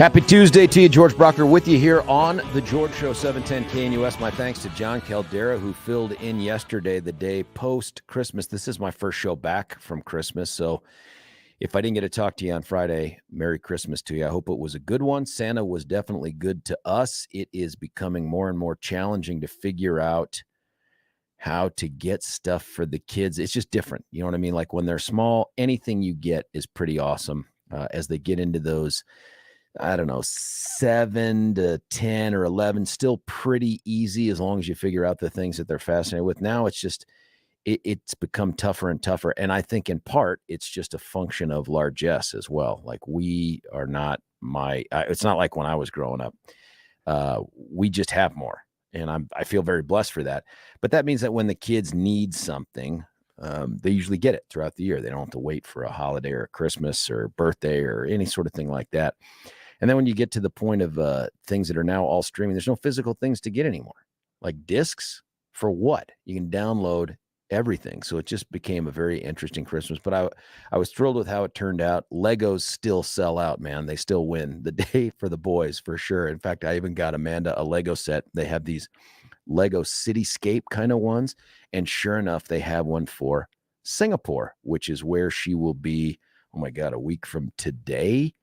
Happy Tuesday to you. George Brauchler with you here on The George Show, 710 KNUS. My thanks to John Caldera, who filled in yesterday, the day post-Christmas. This is my first show back from Christmas, so if I didn't get to talk to you on Friday, Merry Christmas to you. I hope it was a good one. Santa was definitely good to us. It is becoming more and more challenging to figure out how to get stuff for the kids. It's just different. You know what I mean? Like when they're small, anything you get is pretty awesome. As they get into those, I don't know, 7 to 10 or 11, still pretty easy as long as you figure out the things that they're fascinated with. Now it's just, it's become tougher and tougher. And I think in part, it's just a function of largesse as well. Like we are not it's not like when I was growing up. We just have more. And I feel very blessed for that. But that means that when the kids need something, they usually get it throughout the year. They don't have to wait for a holiday or a Christmas or birthday or any sort of thing like that. And then when you get to the point of things that are now all streaming, there's no physical things to get anymore. Like discs, for what? You can download everything. So it just became a very interesting Christmas. But I was thrilled with how it turned out. Legos still sell out, man. They still win the day for the boys, for sure. In fact, I even got Amanda a Lego set. They have these Lego cityscape kind of ones. And sure enough, they have one for Singapore, which is where she will be, oh my God, a week from today.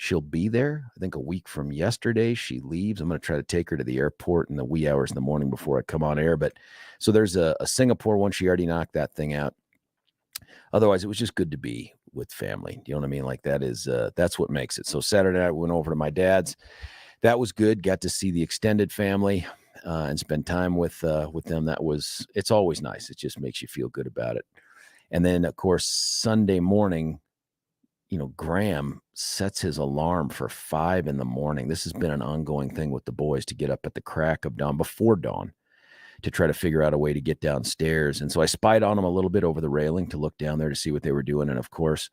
She'll be there. I think a week from yesterday, she leaves. I'm going to try to take her to the airport in the wee hours in the morning before I come on air. But so there's a Singapore one. She already knocked that thing out. Otherwise, it was just good to be with family. You know what I mean? Like that's what makes it. So Saturday night, we went over to my dad's. That was good. Got to see the extended family and spend time with them. It's always nice. It just makes you feel good about it. And then, of course, Sunday morning, Graham sets his alarm for 5 a.m. This has been an ongoing thing with the boys to get up at the crack of dawn, before dawn, to try to figure out a way to get downstairs. And so I spied on them a little bit over the railing to look down there to see what they were doing. And of course,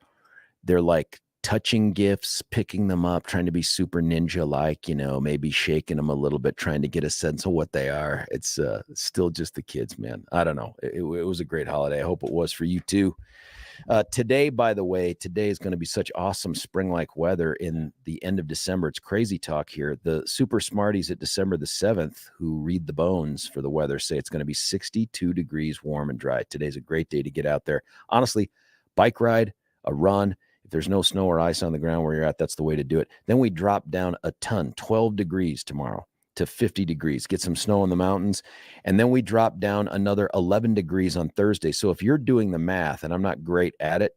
they're like touching gifts, picking them up, trying to be super ninja-like, maybe shaking them a little bit, trying to get a sense of what they are. It's still just the kids, man. I don't know. It was a great holiday. I hope it was for you too. Today, by the way, is going to be such awesome spring-like weather in the end of December. It's crazy talk here. The super smarties at December the 7th, who read the bones for the weather, say it's going to be 62 degrees warm and dry. Today's a great day to get out there. Honestly, bike ride, a run. If there's no snow or ice on the ground where you're at, that's the way to do it. Then we drop down a ton, 12 degrees tomorrow to 50 degrees, get some snow in the mountains. And then we drop down another 11 degrees on Thursday. So if you're doing the math, and I'm not great at it,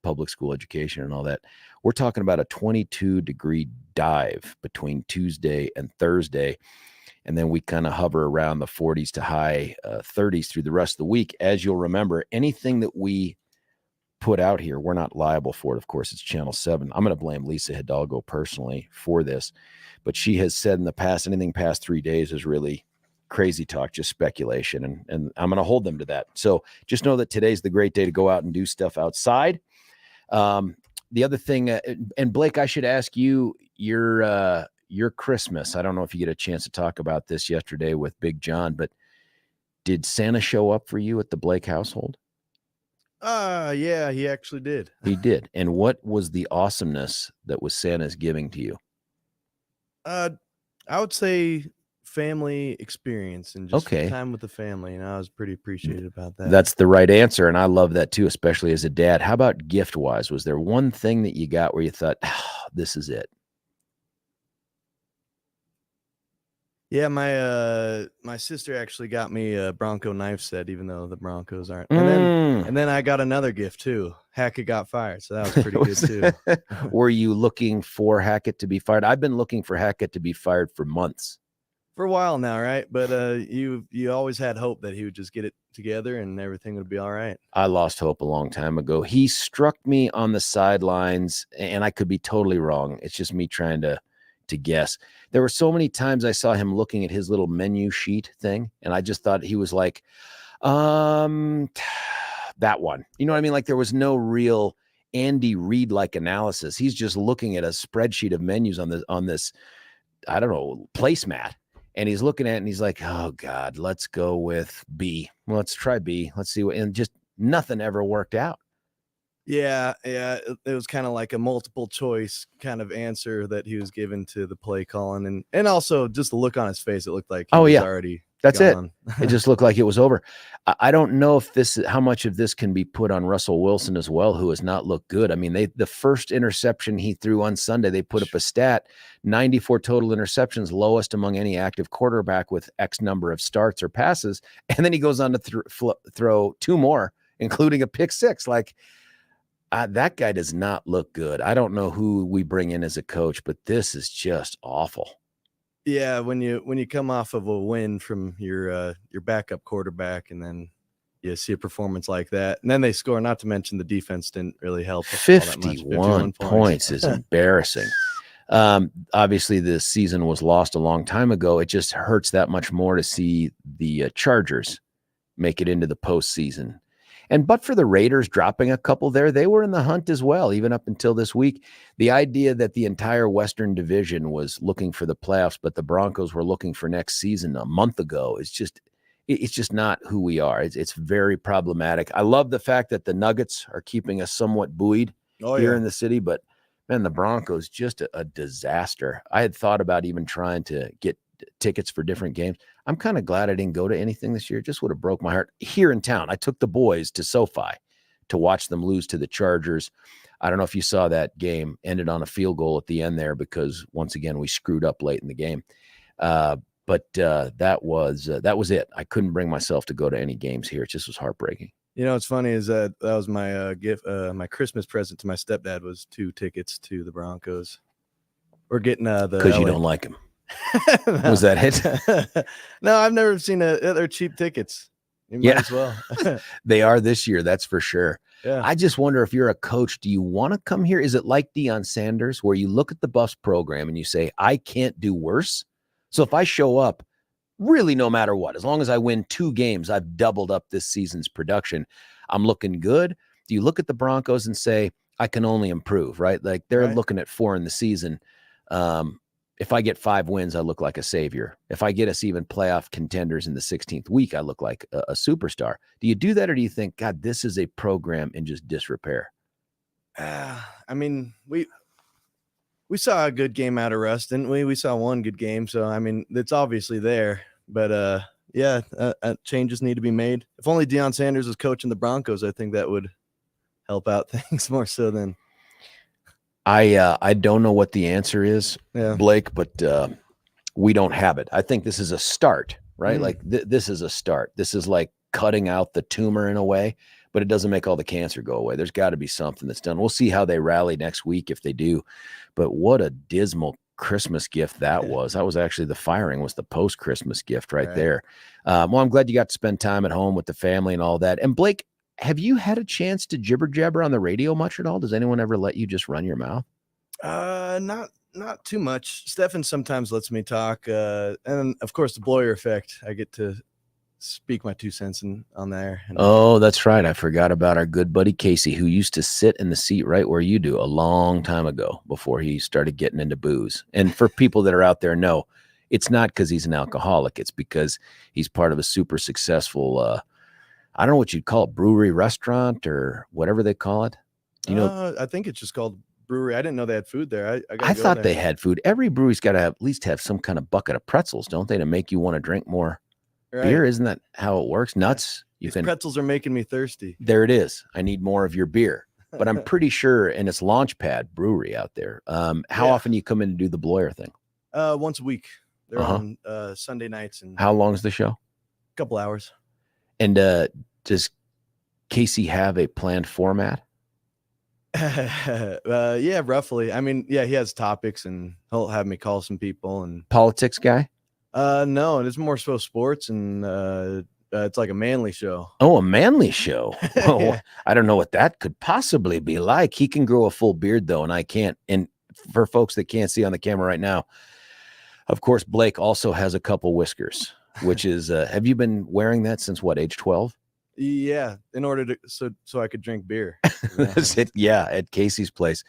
public school education and all that, we're talking about a 22-degree dive between Tuesday and Thursday. And then we kind of hover around the 40s to high 30s through the rest of the week. As you'll remember, anything that we put out here, we're not liable for it. Of course, it's Channel 7. I'm going to blame Lisa Hidalgo personally for this, but she has said in the past, anything past 3 days is really crazy talk, just speculation. And I'm going to hold them to that. So just know that today's the great day to go out and do stuff outside. The other thing, and Blake, I should ask you, your Christmas, I don't know if you get a chance to talk about this yesterday with Big John, but did Santa show up for you at the Blake household? Yeah, he actually did. He did. And what was the awesomeness that was Santa's giving to you? I would say family experience and just time with the family. And I was pretty appreciative about that. That's the right answer. And I love that too, especially as a dad. How about gift wise? Was there one thing that you got where you thought, this is it? Yeah, my sister actually got me a Bronco knife set, even though the Broncos aren't. And then I got another gift too. Hackett got fired, so that was pretty good too. Were you looking for Hackett to be fired? I've been looking for Hackett to be fired for months. For a while now, right? But you always had hope that he would just get it together and everything would be all right. I lost hope a long time ago. He struck me on the sidelines, and I could be totally wrong. It's just me trying to guess. There were so many times I saw him looking at his little menu sheet thing, and I just thought he was like, that one. You know what I mean? Like there was no real Andy Reid-like analysis. He's just looking at a spreadsheet of menus on this, I don't know, placemat. And he's looking at it and he's like, oh God, let's go with B. Well, let's try B. Let's see what, and just nothing ever worked out. Yeah, it was kind of like a multiple choice kind of answer that he was given to the play calling, and also just the look on his face. It looked like he was already That's gone. It just looked like it was over. I don't know if how much of this can be put on Russell Wilson as well, who has not looked good. I mean, the first interception he threw on Sunday, they put up a stat, 94 total interceptions, lowest among any active quarterback with X number of starts or passes. And then he goes on to throw two more, including a pick six. Like, that guy does not look good. I don't know who we bring in as a coach, but this is just awful. Yeah, when you come off of a win from your backup quarterback, and then you see a performance like that, and then they score. Not to mention the defense didn't really help. 51 points is embarrassing. Obviously, the season was lost a long time ago. It just hurts that much more to see the Chargers make it into the postseason. But for the Raiders dropping a couple there, they were in the hunt as well, even up until this week. The idea that the entire Western Division was looking for the playoffs, but the Broncos were looking for next season a month ago, it's just not who we are. It's very problematic. I love the fact that the Nuggets are keeping us somewhat buoyed here in the city, but man, the Broncos, just a disaster. I had thought about even trying to get tickets for different games. I'm kind of glad I didn't go to anything this year. It just would have broke my heart. Here in town, I took the boys to SoFi to watch them lose to the Chargers. I don't know if you saw that game. Ended on a field goal at the end there because, once again, we screwed up late in the game. But that was it. I couldn't bring myself to go to any games here. It just was heartbreaking. You know, what's funny is that was my gift. My Christmas present to my stepdad was 2 tickets to the Broncos. We're getting because you don't like him. Was that it? No, I've never seen they're cheap tickets. You might as well. They are this year, that's for sure. Yeah. I just wonder, if you're a coach, do you want to come here? Is it like Deion Sanders, where you look at the Buffs program and you say, I can't do worse? So if I show up, really no matter what, as long as I win 2 games, I've doubled up this season's production. I'm looking good. Do you look at the Broncos and say, I can only improve, right? Like, they're looking at 4 in the season. If I get 5 wins, I look like a savior. If I get us even playoff contenders in the 16th week, I look like a superstar. Do you do that, or do you think, God, this is a program in just disrepair? I mean, we saw a good game out of Russ, didn't we? We saw one good game. So, I mean, it's obviously there. But, changes need to be made. If only Deion Sanders was coaching the Broncos, I think that would help out things more so than – I don't know what the answer is, Blake, but we don't have it. I think this is a start, right? Like this is a start. This is like cutting out the tumor in a way, but it doesn't make all the cancer go away. There's got to be something that's done. We'll see how they rally next week if they do. But what a dismal Christmas gift that was. That was actually the firing was the post-Christmas gift right there. Well, I'm glad you got to spend time at home with the family and all that. And Blake, have you had a chance to jibber jabber on the radio much at all? Does anyone ever let you just run your mouth? Not too much. Stefan sometimes lets me talk. And of course the Bloyer effect. I get to speak my 2 cents on there. Oh, that's right. I forgot about our good buddy Casey, who used to sit in the seat right where you do a long time ago before he started getting into booze. And for people that are out there, know it's not because he's an alcoholic. It's because he's part of a super successful I don't know what you'd call it, brewery, restaurant, or whatever they call it. Do you know? I think it's just called brewery. I didn't know they had food there. I thought they had food. Every brewery's got to at least have some kind of bucket of pretzels, don't they, to make you want to drink more beer? Isn't that how it works? Nuts. Pretzels are making me thirsty. There it is. I need more of your beer. But I'm pretty sure, and it's Launchpad Brewery out there. How often do you come in to do the Bloyer thing? Once a week. They're on Sunday nights. And how long is the show? A couple hours. And does Casey have a planned format? Yeah, roughly. I mean, he has topics, and he'll have me call some people. And politics guy? No, it's more so sports, and it's like a manly show. Oh, a manly show. Well, I don't know what that could possibly be like. He can grow a full beard though, and I can't. And for folks that can't see on the camera right now, of course, Blake also has a couple whiskers, which is, have you been wearing that since what, age 12? Yeah, in order to so I could drink beer. At Casey's place.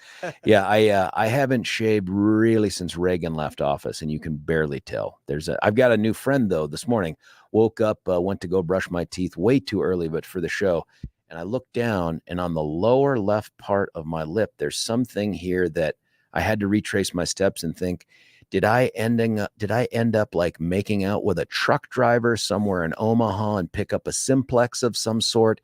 I haven't shaved really since Reagan left office, and you can barely tell. I've got a new friend though. This morning, woke up, went to go brush my teeth way too early, but for the show, And I looked down, and on the lower left part of my lip, there's something here that I had to retrace my steps and think, did I end up like making out with a truck driver somewhere in Omaha and pick up a simplex of some sort?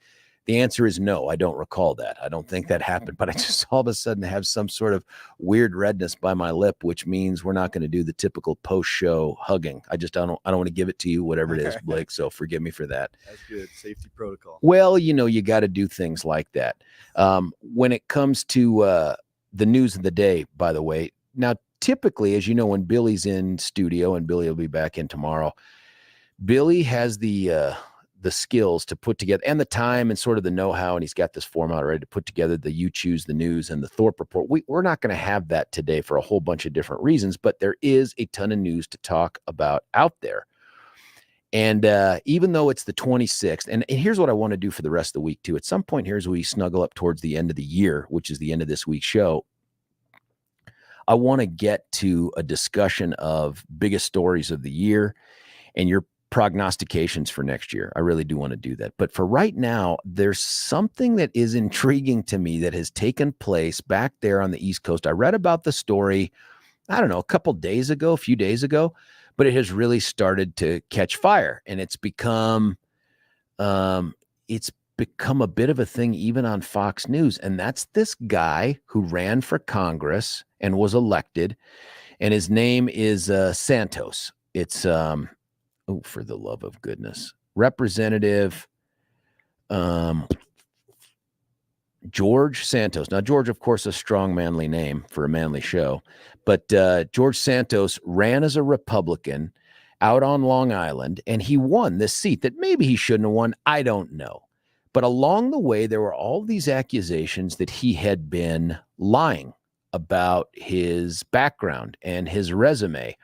The answer is no. I don't recall that. I don't think that happened, but I just all of a sudden have some sort of weird redness by my lip, which means we're not going to do the typical post-show hugging. I don't want to give it to you, whatever it is, Blake. So forgive me for that. That's good. Safety protocol. Well, you got to do things like that. When it comes to the news of the day, by the way, now, typically, as you know, when Billy's in studio, and Billy will be back in tomorrow, Billy has the skills to put together, and the time and sort of the know-how, and he's got this format ready to put together the You Choose the News and the Thorpe Report. We're not going to have that today for a whole bunch of different reasons, but there is a ton of news to talk about out there. And even though it's the 26th, and here's what I want to do for the rest of the week, too. At some point here, as we snuggle up towards the end of the year, which is the end of this week's show, I want to get to a discussion of biggest stories of the year and your prognostications for next year. I really do want to do that. But for right now, there's something that is intriguing to me that has taken place back there on the East Coast. I read about the story, I don't know, a few days ago, but it has really started to catch fire, and it's become a bit of a thing even on Fox News. And that's this guy who ran for Congress and was elected, and his name is Santos. It's for the love of goodness, Representative George Santos. Now, George, of course, a strong, manly name for a manly show, but George Santos ran as a Republican out on Long Island, and he won this seat that maybe he shouldn't have won. I don't know. But along the way, there were all these accusations that he had been lying about his background and his resume.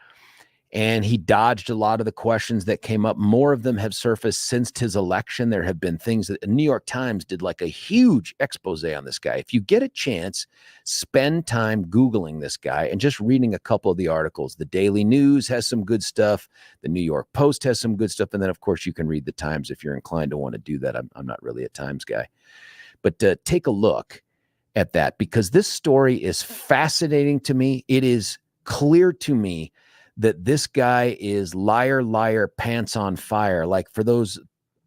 And he dodged a lot of the questions that came up. More of them have surfaced since his election. There have been things that the New York Times did like a huge expose on this guy. If you get a chance, spend time Googling this guy and just reading a couple of the articles. The Daily News has some good stuff. The New York Post has some good stuff. And then, of course, you can read the Times if you're inclined to want to do that. I'm not really a Times guy. But take a look at that, because this story is fascinating to me. It is clear to me that this guy is liar, liar, pants on fire. Like for those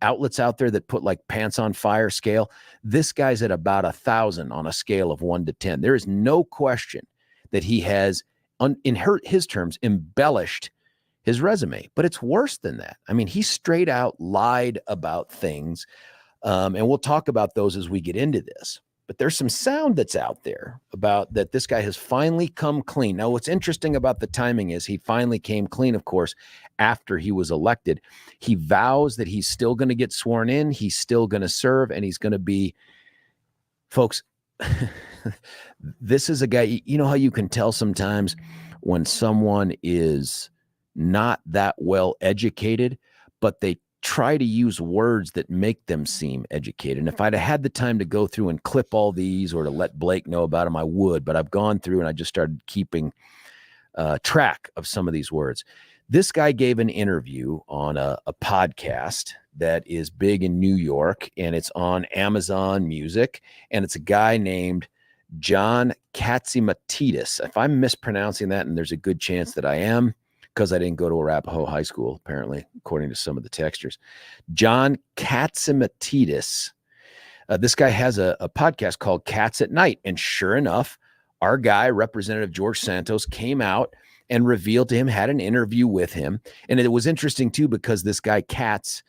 outlets out there that put like pants on fire scale, this guy's at about 1,000 on a scale of 1 to 10. There is no question that he has, in his terms, embellished his resume. But it's worse than that. I mean, he straight out lied about things. And we'll talk about those as we get into this. But there's some sound that's out there about that this guy has finally come clean. Now, what's interesting about the timing is he finally came clean, of course, after he was elected. He vows that he's still going to get sworn in. He's still going to serve, and he's going to be, folks, this is a guy, you know how you can tell sometimes when someone is not that well educated, but they try to use words that make them seem educated. And if I'd have had the time to go through and clip all these or to let Blake know about them, I would, but I've gone through and I just started keeping track of some of these words. This guy gave an interview on a podcast that is big in New York, and it's on Amazon Music, and it's a guy named John Catsimatidis. If I'm mispronouncing that, and there's a good chance that I am, because I didn't go to Arapahoe High School, apparently, according to some of the textures. John Catsimatidis. This guy has a podcast called Cats at Night. And sure enough, our guy, Representative George Santos, came out and revealed to him, had an interview with him. And it was interesting, too, because this guy, Katz,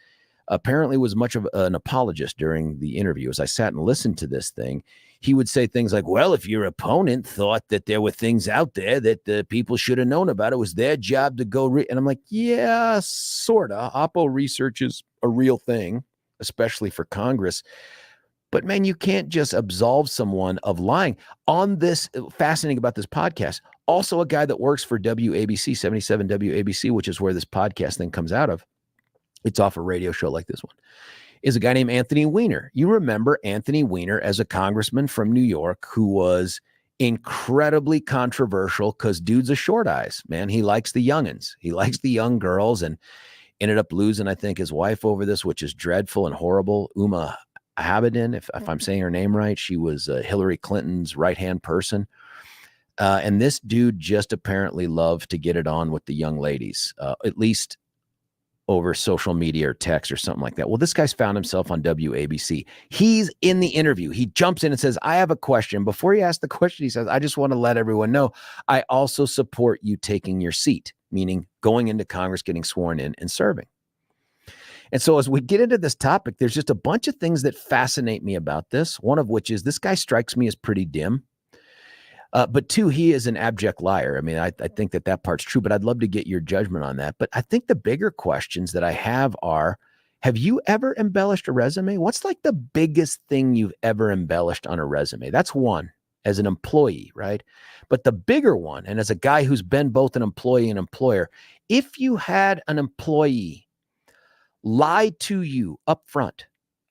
apparently was much of an apologist during the interview. As I sat and listened to this thing, he would say things like, well, if your opponent thought that there were things out there that the people should have known about, it was their job to go and I'm like, yeah, sort of. Oppo research is a real thing, especially for Congress. But man, you can't just absolve someone of lying. On this, fascinating about this podcast, also a guy that works for WABC, 77 WABC, which is where this podcast thing comes out of. It's off a radio show like this one. Is a guy named Anthony Weiner. You remember Anthony Weiner as a congressman from New York who was incredibly controversial because dude's a short eyes, man. He likes the youngins. He likes the young girls, and ended up losing, I think, his wife over this, which is dreadful and horrible. Uma Habedin, if I'm saying her name right. She was Hillary Clinton's right-hand person. And this dude just apparently loved to get it on with the young ladies, at least over social media or text or something like that. Well, this guy's found himself on WABC. He's in the interview. He jumps in and says, I have a question. Before he asks the question, he says, I just want to let everyone know, I also support you taking your seat, meaning going into Congress, getting sworn in and serving. And so as we get into this topic, there's just a bunch of things that fascinate me about this. One of which is this guy strikes me as pretty dim. But two, he is an abject liar. I mean, I think that part's true, but I'd love to get your judgment on that. But I think the bigger questions that I have are, have you ever embellished a resume? What's like the biggest thing you've ever embellished on a resume? That's one, as an employee, right? But the bigger one, and as a guy who's been both an employee and employer, if you had an employee lie to you up front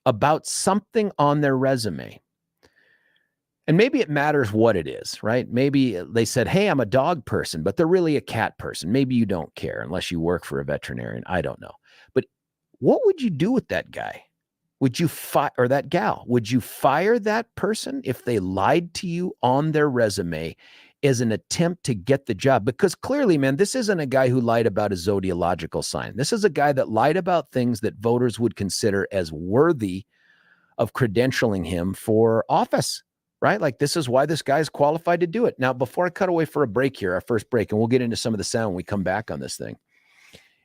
about something on their resume, and maybe it matters what it is, right? Maybe they said, hey, I'm a dog person, but they're really a cat person. Maybe you don't care unless you work for a veterinarian. I don't know. But what would you do with that guy? Would you fire, or that gal? Would you fire that person if they lied to you on their resume as an attempt to get the job? Because clearly, man, this isn't a guy who lied about a zodiacal sign. This is a guy that lied about things that voters would consider as worthy of credentialing him for office. Right? Like, this is why this guy's qualified to do it. Now, before I cut away for a break here, our first break, and we'll get into some of the sound when we come back on this thing.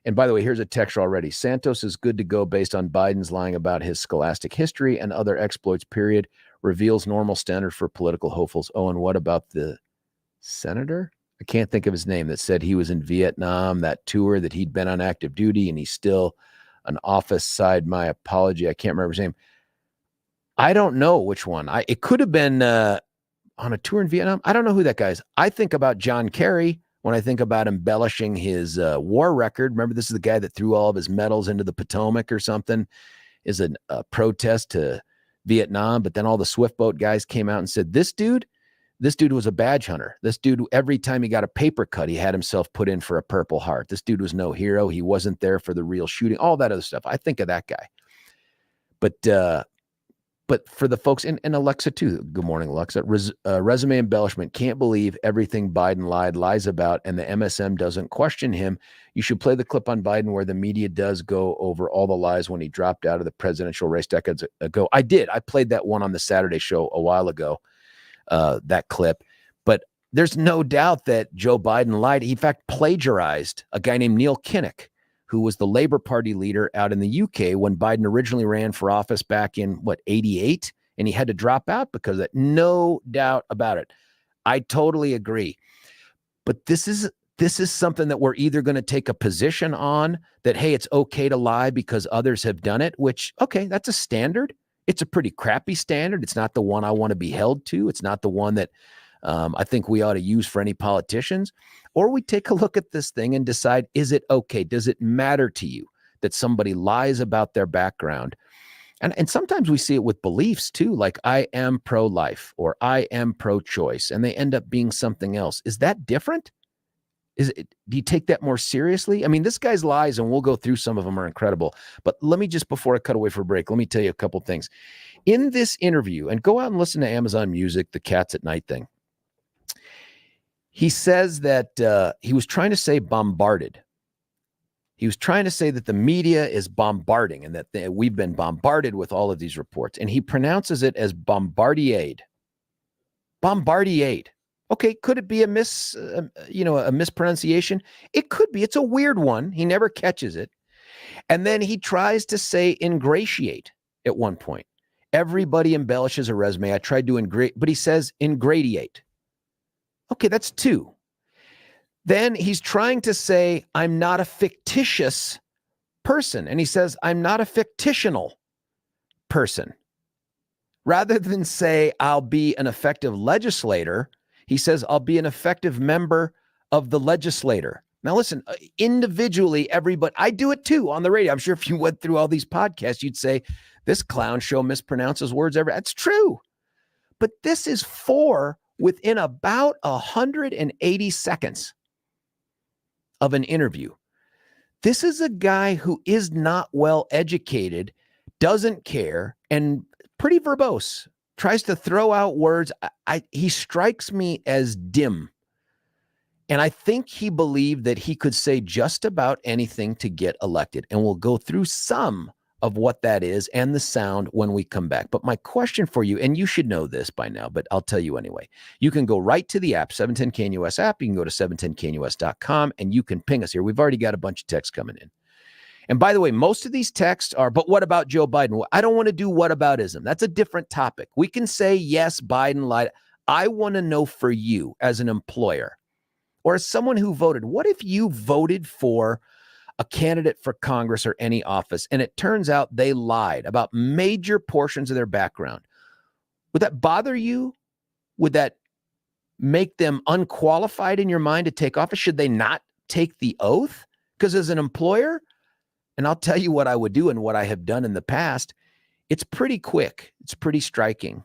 And by the way, here's a text already. Santos is good to go based on Biden's lying about his scholastic history and other exploits, period. Reveals normal standard for political hopefuls. Oh, and what about the senator? I can't think of his name, that said he was in Vietnam, that tour, that he'd been on active duty, and he's still an office side. My apology. I can't remember his name. I don't know which one. It could have been on a tour in Vietnam. I don't know who that guy is. I think about John Kerry when I think about embellishing his war record. Remember, this is the guy that threw all of his medals into the Potomac or something, is a protest to Vietnam. But then all the Swift boat guys came out and said, this dude was a badge hunter. This dude, every time he got a paper cut, he had himself put in for a Purple Heart. This dude was no hero. He wasn't there for the real shooting, all that other stuff. I think of that guy. But for the folks, and Alexa too, good morning, Alexa, resume embellishment, can't believe everything Biden lies about, and the MSM doesn't question him. You should play the clip on Biden where the media does go over all the lies when he dropped out of the presidential race decades ago. I did. I played that one on the Saturday show a while ago, that clip. But there's no doubt that Joe Biden lied. He, in fact, plagiarized a guy named Neil Kinnock, who was the Labor Party leader out in the UK when Biden originally ran for office back in, 88? And he had to drop out because of that. No doubt about it. I totally agree. But this is something that we're either going to take a position on that, hey, it's okay to lie because others have done it, which, okay, that's a standard. It's a pretty crappy standard. It's not the one I want to be held to. It's not the one that I think we ought to use for any politicians. Or we take a look at this thing and decide, is it okay? Does it matter to you that somebody lies about their background? And sometimes we see it with beliefs too, like I am pro-life or I am pro-choice, and they end up being something else. Is that different? Do you take that more seriously? I mean, this guy's lies, and we'll go through some of them, are incredible. But let me just, before I cut away for a break, let me tell you a couple things. In this interview, and go out and listen to Amazon Music, the Cats at Night thing, he says that he was trying to say bombarded. He was trying to say that the media is bombarding and that we've been bombarded with all of these reports. And he pronounces it as bombardier'd. Bombardier'd. Okay, could it be a mispronunciation? It could be. It's a weird one. He never catches it. And then he tries to say ingratiate at one point. Everybody embellishes a resume. I tried to but he says ingratiate. Okay, that's two. Then he's trying to say, I'm not a fictitious person. And he says, I'm not a fictional person. Rather than say, I'll be an effective legislator, he says, I'll be an effective member of the legislature. Now, listen, individually, everybody, I do it too on the radio. I'm sure if you went through all these podcasts, you'd say, this clown show mispronounces words That's true. But this is within about 180 seconds of an interview. This is a guy who is not well educated, doesn't care, and pretty verbose, tries to throw out words. He strikes me as dim. And I think he believed that he could say just about anything to get elected. And we'll go through some of what that is and the sound when we come back. But my question for you, and you should know this by now, but I'll tell you anyway. You can go right to the app, 710KNUS app. You can go to 710KNUS.com and you can ping us here. We've already got a bunch of texts coming in. And by the way, most of these texts are, but what about Joe Biden? Well, I don't want to do whataboutism. That's a different topic. We can say, yes, Biden lied. I want to know for you as an employer or as someone who voted, what if you voted for a candidate for Congress or any office, and it turns out they lied about major portions of their background? Would that bother you? Would that make them unqualified in your mind to take office? Should they not take the oath? Because as an employer, and I'll tell you what I would do and what I have done in the past, it's pretty quick. It's pretty striking.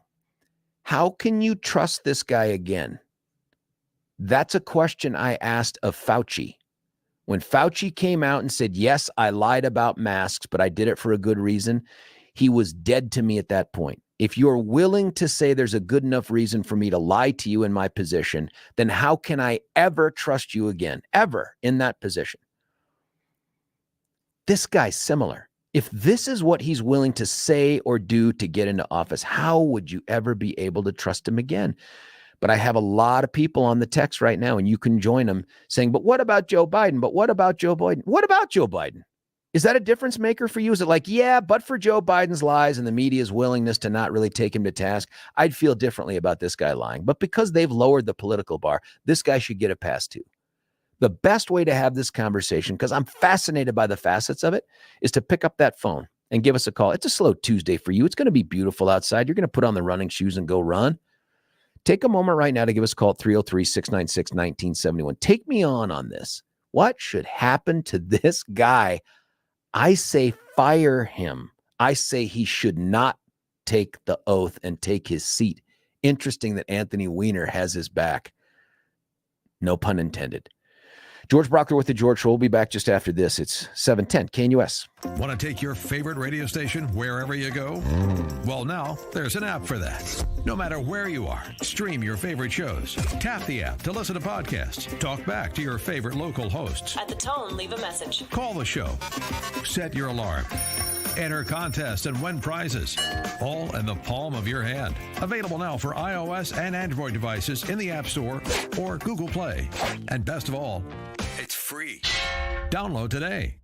How can you trust this guy again? That's a question I asked of Fauci. When Fauci came out and said, yes, I lied about masks, but I did it for a good reason, he was dead to me at that point. If you're willing to say there's a good enough reason for me to lie to you in my position, then how can I ever trust you again, ever in that position? This guy's similar. If this is what he's willing to say or do to get into office, how would you ever be able to trust him again? But I have a lot of people on the text right now, and you can join them saying, but what about Joe Biden? But what about Joe Biden? What about Joe Biden? Is that a difference maker for you? Is it like, yeah, but for Joe Biden's lies and the media's willingness to not really take him to task, I'd feel differently about this guy lying. But because they've lowered the political bar, this guy should get a pass too. The best way to have this conversation, because I'm fascinated by the facets of it, is to pick up that phone and give us a call. It's a slow Tuesday for you. It's going to be beautiful outside. You're going to put on the running shoes and go run. Take a moment right now to give us a call at 303-696-1971. Take me on this. What should happen to this guy? I say fire him. I say he should not take the oath and take his seat. Interesting that Anthony Weiner has his back. No pun intended. George Brauchler with the George Show. We'll be back just after this. It's 710 KNUS. Want to take your favorite radio station wherever you go? Well, now there's an app for that. No matter where you are, stream your favorite shows. Tap the app to listen to podcasts. Talk back to your favorite local hosts. At the tone, leave a message. Call the show. Set your alarm. Enter contests and win prizes. All in the palm of your hand. Available now for iOS and Android devices in the App Store or Google Play. And best of all, it's free. Download today.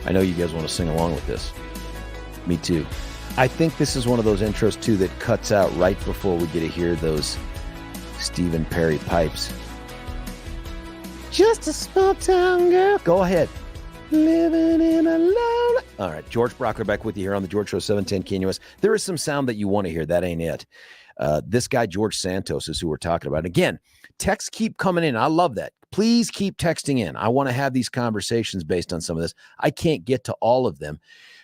I know you guys want to sing along with this. Me too. I think this is one of those intros, too, that cuts out right before we get to hear those Stephen Perry pipes. Just a small town girl. Go ahead. Living in a lone. All right, George Brauchler back with you here on the George Show 710 KNUS. There is some sound that you want to hear. That ain't it. This guy, George Santos, is who we're talking about. Again, texts keep coming in. I love that. Please keep texting in. I want to have these conversations based on some of this. I can't get to all of them.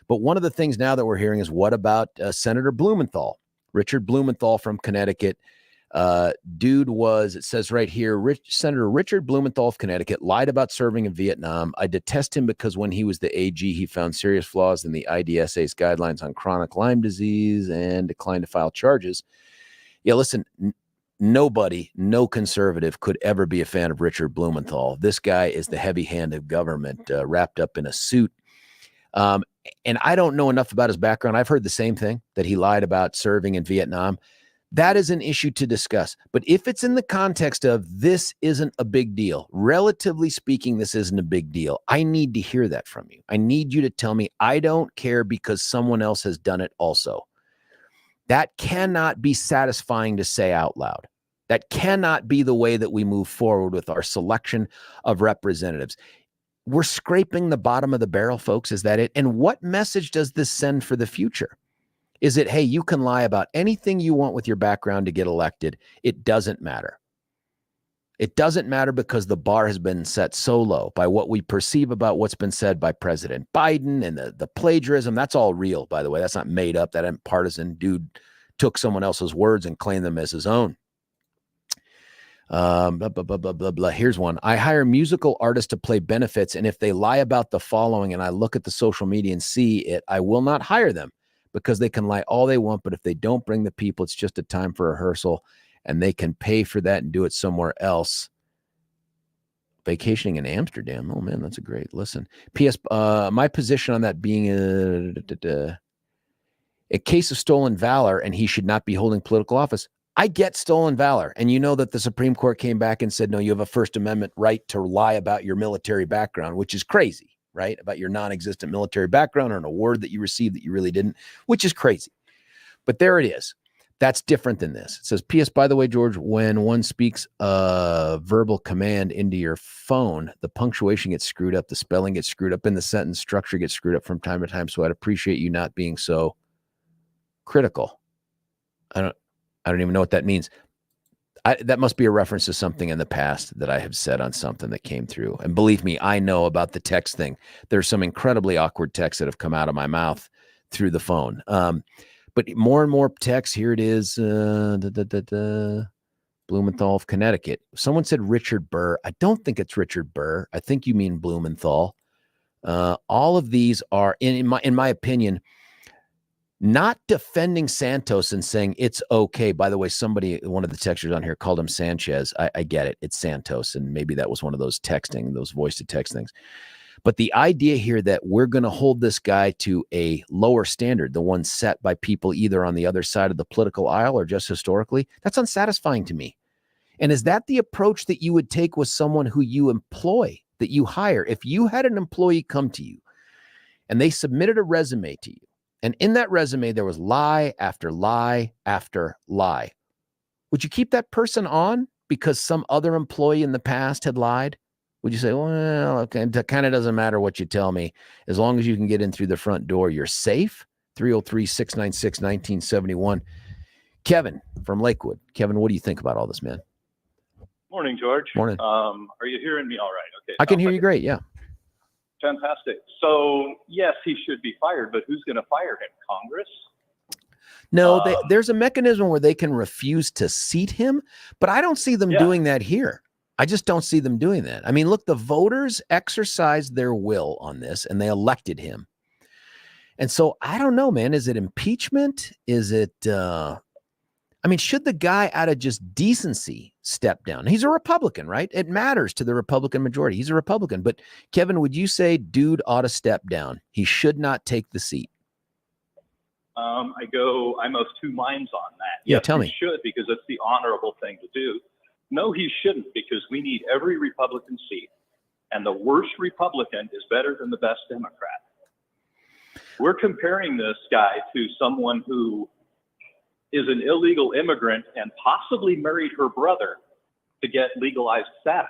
But one of the things now that we're hearing is, what about Senator Blumenthal? Richard Blumenthal from Connecticut. Dude was, it says right here, Senator Richard Blumenthal of Connecticut lied about serving in Vietnam. I detest him because when he was the AG, he found serious flaws in the IDSA's guidelines on chronic Lyme disease and declined to file charges. Yeah, listen, nobody, no conservative could ever be a fan of Richard Blumenthal. This guy is the heavy hand of government wrapped up in a suit. And I don't know enough about his background. I've heard the same thing, that he lied about serving in Vietnam. That is an issue to discuss. But if it's in the context of this isn't a big deal, relatively speaking, this isn't a big deal, I need to hear that from you. I need you to tell me, I don't care because someone else has done it also. That cannot be satisfying to say out loud. That cannot be the way that we move forward with our selection of representatives. We're scraping the bottom of the barrel, folks. Is that it? And what message does this send for the future? Is it, hey, you can lie about anything you want with your background to get elected? It doesn't matter. It doesn't matter because the bar has been set so low by what we perceive about what's been said by President Biden and the plagiarism. That's all real, by the way. That's not made up. That ain't partisan. Dude took someone else's words and claimed them as his own. Blah, blah, blah, blah, blah, blah. Here's one. I hire musical artists to play benefits, and if they lie about the following and I look at the social media and see it, I will not hire them because they can lie all they want, but if they don't bring the people, it's just a time for rehearsal, and they can pay for that and do it somewhere else. Vacationing in Amsterdam. Oh, man, that's a great listen. P.S. My position on that being a case of stolen valor, and he should not be holding political office. I get stolen valor. And you know that the Supreme Court came back and said, no, you have a First Amendment right to lie about your military background, which is crazy, right? About your non-existent military background or an award that you received that you really didn't, which is crazy. But there it is. That's different than this. It says, P.S. By the way, George, when one speaks a verbal command into your phone, the punctuation gets screwed up, the spelling gets screwed up, and the sentence structure gets screwed up from time to time. So I'd appreciate you not being so critical. I don't even know what that means. That must be a reference to something in the past that I have said on something that came through. And believe me, I know about the text thing. There's some incredibly awkward texts that have come out of my mouth through the phone. But more and more texts. Here it is. Blumenthal of Connecticut. Someone said Richard Burr. I don't think it's Richard Burr. I think you mean Blumenthal. All of these are, in my opinion, not defending Santos and saying it's okay. By the way, one of the texters on here called him Sanchez. I get it. It's Santos. And maybe that was one of those voice to text things. But the idea here that we're going to hold this guy to a lower standard, the one set by people either on the other side of the political aisle or just historically, that's unsatisfying to me. And is that the approach that you would take with someone who you employ, that you hire? If you had an employee come to you and they submitted a resume to you, and in that resume, there was lie after lie after lie, would you keep that person on because some other employee in the past had lied? Would you say, well, okay, it kind of doesn't matter what you tell me. As long as you can get in through the front door, you're safe? 303-696-1971. Kevin from Lakewood. Kevin, what do you think about all this, man? Morning, George. Morning. Are you hearing me all right? Okay. I can hear you great, yeah. Fantastic. So, yes, he should be fired, but who's going to fire him? Congress? No, there's a mechanism where they can refuse to seat him, but I don't see them doing that here. I just don't see them doing that. I mean, look, the voters exercised their will on this, and they elected him. And so I don't know, man. Is it impeachment? Is it should the guy out of just decency step down? He's a Republican, right? It matters to the Republican majority. He's a Republican. But Kevin, would you say dude ought to step down? He should not take the seat. I'm of two minds on that. Yeah, yes, tell me. He should, because it's the honorable thing to do. No, he shouldn't, because we need every Republican seat. And the worst Republican is better than the best Democrat. We're comparing this guy to someone who is an illegal immigrant and possibly married her brother to get legalized status.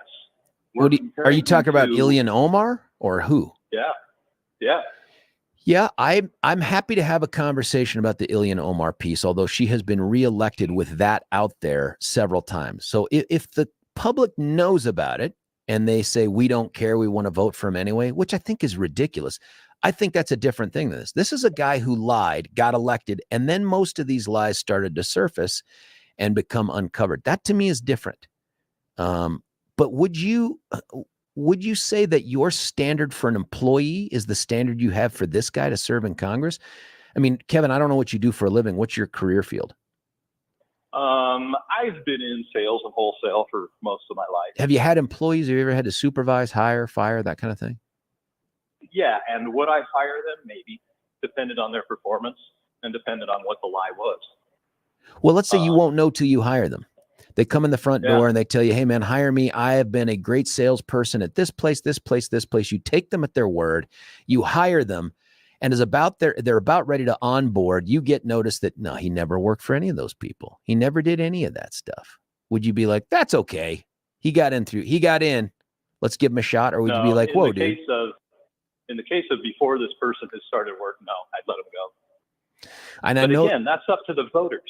Are you talking about Ilhan Omar or who? Yeah. Yeah. Yeah, I'm happy to have a conversation about the Ilhan Omar piece, although she has been reelected with that out there several times. So if the public knows about it and they say, we don't care, we want to vote for him anyway, which I think is ridiculous. I think that's a different thing than this. This is a guy who lied, got elected, and then most of these lies started to surface and become uncovered. That to me is different. But would you say that your standard for an employee is the standard you have for this guy to serve in Congress? I mean, Kevin, I don't know what you do for a living. What's your career field? I've been in sales and wholesale for most of my life. Have you had employees? Have you ever had to supervise, hire, fire, that kind of thing? Yeah, and would I fire them? Maybe, depended on their performance and depended on what the lie was. Well, let's say you won't know till you hire them. They come in the front door and they tell you, hey, man, hire me. I have been a great salesperson at this place, this place, this place. You take them at their word. You hire them. And they're about ready to onboard. You get notice that, no, he never worked for any of those people. He never did any of that stuff. Would you be like, that's okay. He got in. Let's give him a shot. Or would you be like, whoa, dude. In the case of before this person has started work, no, I'd let him go. And again, that's up to the voters.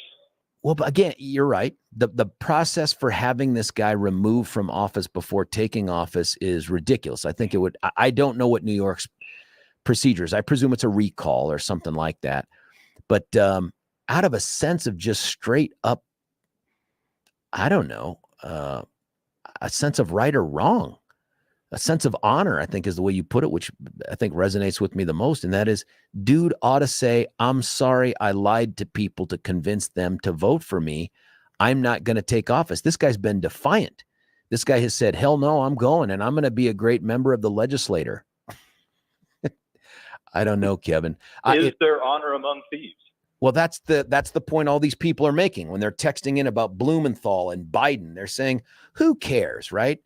Well, but again, you're right. The process for having this guy removed from office before taking office is ridiculous. I think I don't know what New York's procedure is. I presume it's a recall or something like that. But out of a sense of just straight up, I don't know, a sense of right or wrong, a sense of honor, I think is the way you put it, which I think resonates with me the most. And that is, dude ought to say, I'm sorry, I lied to people to convince them to vote for me. I'm not going to take office. This guy's been defiant. This guy has said, hell no, I'm going, and I'm going to be a great member of the legislature. I don't know, Kevin. Is there honor among thieves? Well, that's the point all these people are making when they're texting in about Blumenthal and Biden. They're saying, who cares, right?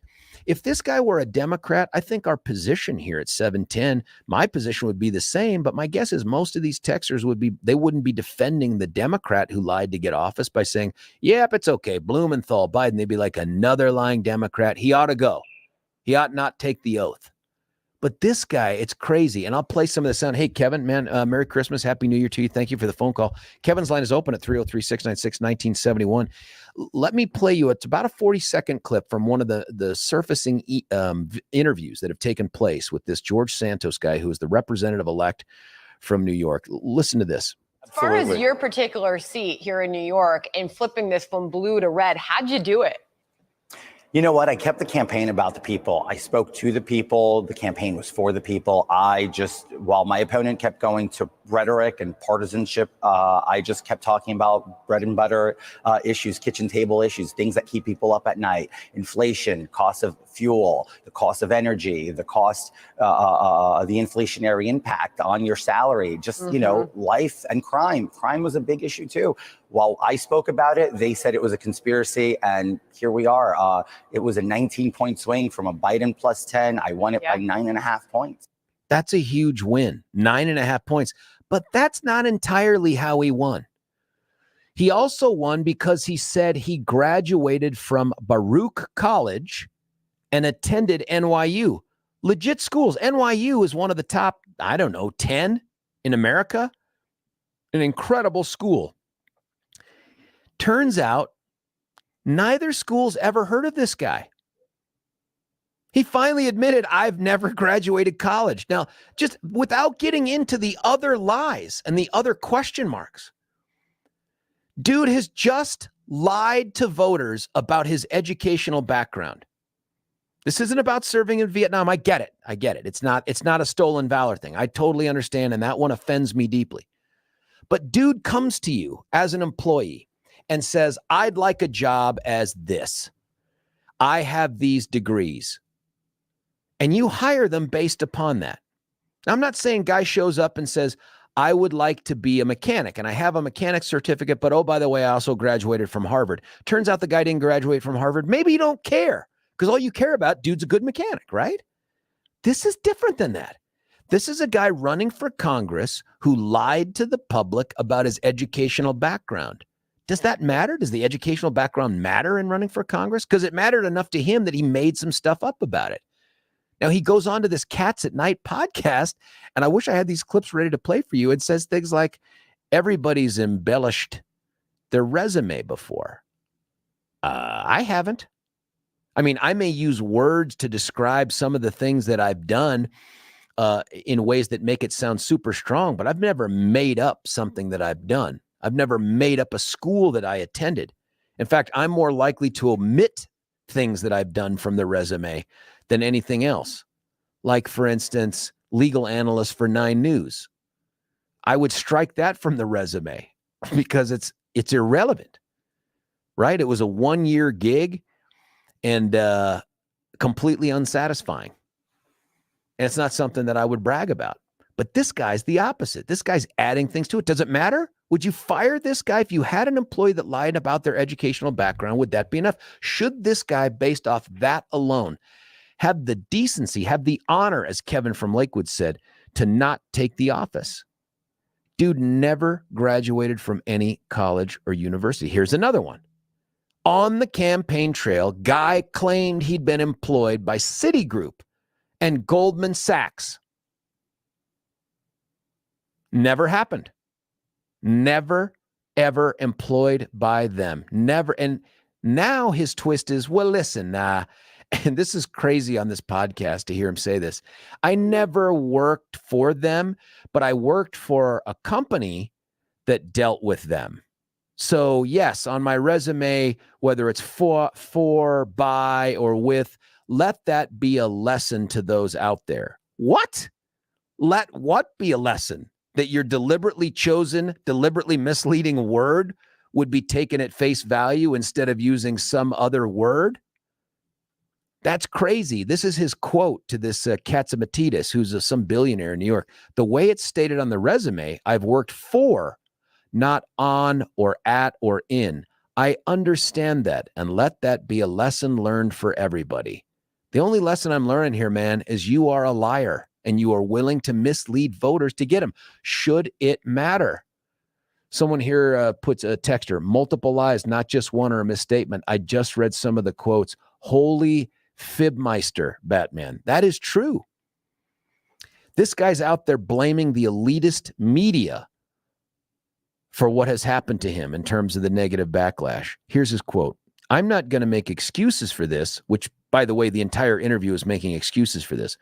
If this guy were a Democrat, I think our position here at 710, my position would be the same. But my guess is most of these texters wouldn't be defending the Democrat who lied to get office by saying, yep, it's okay. Blumenthal, Biden. They'd be like, another lying Democrat. He ought to go. He ought not take the oath. But this guy, it's crazy. And I'll play some of the sound. Hey, Kevin, man, Merry Christmas. Happy New Year to you. Thank you for the phone call. Kevin's line is open at 303-696-1971. Let me play you. It's about a 40-second clip from one of the surfacing interviews that have taken place with this George Santos guy, who is the representative-elect from New York. Listen to this. As far as your particular seat here in New York and flipping this from blue to red, how'd you do it? You know what? I kept the campaign about the people. I spoke to the people. The campaign was for the people. While my opponent kept going to rhetoric and partisanship, I just kept talking about bread and butter issues, kitchen table issues, things that keep people up at night, inflation, cost of fuel, the cost of energy, the cost, the inflationary impact on your salary, just, life and crime. Crime was a big issue too. While I spoke about it, they said it was a conspiracy, and here we are. It was a 19-point swing from a Biden plus 10. I won it by 9.5 points. That's a huge win, 9.5 points. But that's not entirely how he won. He also won because he said he graduated from Baruch College and attended NYU. Legit schools. NYU is one of the top, 10 in America. An incredible school. Turns out neither school's ever heard of this guy. He finally admitted, I've never graduated college. Now, just without getting into the other lies and the other question marks, dude has just lied to voters about his educational background. This isn't about serving in Vietnam. I get it. It's not a stolen valor thing. I totally understand, and that one offends me deeply. But dude comes to you as an employee and says, I'd like a job as this. I have these degrees. And you hire them based upon that. Now, I'm not saying guy shows up and says, I would like to be a mechanic, and I have a mechanic certificate, but oh, by the way, I also graduated from Harvard. Turns out the guy didn't graduate from Harvard. Maybe you don't care, because all you care about, dude's a good mechanic, right? This is different than that. This is a guy running for Congress who lied to the public about his educational background. Does that matter? Does the educational background matter in running for Congress? Because it mattered enough to him that he made some stuff up about it. Now, he goes on to this Cats at Night podcast, and I wish I had these clips ready to play for you. It says things like, everybody's embellished their resume before. I haven't. I mean, I may use words to describe some of the things that I've done in ways that make it sound super strong, but I've never made up something that I've done. I've never made up a school that I attended. In fact, I'm more likely to omit things that I've done from the resume than anything else. Like, for instance, legal analyst for 9 News. I would strike that from the resume because it's irrelevant, right? It was a 1-year gig and completely unsatisfying. And it's not something that I would brag about. But this guy's the opposite. This guy's adding things to it. Does it matter? Would you fire this guy if you had an employee that lied about their educational background? Would that be enough? Should this guy, based off that alone, have the decency, have the honor, as Kevin from Lakewood said, to not take the office? Dude never graduated from any college or university. Here's another one. On the campaign trail, guy claimed he'd been employed by Citigroup and Goldman Sachs. Never happened. Never, ever employed by them. Never. And now his twist is, well, listen, and this is crazy on this podcast to hear him say this. I never worked for them, but I worked for a company that dealt with them. So yes, on my resume, whether it's for, by, or with, let that be a lesson to those out there. What? Let what be a lesson? That your deliberately chosen, deliberately misleading word would be taken at face value instead of using some other word? That's crazy. This is his quote to this Katzimatidis, who's some billionaire in New York. The way it's stated on the resume, I've worked for, not on or at or in. I understand that, and let that be a lesson learned for everybody. The only lesson I'm learning here, man, is you are a liar, and you are willing to mislead voters to get them. Should it matter? Someone here puts a texter, multiple lies, not just one or a misstatement. I just read some of the quotes. Holy Fibmeister, Batman. That is true. This guy's out there blaming the elitist media for what has happened to him in terms of the negative backlash. Here's his quote. I'm not going to make excuses for this, which, by the way, the entire interview is making excuses for this.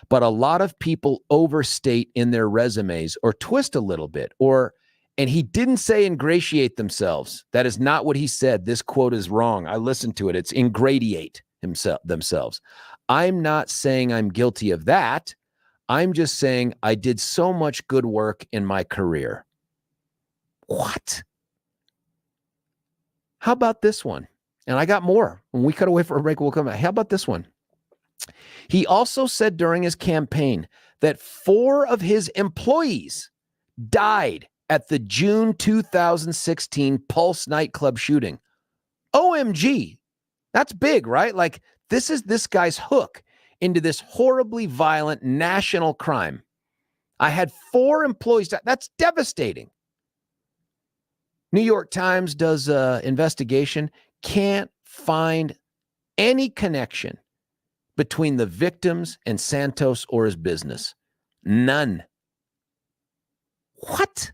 But a lot of people overstate in their resumes or twist a little bit, and he didn't say ingratiate themselves. That is not what he said. This quote is wrong. I listened to it. It's ingratiate themselves. I'm not saying I'm guilty of that. I'm just saying I did so much good work in my career. What? How about this one? And I got more. When we cut away for a break, we'll come back. How about this one? He also said during his campaign that 4 of his employees died at the June 2016 Pulse nightclub shooting. OMG. That's big, right? Like, this is this guy's hook into this horribly violent national crime. I had 4 employees die. That's devastating. New York Times does an investigation, can't find any connection between the victims and Santos or his business. None. What?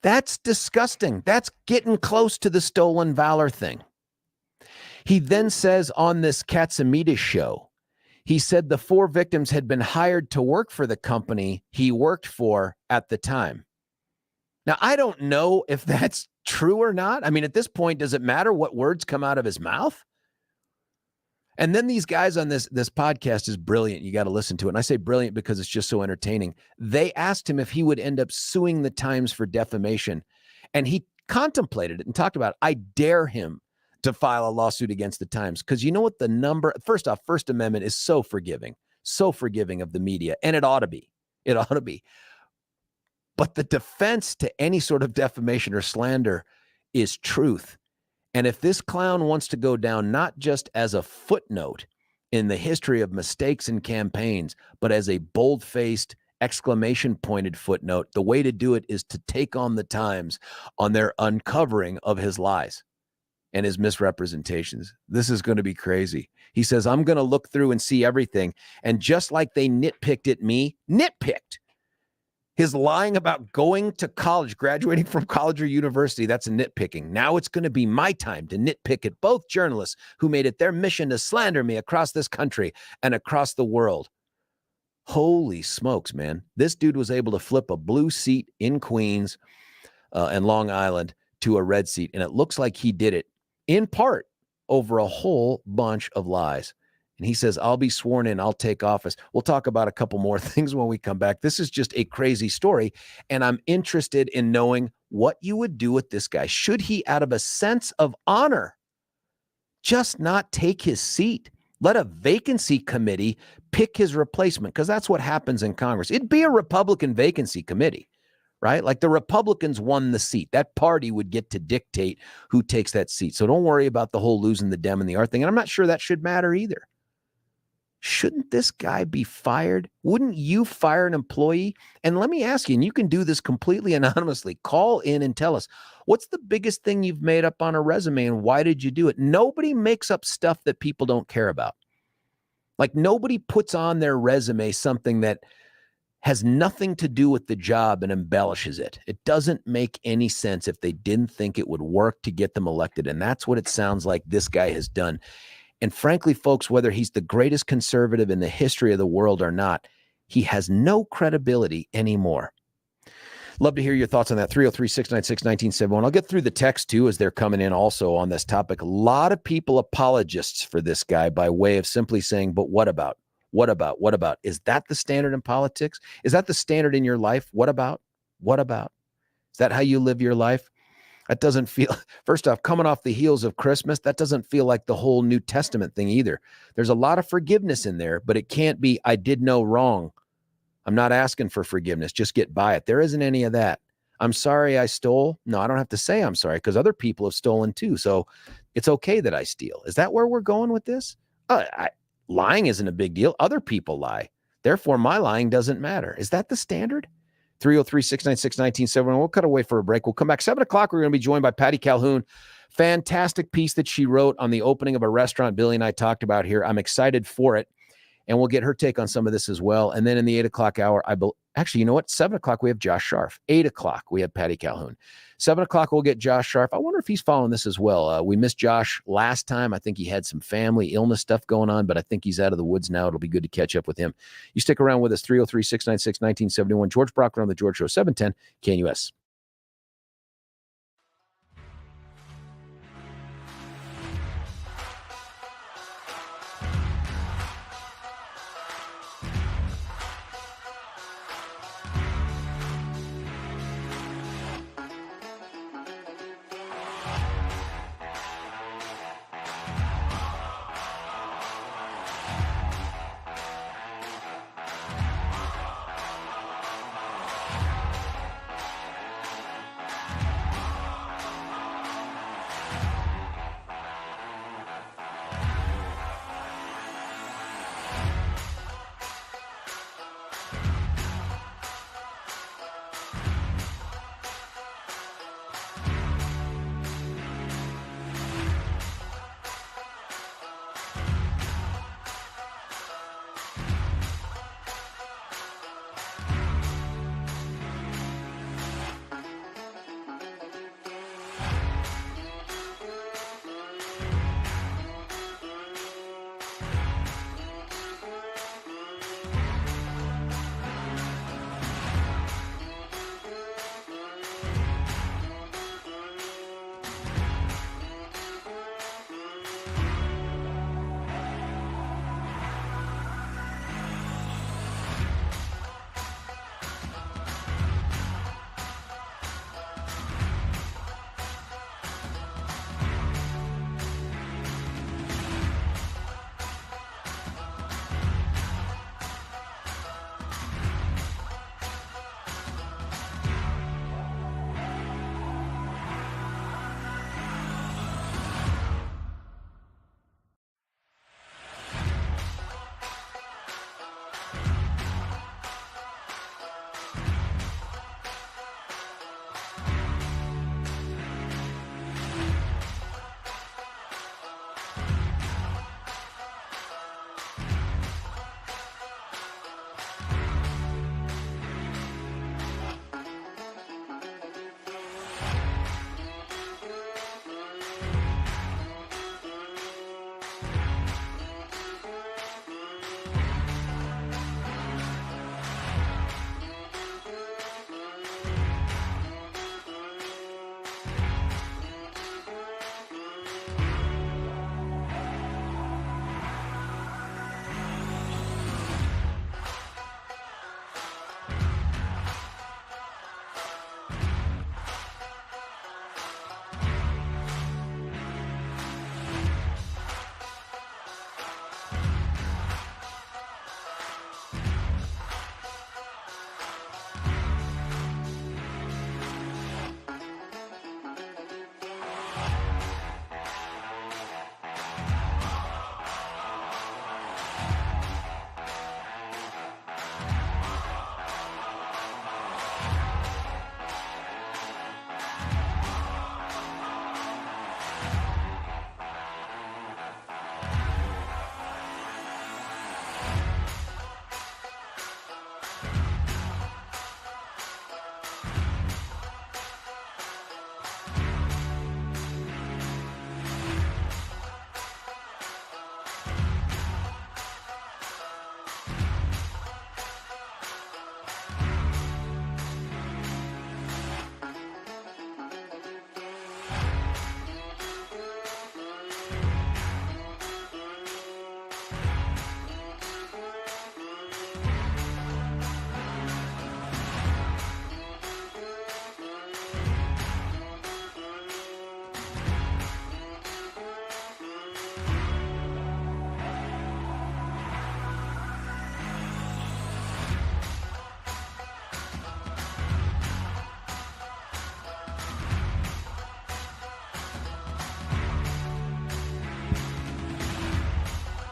That's disgusting. That's getting close to the stolen valor thing. He then says on this Katzimatidis show, he said the 4 victims had been hired to work for the company he worked for at the time. Now, I don't know if that's true or not. I mean, at this point, does it matter what words come out of his mouth? And then these guys on this podcast is brilliant. You got to listen to it. And I say brilliant because it's just so entertaining. They asked him if he would end up suing the Times for defamation. And he contemplated it and talked about, I dare him to file a lawsuit against the Times. Because you know what the number, first off, First Amendment is so forgiving of the media. And it ought to be. It ought to be. But the defense to any sort of defamation or slander is truth. And if this clown wants to go down not just as a footnote in the history of mistakes in campaigns, but as a bold-faced exclamation pointed footnote. The way to do it is to take on the Times on their uncovering of his lies and his misrepresentations. This is going to be crazy. He says, I'm going to look through and see everything. And just like they nitpicked at me, his lying about going to college, graduating from college or university, that's a nitpicking. Now it's going to be my time to nitpick at both journalists who made it their mission to slander me across this country and across the world. Holy smokes, man. This dude was able to flip a blue seat in Queens and Long Island to a red seat. And it looks like he did it in part over a whole bunch of lies. And he says, I'll be sworn in. I'll take office. We'll talk about a couple more things when we come back. This is just a crazy story. And I'm interested in knowing what you would do with this guy. Should he, out of a sense of honor, just not take his seat? Let a vacancy committee pick his replacement, because that's what happens in Congress. It'd be a Republican vacancy committee, right? Like the Republicans won the seat. That party would get to dictate who takes that seat. So don't worry about the whole losing the Dem and the R thing. And I'm not sure that should matter either. Shouldn't this guy be fired? Wouldn't you fire an employee? And let me ask you, and you can do this completely anonymously. Call in and tell us, what's the biggest thing you've made up on a resume and why did you do it? Nobody makes up stuff that people don't care about. Like nobody puts on their resume something that has nothing to do with the job and embellishes it. It doesn't make any sense if they didn't think it would work to get them elected. And that's what it sounds like this guy has done. And frankly, folks, whether he's the greatest conservative in the history of the world or not, he has no credibility anymore. Love to hear your thoughts on that. 303-696-1971. I'll get through the text too as they're coming in also on this topic. A lot of people apologists for this guy by way of simply saying, but what about? What about? What about? Is that the standard in politics? Is that the standard in your life? What about? What about? Is that how you live your life? That doesn't feel, first off, coming off the heels of Christmas, that doesn't feel like the whole New Testament thing either. There's a lot of forgiveness in there, but it can't be, I did no wrong. I'm not asking for forgiveness. Just get by it. There isn't any of that. I'm sorry I stole. No, I don't have to say I'm sorry because other people have stolen too. So it's okay that I steal. Is that where we're going with this? Lying isn't a big deal. Other people lie. Therefore, my lying doesn't matter. Is that the standard? 303-696-1971. We'll cut away for a break. We'll come back. 7 o'clock, we're going to be joined by Patty Calhoun. Fantastic piece that she wrote on the opening of a restaurant Billy and I talked about here. I'm excited for it. And we'll get her take on some of this as well. And then in the 8 o'clock hour, actually, you know what? 7 o'clock, we have Josh Sharf. 8 o'clock, we have Patty Calhoun. 7 o'clock, we'll get Josh Sharf. I wonder if he's following this as well. We missed Josh last time. I think he had some family illness stuff going on, but I think he's out of the woods now. It'll be good to catch up with him. You stick around with us, 303-696-1971. George Brauchler on The George Show, 710 KNUS.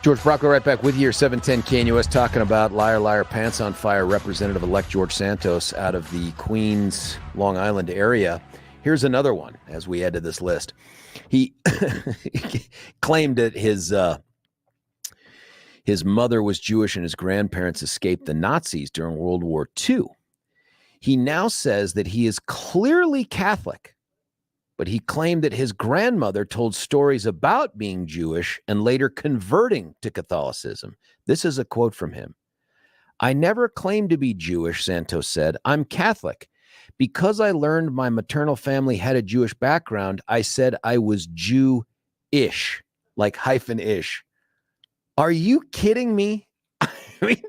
George Brauchler right back with you here, 710 KNUS, talking about liar, liar, pants on fire, Representative-elect George Santos out of the Queens, Long Island area. Here's another one as we add to this list. He claimed that his mother was Jewish and his grandparents escaped the Nazis during World War II. He now says that he is clearly Catholic, but he claimed that his grandmother told stories about being Jewish and later converting to Catholicism. This is a quote from him. "I never claimed to be Jewish," Santos said. "I'm Catholic. Because I learned my maternal family had a Jewish background, I said I was Jew-ish, like hyphen-ish." Are you kidding me? I mean,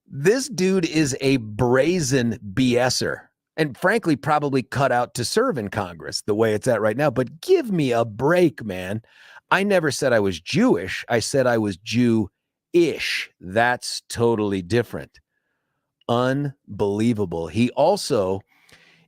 this dude is a brazen BSer. And frankly, probably cut out to serve in Congress the way it's at right now. But give me a break, man. I never said I was Jewish. I said I was Jew-ish. That's totally different. Unbelievable. He also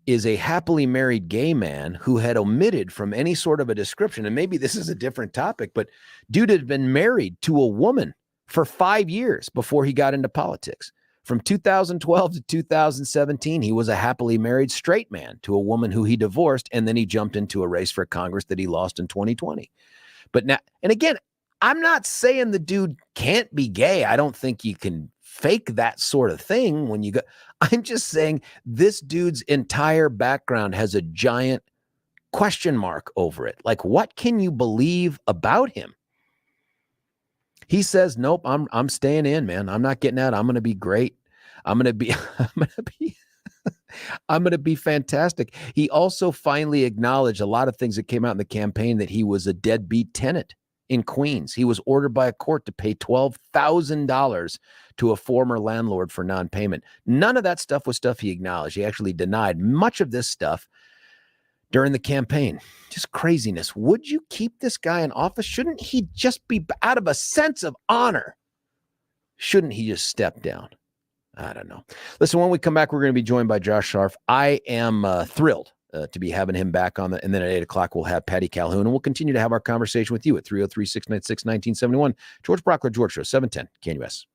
is a happily married gay man who had omitted from any sort of a description. And maybe this is a different topic, but dude had been married to a woman for 5 years before he got into politics. From 2012 to 2017, he was a happily married straight man to a woman who he divorced, and then he jumped into a race for Congress that he lost in 2020. But now, and again, I'm not saying the dude can't be gay. I don't think you can fake that sort of thing when you go. I'm just saying this dude's entire background has a giant question mark over it. Like, what can you believe about him? He says, "Nope, I'm staying in, man. I'm not getting out. I'm going to be great. I'm going to be fantastic." He also finally acknowledged a lot of things that came out in the campaign, that he was a deadbeat tenant in Queens. He was ordered by a court to pay $12,000 to a former landlord for non-payment. None of that stuff was stuff he acknowledged. He actually denied much of this stuff during the campaign. Just craziness. Would you keep this guy in office? Shouldn't he just be, out of a sense of honor, shouldn't he just step down? I don't know. Listen, when we come back, we're going to be joined by Josh Sharf. I am thrilled to be having him back on and then at 8 o'clock, we'll have Patty Calhoun, and we'll continue to have our conversation with you at 303-696-1971. George Brauchler, George Show, 710 KNUS.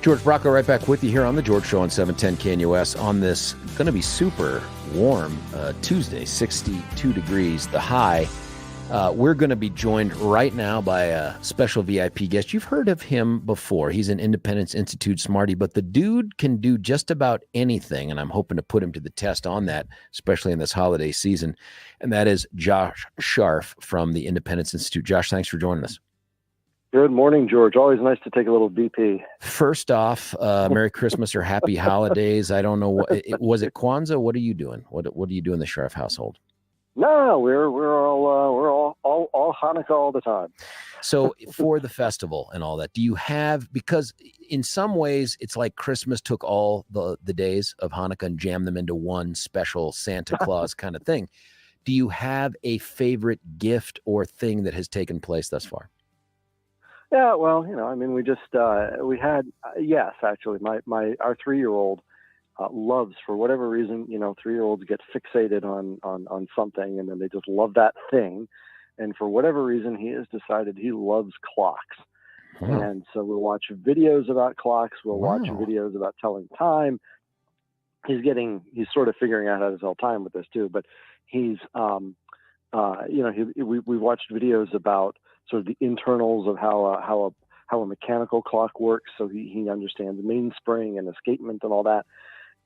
George Brauchler right back with you here on The George Show on 710 KNUS on this going to be super warm Tuesday, 62 degrees, the high. We're going to be joined right now by a special VIP guest. You've heard of him before. He's an Independence Institute smarty, but the dude can do just about anything, and I'm hoping to put him to the test on that, especially in this holiday season, and that is Josh Sharf from the Independence Institute. Josh, thanks for joining us. Good morning, George. Always nice to take a little BP. First off, Merry Christmas or Happy Holidays. I don't know was it Kwanzaa? What are you doing? What do you do in the Sharf household? No, we're all Hanukkah all the time. So for the festival and all that, do you have, because in some ways it's like Christmas took all the days of Hanukkah and jammed them into one special Santa Claus kind of thing. Do you have a favorite gift or thing that has taken place thus far? Yeah, well, I mean, we just we had yes, actually, our 3-year-old loves, for whatever reason, 3-year-olds get fixated on something, and then they just love that thing, and for whatever reason, he has decided he loves clocks, and so we'll watch videos about clocks, we'll watch videos about telling time. He's sort of figuring out how to tell time with this too, but he's we watched videos about sort of the internals of how a mechanical clock works, so he understands mainspring and escapement and all that,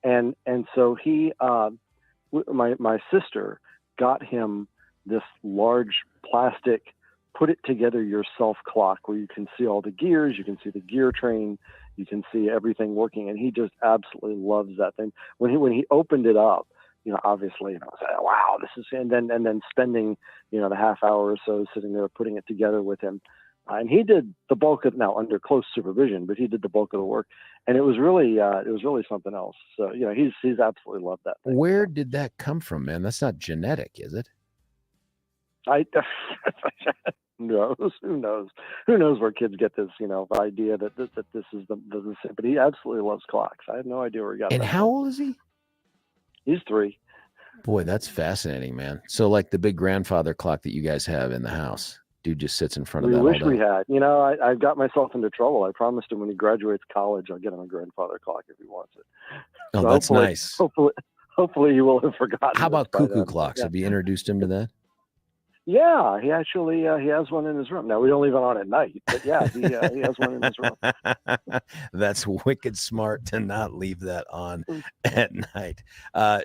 and so he my sister got him this large plastic put it together yourself clock where you can see all the gears, you can see the gear train, you can see everything working, and he just absolutely loves that thing. When he opened it up, obviously, I was like, wow, this is, and then spending, the half hour or so sitting there putting it together with him. And he did the bulk of, now under close supervision, but he did the bulk of the work, and it was really something else. So, he's absolutely loved that thing. Where did that come from, man? That's not genetic, is it? Who knows where kids get this, the idea that this is the same, but he absolutely loves clocks. I have no idea where he got it. And how old is he? He's 3. Boy, that's fascinating, man. So like the big grandfather clock that you guys have in the house, dude just sits in front of that. We wish we had. I got myself into trouble. I promised him when he graduates college, I'll get him a grandfather clock if he wants it. Oh, so that's nice. Hopefully he will have forgotten. How about cuckoo clocks? Yeah. Have you introduced him to that? Yeah, he actually he has one in his room. Now we don't leave it on at night, but yeah, he has one in his room. That's wicked smart to not leave that on at night.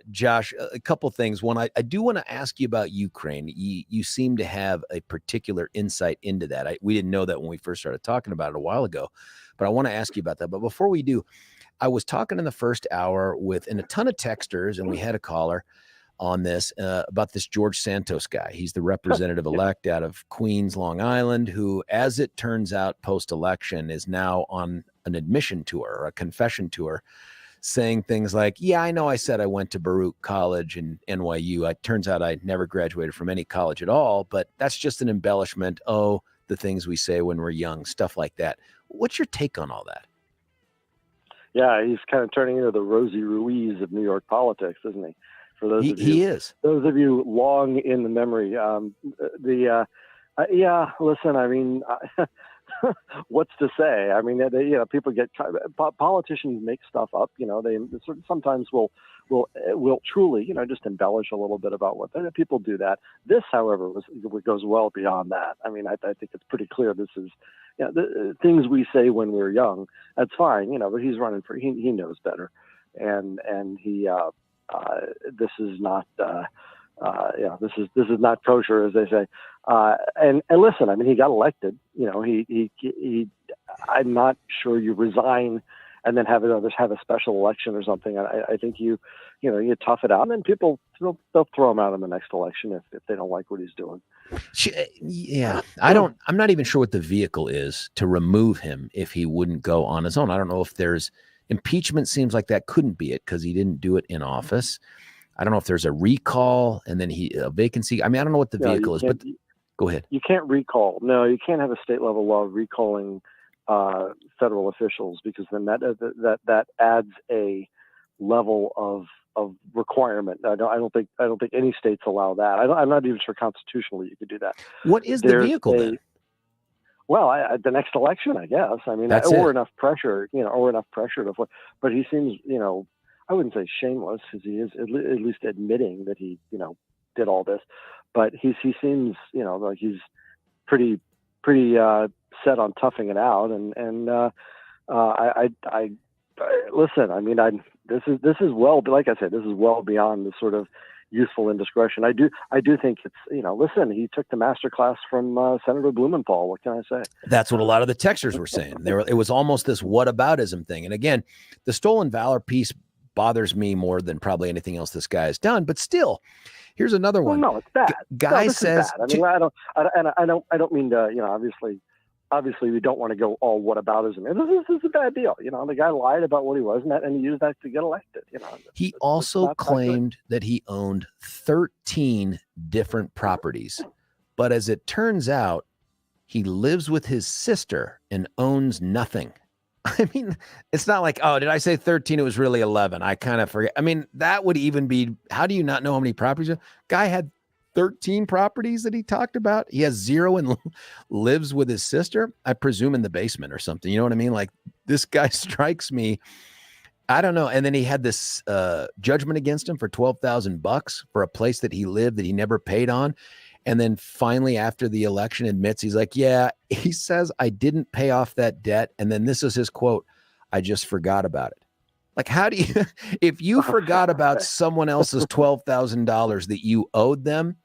Josh, a couple things. One, I do want to ask you about Ukraine. You seem to have a particular insight into that. We didn't know that when we first started talking about it a while ago, but I want to ask you about that. But before we do, I was talking in the first hour with a ton of texters, and we had a caller on this about this George Santos guy. He's the representative elect out of Queens, Long Island, who, as it turns out, post-election is now on an admission tour or a confession tour, saying things like, yeah, I know I said I went to Baruch College and NYU. It turns out I never graduated from any college at all, but that's just an embellishment. Oh, the things we say when we're young, stuff like that. What's your take on all that? Yeah, he's kind of turning into the Rosie Ruiz of New York politics, isn't he? For those of you, he is. Those of you long in the memory, listen, I mean, what's to say? I mean, people get, politicians make stuff up. They sort of sometimes will truly, just embellish a little bit about what people do that. This, however, goes well beyond that. I mean, I think it's pretty clear this is, the things we say when we're young. That's fine, but he's running for. He knows better, and he. This is not, this is not kosher, as they say. And listen, I mean, he got elected. I'm not sure you resign and then have a special election or something. I think you tough it out, and then people they'll throw him out in the next election if they don't like what he's doing. Yeah, I'm not even sure what the vehicle is to remove him if he wouldn't go on his own. I don't know if there's. Impeachment seems like that couldn't be it because he didn't do it in office. I don't know if there's a recall and then a vacancy. I mean, I don't know what the vehicle is, but go ahead. You can't recall. No, you can't have a state level law recalling federal officials because then that adds a level of requirement. I don't think any states allow that. I'm not even sure constitutionally you could do that. What is the vehicle then? Well, the next election, I guess. I mean, enough pressure, to. But he seems, I wouldn't say shameless, because he is at least admitting that he, did all this. But he seems, like he's pretty set on toughing it out. And I listen. I mean, this is well, like I said, this is well beyond the sort of youthful indiscretion. I do think it's, listen, he took the master class from Senator Blumenthal. What can I say? That's what a lot of the texters were saying. It was almost this whataboutism thing. And again, the stolen valor piece bothers me more than probably anything else this guy has done. But still, here's another one. Well, no, it's bad. Guy says, I mean, I don't mean to, obviously we don't want to go all whataboutism. This is a bad deal. The guy lied about what he was, and he used that to get elected. He also claimed that he owned 13 different properties. But as it turns out, he lives with his sister and owns nothing. I mean, it's not like, oh, did I say 13? It was really 11. I kind of forget. I mean, that would even be, how do you not know how many properties? Guy had 13 properties that he talked about. He has 0 and lives with his sister, I presume in the basement or something. You know what I mean? Like, this guy strikes me. I don't know. And then he had this judgment against him for $12,000 for a place that he lived that he never paid on. And then finally, after the election, admits, he's like, yeah, he says, I didn't pay off that debt. And then this is his quote, I just forgot about it. Like, how do you, if you forgot about someone else's $12,000 that you owed them,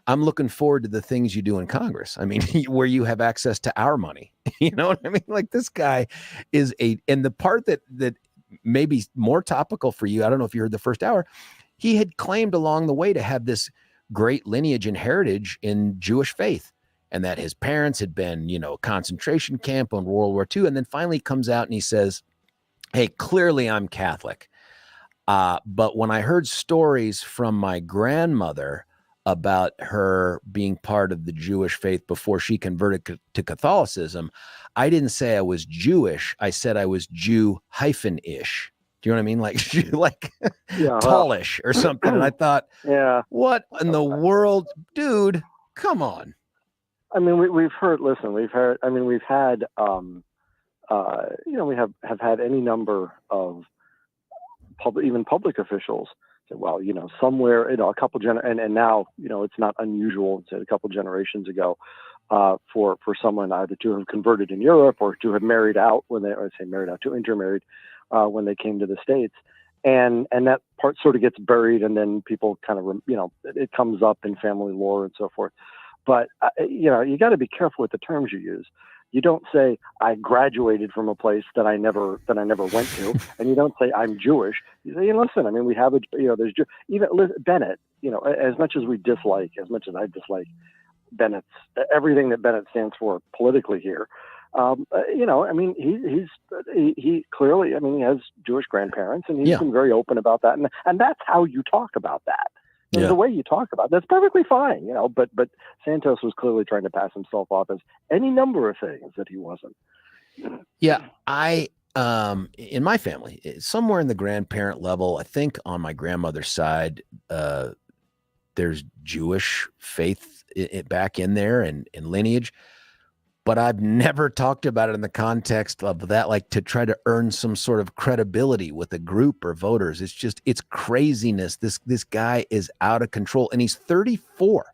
I'm looking forward to the things you do in Congress. I mean, where you have access to our money. You know what I mean? Like, this guy is and the part that may be more topical for you, I don't know if you heard the first hour, he had claimed along the way to have this great lineage and heritage in Jewish faith, and that his parents had been, concentration camp on World War II. And then finally comes out and he says, hey, clearly I'm Catholic. But when I heard stories from my grandmother about her being part of the Jewish faith before she converted to Catholicism, I didn't say I was Jewish. I said I was Jew-ish. Do you know what I mean? Like tallish or something. And I thought, yeah, what in the world, dude? Come on. I mean, we've had, we have had any number of public officials say, well, somewhere, a couple and now, it's not unusual to a couple generations ago for someone either to have converted in Europe or to have married out to intermarried when they came to the States. And that part sort of gets buried, and then people kind of, it comes up in family lore and so forth. But, you got to be careful with the terms you use. You don't say I graduated from a place that I never went to, and you don't say I'm Jewish. You say, listen, I mean, we have there's even Bennett, as much as I dislike Bennett's everything that Bennett stands for politically here. I mean, he clearly, I mean, he has Jewish grandparents, and he's been very open about that, and that's how you talk about that. The way you talk about it, that's perfectly fine, but Santos was clearly trying to pass himself off as any number of things that he wasn't. Yeah. In my family, somewhere in the grandparent level, I think on my grandmother's side, there's Jewish faith back in there and lineage, but I've never talked about it in the context of that, like to try to earn some sort of credibility with a group or voters. It's craziness. This guy is out of control, and he's 34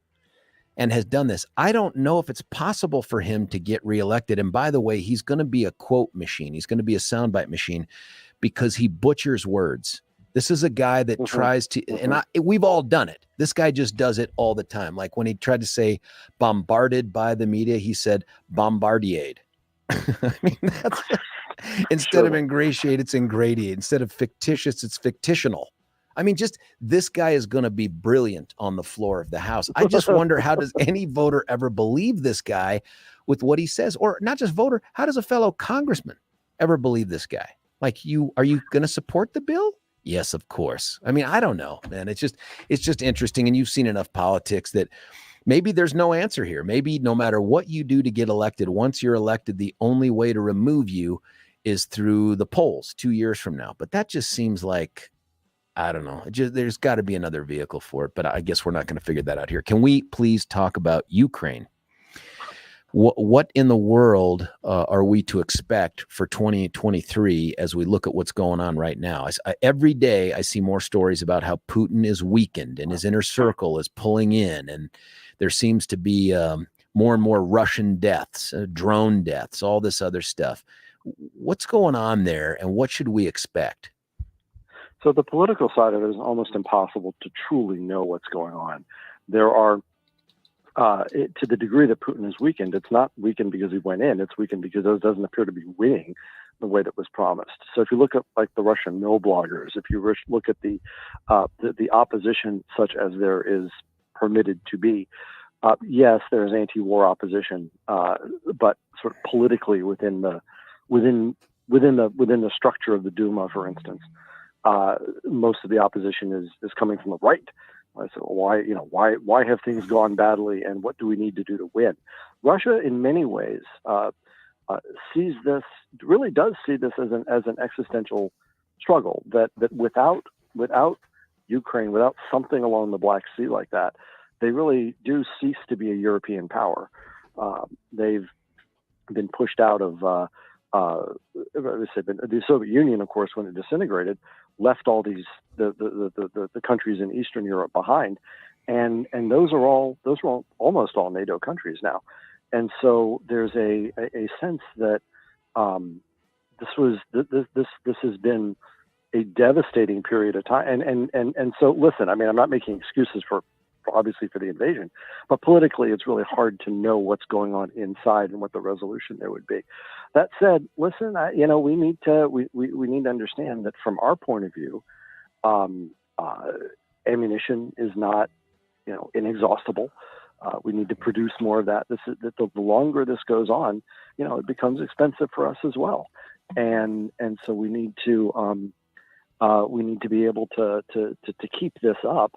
and has done this. I don't know if it's possible for him to get reelected. And by the way, he's going to be a quote machine. He's going to be a soundbite machine because he butchers words. This is a guy that tries to, and we've all done it. This guy just does it all the time. Like when he tried to say bombarded by the media, he said bombardiered. I mean, that's instead of ingratiate, it's ingratiate. Instead of fictitious, it's fictitional. I mean, just this guy is going to be brilliant on the floor of the House. I just wonder, how does any voter ever believe this guy with what he says? Or not just voter, how does a fellow congressman ever believe this guy? Like, are you going to support the bill? Yes, of course. I mean, I don't know, man. It's just interesting. And you've seen enough politics that maybe there's no answer here. Maybe no matter what you do to get elected, once you're elected, the only way to remove you is through the polls 2 years from now. But that just seems like, I don't know. There's got to be another vehicle for it. But I guess we're not going to figure that out here. Can we please talk about Ukraine? What in the world are we to expect for 2023 as we look at what's going on right now? Every day I see more stories about how Putin is weakened and his inner circle is pulling in, and there seems to be more and more Russian deaths, drone deaths, all this other stuff. What's going on there, and what should we expect? So the political side of it is almost impossible to truly know what's going on. There are to the degree that Putin is weakened, it's not weakened because he went in, it's weakened because it doesn't appear to be winning the way that was promised. So if you look at like the Russian mill bloggers, if you look at the opposition such as there is permitted to be, yes, there is anti-war opposition, but sort of politically within the structure of the Duma, for instance, most of the opposition is coming from the right. I said, well, why have things gone badly, and what do we need to do to win? Russia, in many ways, really does see this as an existential struggle. That without Ukraine, without something along the Black Sea like that, they really do cease to be a European power. They've been pushed out of the Soviet Union, of course, when it disintegrated, left all these the countries in Eastern Europe behind, and those are almost all NATO countries now, and so there's a sense that this has been a devastating period of time, and so listen, I mean, I'm not making excuses for obviously for the invasion, but politically it's really hard to know what's going on inside and what the resolution there would be. That said, listen, we need to understand that from our point of view, ammunition is not, inexhaustible. We need to produce more of that. The longer this goes on, it becomes expensive for us as well, and so we need to be able to keep this up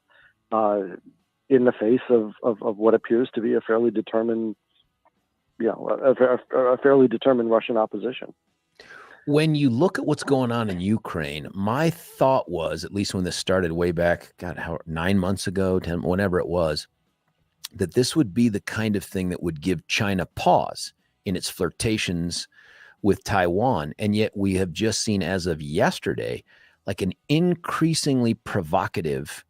in the face of what appears to be a fairly determined, a fairly determined Russian opposition. When you look at what's going on in Ukraine, my thought was, at least when this started way back, 9 months ago, 10, whenever it was, that this would be the kind of thing that would give China pause in its flirtations with Taiwan. And yet we have just seen, as of yesterday, like an increasingly provocative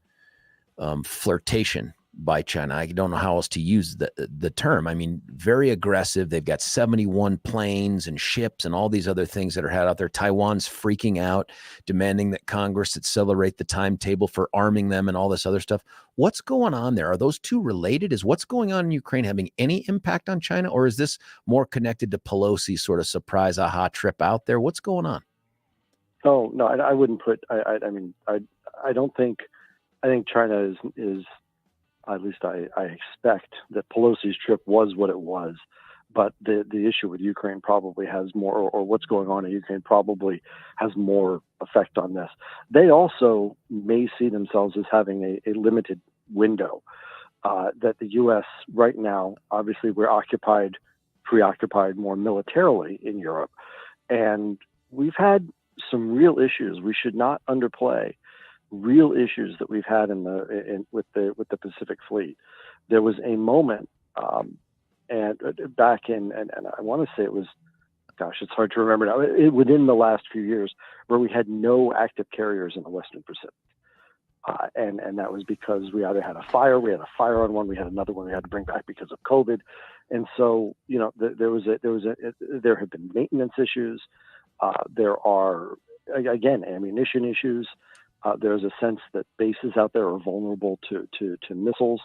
flirtation by China. I don't know how else to use the term. I mean, very aggressive. They've got 71 planes and ships and all these other things that are had out there. Taiwan's freaking out, demanding that Congress accelerate the timetable for arming them and all this other stuff. What's going on there? Are those two related? Is what's going on in Ukraine having any impact on China, or is this more connected to Pelosi's sort of surprise aha trip out there? What's going on? Oh, no, I wouldn't put, I think China is at least I expect that Pelosi's trip was what it was, but the issue with Ukraine probably has more, or what's going on in Ukraine probably has more effect on this. They also may see themselves as having a limited window, that the U.S. right now, obviously we're preoccupied more militarily in Europe, and we've had some real issues we should not underplay. Real issues that we've had with the Pacific Fleet. There was a moment, and I want to say it was, it's hard to remember now. Within the last few years, where we had no active carriers in the Western Pacific, and that was because we either had a fire on one, we had another one we had to bring back because of COVID, and so there have been maintenance issues. There are again ammunition issues. There's a sense that bases out there are vulnerable to missiles.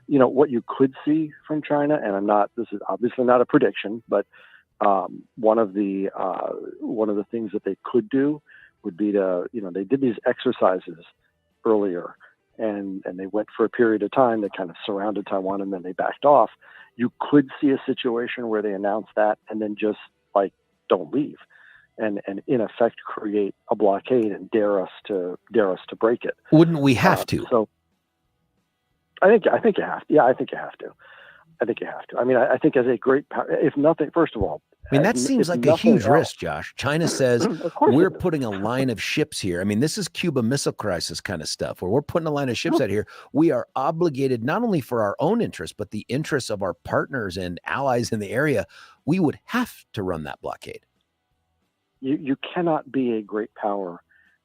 What you could see from China, and this is obviously not a prediction, but one of the things that they could do would be they did these exercises earlier, and they went for a period of time. They kind of surrounded Taiwan, and then they backed off. You could see a situation where they announce that and then just don't leave. And in effect create a blockade and dare us to break it. Wouldn't we have to? So I think you have to. Yeah, I think you have to. I think you have to. I mean, I think as a great power, if nothing, first of all, I mean, that seems like a huge risk, Josh. China says we're it is. putting a line of ships here. I mean, this is Cuba Missile Crisis kind of stuff where we're putting a line of ships out here. We are obligated not only for our own interests, but the interests of our partners and allies in the area. We would have to run that blockade. You cannot be a great power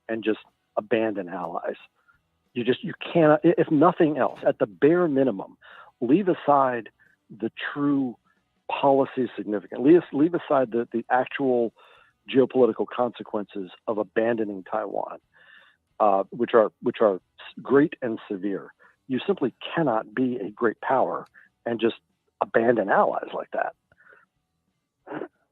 and just abandon allies. You cannot, if nothing else, at the bare minimum, leave aside the true policy significance. Leave aside the actual geopolitical consequences of abandoning Taiwan, which are great and severe. You simply cannot be a great power and just abandon allies like that.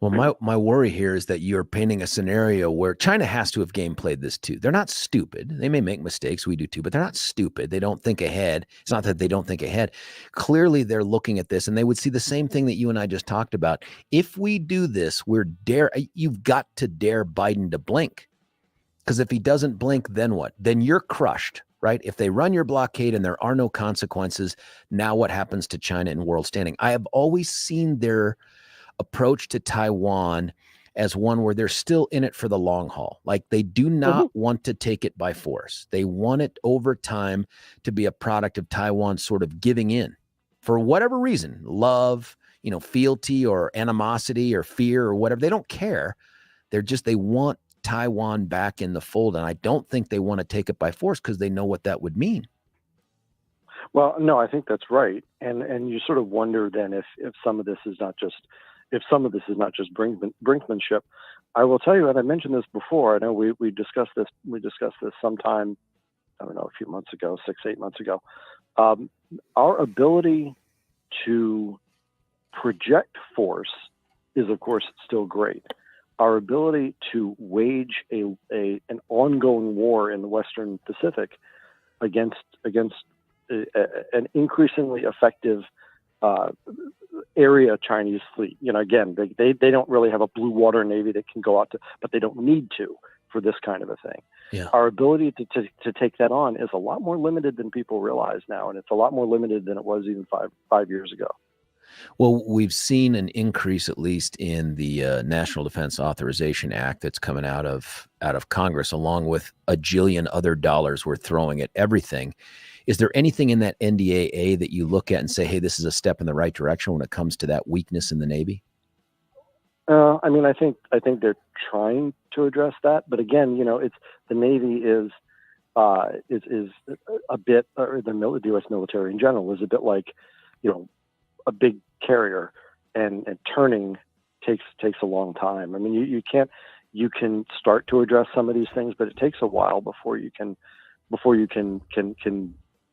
Well, my worry here is that you're painting a scenario where China has to have game played this too. They're not stupid. They may make mistakes. We do too, but they're not stupid. They don't think ahead. It's not that they don't think ahead. Clearly, they're looking at this and they would see the same thing that you and I just talked about. If we do this, you've got to dare Biden to blink. Because if he doesn't blink, then what? Then you're crushed, right? If they run your blockade and there are no consequences, now what happens to China in world standing? I have always seen their approach to Taiwan as one where they're still in it for the long haul. Like they do not want to take it by force. They want it over time to be a product of Taiwan sort of giving in for whatever reason, love, fealty or animosity or fear or whatever. They don't care. They want Taiwan back in the fold. And I don't think they want to take it by force because they know what that would mean. Well, no, I think that's right. And you sort of wonder then if some of this is not just brinkmanship. I will tell you, and I mentioned this before, I know we discussed this sometime, I don't know, a few months ago, 6-8 months ago. Our ability to project force is, of course, still great. Our ability to wage an ongoing war in the Western Pacific against an increasingly effective area Chinese fleet. Again, they don't really have a blue water navy that can go out to, but they don't need to for this kind of a thing. Yeah. Our ability to take that on is a lot more limited than people realize now, and it's a lot more limited than it was even five years ago. Well, we've seen an increase, at least in the National Defense Authorization Act that's coming out of Congress, along with a jillion other dollars we're throwing at everything. Is there anything in that NDAA that you look at and say, hey, this is a step in the right direction when it comes to that weakness in the Navy? I think they're trying to address that, but again, it's the Navy is a bit, or the U.S. military in general is a bit like, a big carrier, and turning takes a long time. I mean, you can start to address some of these things, but it takes a while before you can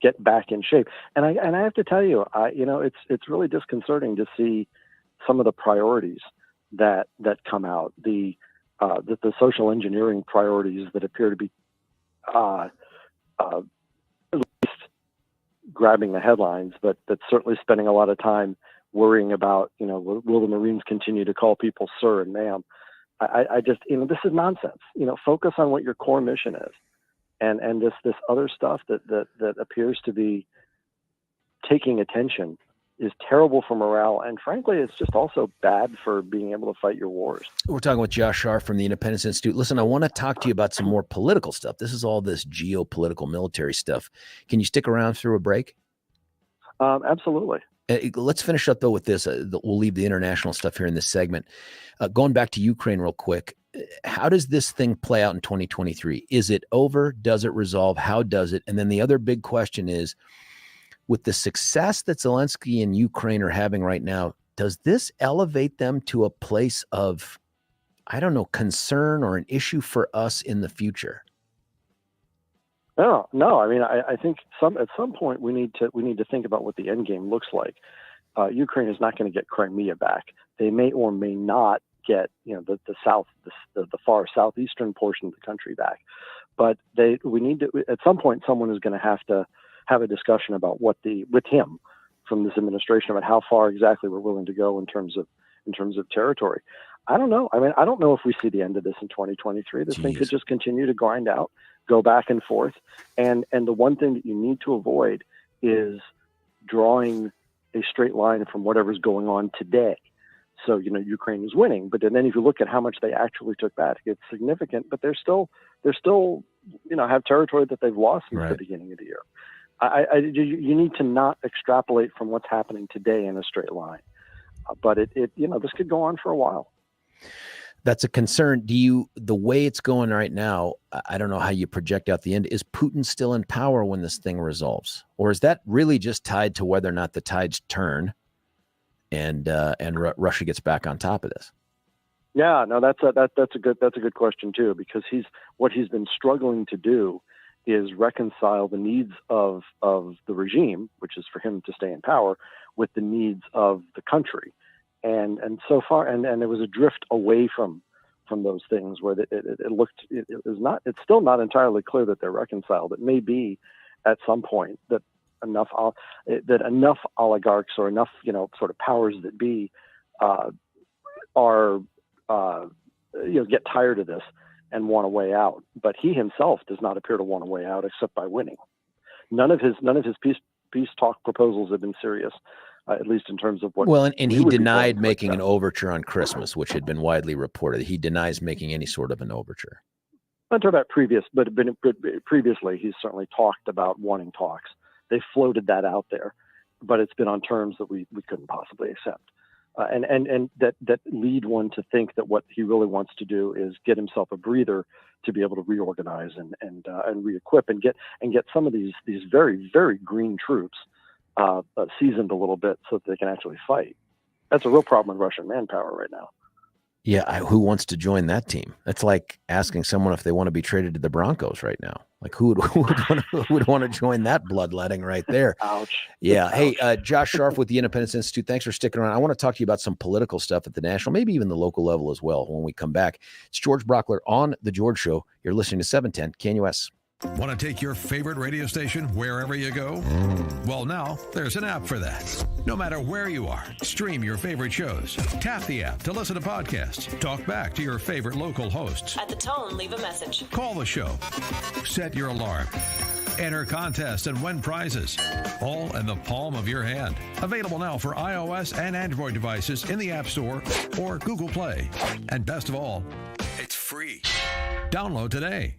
get back in shape. And I have to tell you, it's really disconcerting to see some of the priorities that come out, the social engineering priorities that appear to be at least grabbing the headlines, but certainly spending a lot of time worrying about, will the Marines continue to call people sir and ma'am? I just, this is nonsense. Focus on what your core mission is. And this other stuff that appears to be taking attention is terrible for morale. And frankly, it's just also bad for being able to fight your wars. We're talking with Josh Sharf from the Independence Institute. Listen, I want to talk to you about some more political stuff. This is all this geopolitical military stuff. Can you stick around through a break? Absolutely. Let's finish up, though, with this. We'll leave the international stuff here in this segment. Going back to Ukraine real quick, how does this thing play out in 2023? Is it over? Does it resolve? How does it? And then the other big question is, with the success that Zelensky and Ukraine are having right now, does this elevate them to a place of, I don't know, concern or an issue for us in the future? No. I mean, I think at some point we need to think about what the end game looks like. Ukraine is not going to get Crimea back. They may or may not get, the far southeastern portion of the country back. But we need to, at some point, someone is going to have a discussion about with him from this administration about how far exactly we're willing to go in terms of territory. I don't know. I mean, I don't know if we see the end of this in 2023. This thing could just continue to grind out, go back and forth. And the one thing that you need to avoid is drawing a straight line from whatever's going on today. So, Ukraine was winning, but then if you look at how much they actually took back, it's significant, but they're still, have territory that they've lost since the beginning of the year. You need to not extrapolate from what's happening today in a straight line. But this could go on for a while. That's a concern. The way it's going right now, I don't know how you project out the end. Is Putin still in power when this thing resolves? Or is that really just tied to whether or not the tides turn and Russia gets back on top of this? Yeah, no, that's a good question too, because what he's been struggling to do is reconcile the needs of the regime, which is for him to stay in power, with the needs of the country. And so far, and there was a drift away from those things where it's still not entirely clear that they're reconciled. It may be at some point that enough oligarchs or enough sort of powers that be get tired of this and want a way out. But he himself does not appear to want a way out except by winning. None of his peace talk proposals have been serious. At least in terms of what. Well, and he denied making an overture on Christmas, which had been widely reported. He denies making any sort of an overture. I'm talking about previously, he's certainly talked about wanting talks. They floated that out there, but it's been on terms that we couldn't possibly accept. And that lead one to think that what he really wants to do is get himself a breather to be able to reorganize and re-equip and get some of these very, very green troops seasoned a little bit so that they can actually fight. That's a real problem with Russian manpower right now. Yeah, who wants to join that team? That's like asking someone if they want to be traded to the Broncos right now. Like who would want to join that bloodletting right there? Ouch. Yeah. Ouch. Hey, Josh Sharf with the Independence Institute. Thanks for sticking around. I want to talk to you about some political stuff at the national, maybe even the local level as well when we come back. It's George Brauchler on The George Show. You're listening to 710 KNUS. Want to take your favorite radio station wherever you go? Well, now there's an app for that. No matter where you are, stream your favorite shows. Tap the app to listen to podcasts. Talk back to your favorite local hosts. At the tone, leave a message. Call the show. Set your alarm. Enter contests and win prizes. All in the palm of your hand. Available now for iOS and Android devices in the App Store or Google Play. And best of all, it's free. Download today.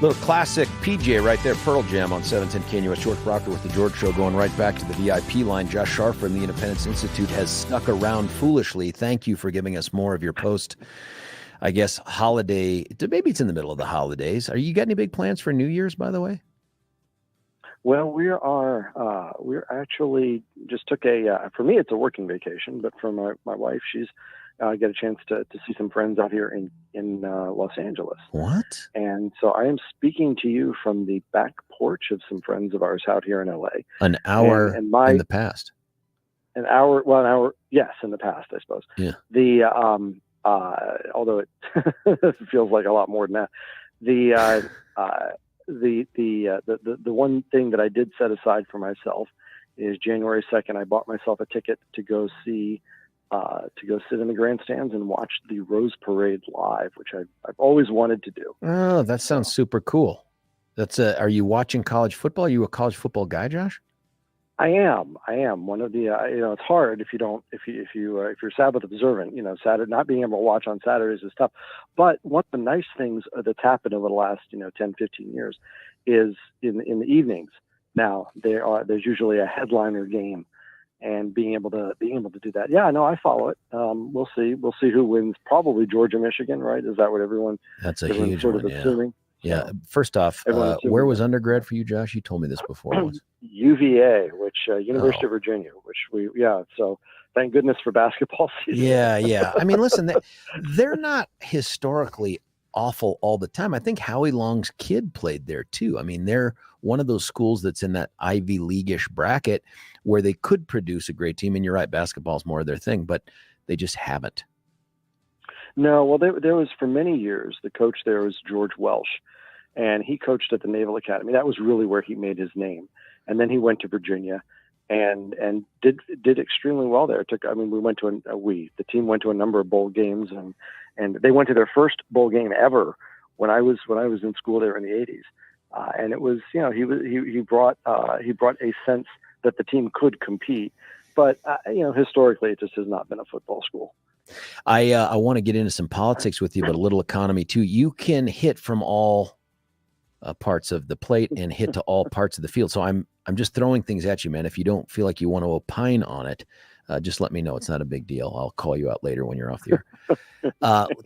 Little classic PJ right there, Pearl Jam on 710 KNUS. George Brauchler with the George Show, going right back to the VIP line. Josh Sharf from the Independence Institute has stuck around foolishly. Thank you for giving us more of your post, I guess, holiday. Maybe it's in the middle of the holidays. Are you got any big plans for New Year's, by the way? Well, we're actually just took for me, it's a working vacation, but for my wife, she's get a chance to see some friends out here in Los Angeles. What? And so I am speaking to you from the back porch of some friends of ours out here in LA. An hour in the past. An hour, yes, in the past, I suppose. Yeah. The although it feels like a lot more than that. The one thing that I did set aside for myself is January 2nd. I bought myself a ticket to go see, to go sit in the grandstands and watch the Rose Parade live, which I've always wanted to do. Oh, that sounds super cool. That's are you watching college football? Are you a college football guy, Josh? I am one of the, it's hard if you're Sabbath observant, Saturday, not being able to watch on Saturdays is tough. But one of the nice things that's happened over the last, 10, 15 years is in the evenings. Now there's usually a headliner game, and being able to do that. Yeah, no, I follow it. We'll see who wins. Probably Georgia, Michigan, right? Is that what everyone? That's a huge sort one. of assuming. Yeah. First off, where was undergrad for you, Josh? You told me this before. UVA, which University of Virginia, so thank goodness for basketball season. Yeah. I mean, listen, they're not historically awful all the time. I think Howie Long's kid played there too. I mean, they're one of those schools that's in that Ivy League-ish bracket where they could produce a great team. And you're right, basketball's more their thing, but they just haven't. No, well, there was for many years, the coach there was George Welsh, and he coached at the Naval Academy. That was really where he made his name. And then he went to Virginia and did extremely well there. The team went to a number of bowl games, and they went to their first bowl game ever when I was in school there in the 80s. And it was, he brought a sense that the team could compete, but historically it just has not been a football school. I want to get into some politics with you, but a little economy too. You can hit from all parts of the plate and hit to all parts of the field. So I'm just throwing things at you, man. If you don't feel like you want to opine on it, just let me know. It's not a big deal. I'll call you out later when you're off the air.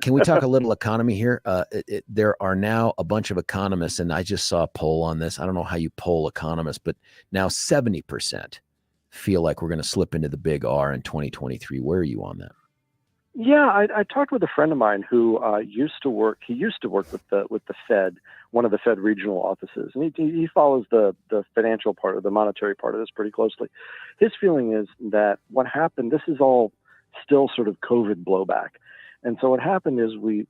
Can we talk a little economy here? There are now a bunch of economists, and I just saw a poll on this. I don't know how you poll economists, but now 70% feel like we're going to slip into the big R in 2023. Where are you on that? Yeah, I talked with a friend of mine who used to work with the Fed, one of the Fed regional offices, and he follows the financial part of the monetary part of this pretty closely. His feeling is that what happened, this is all still sort of COVID blowback. And so what happened is we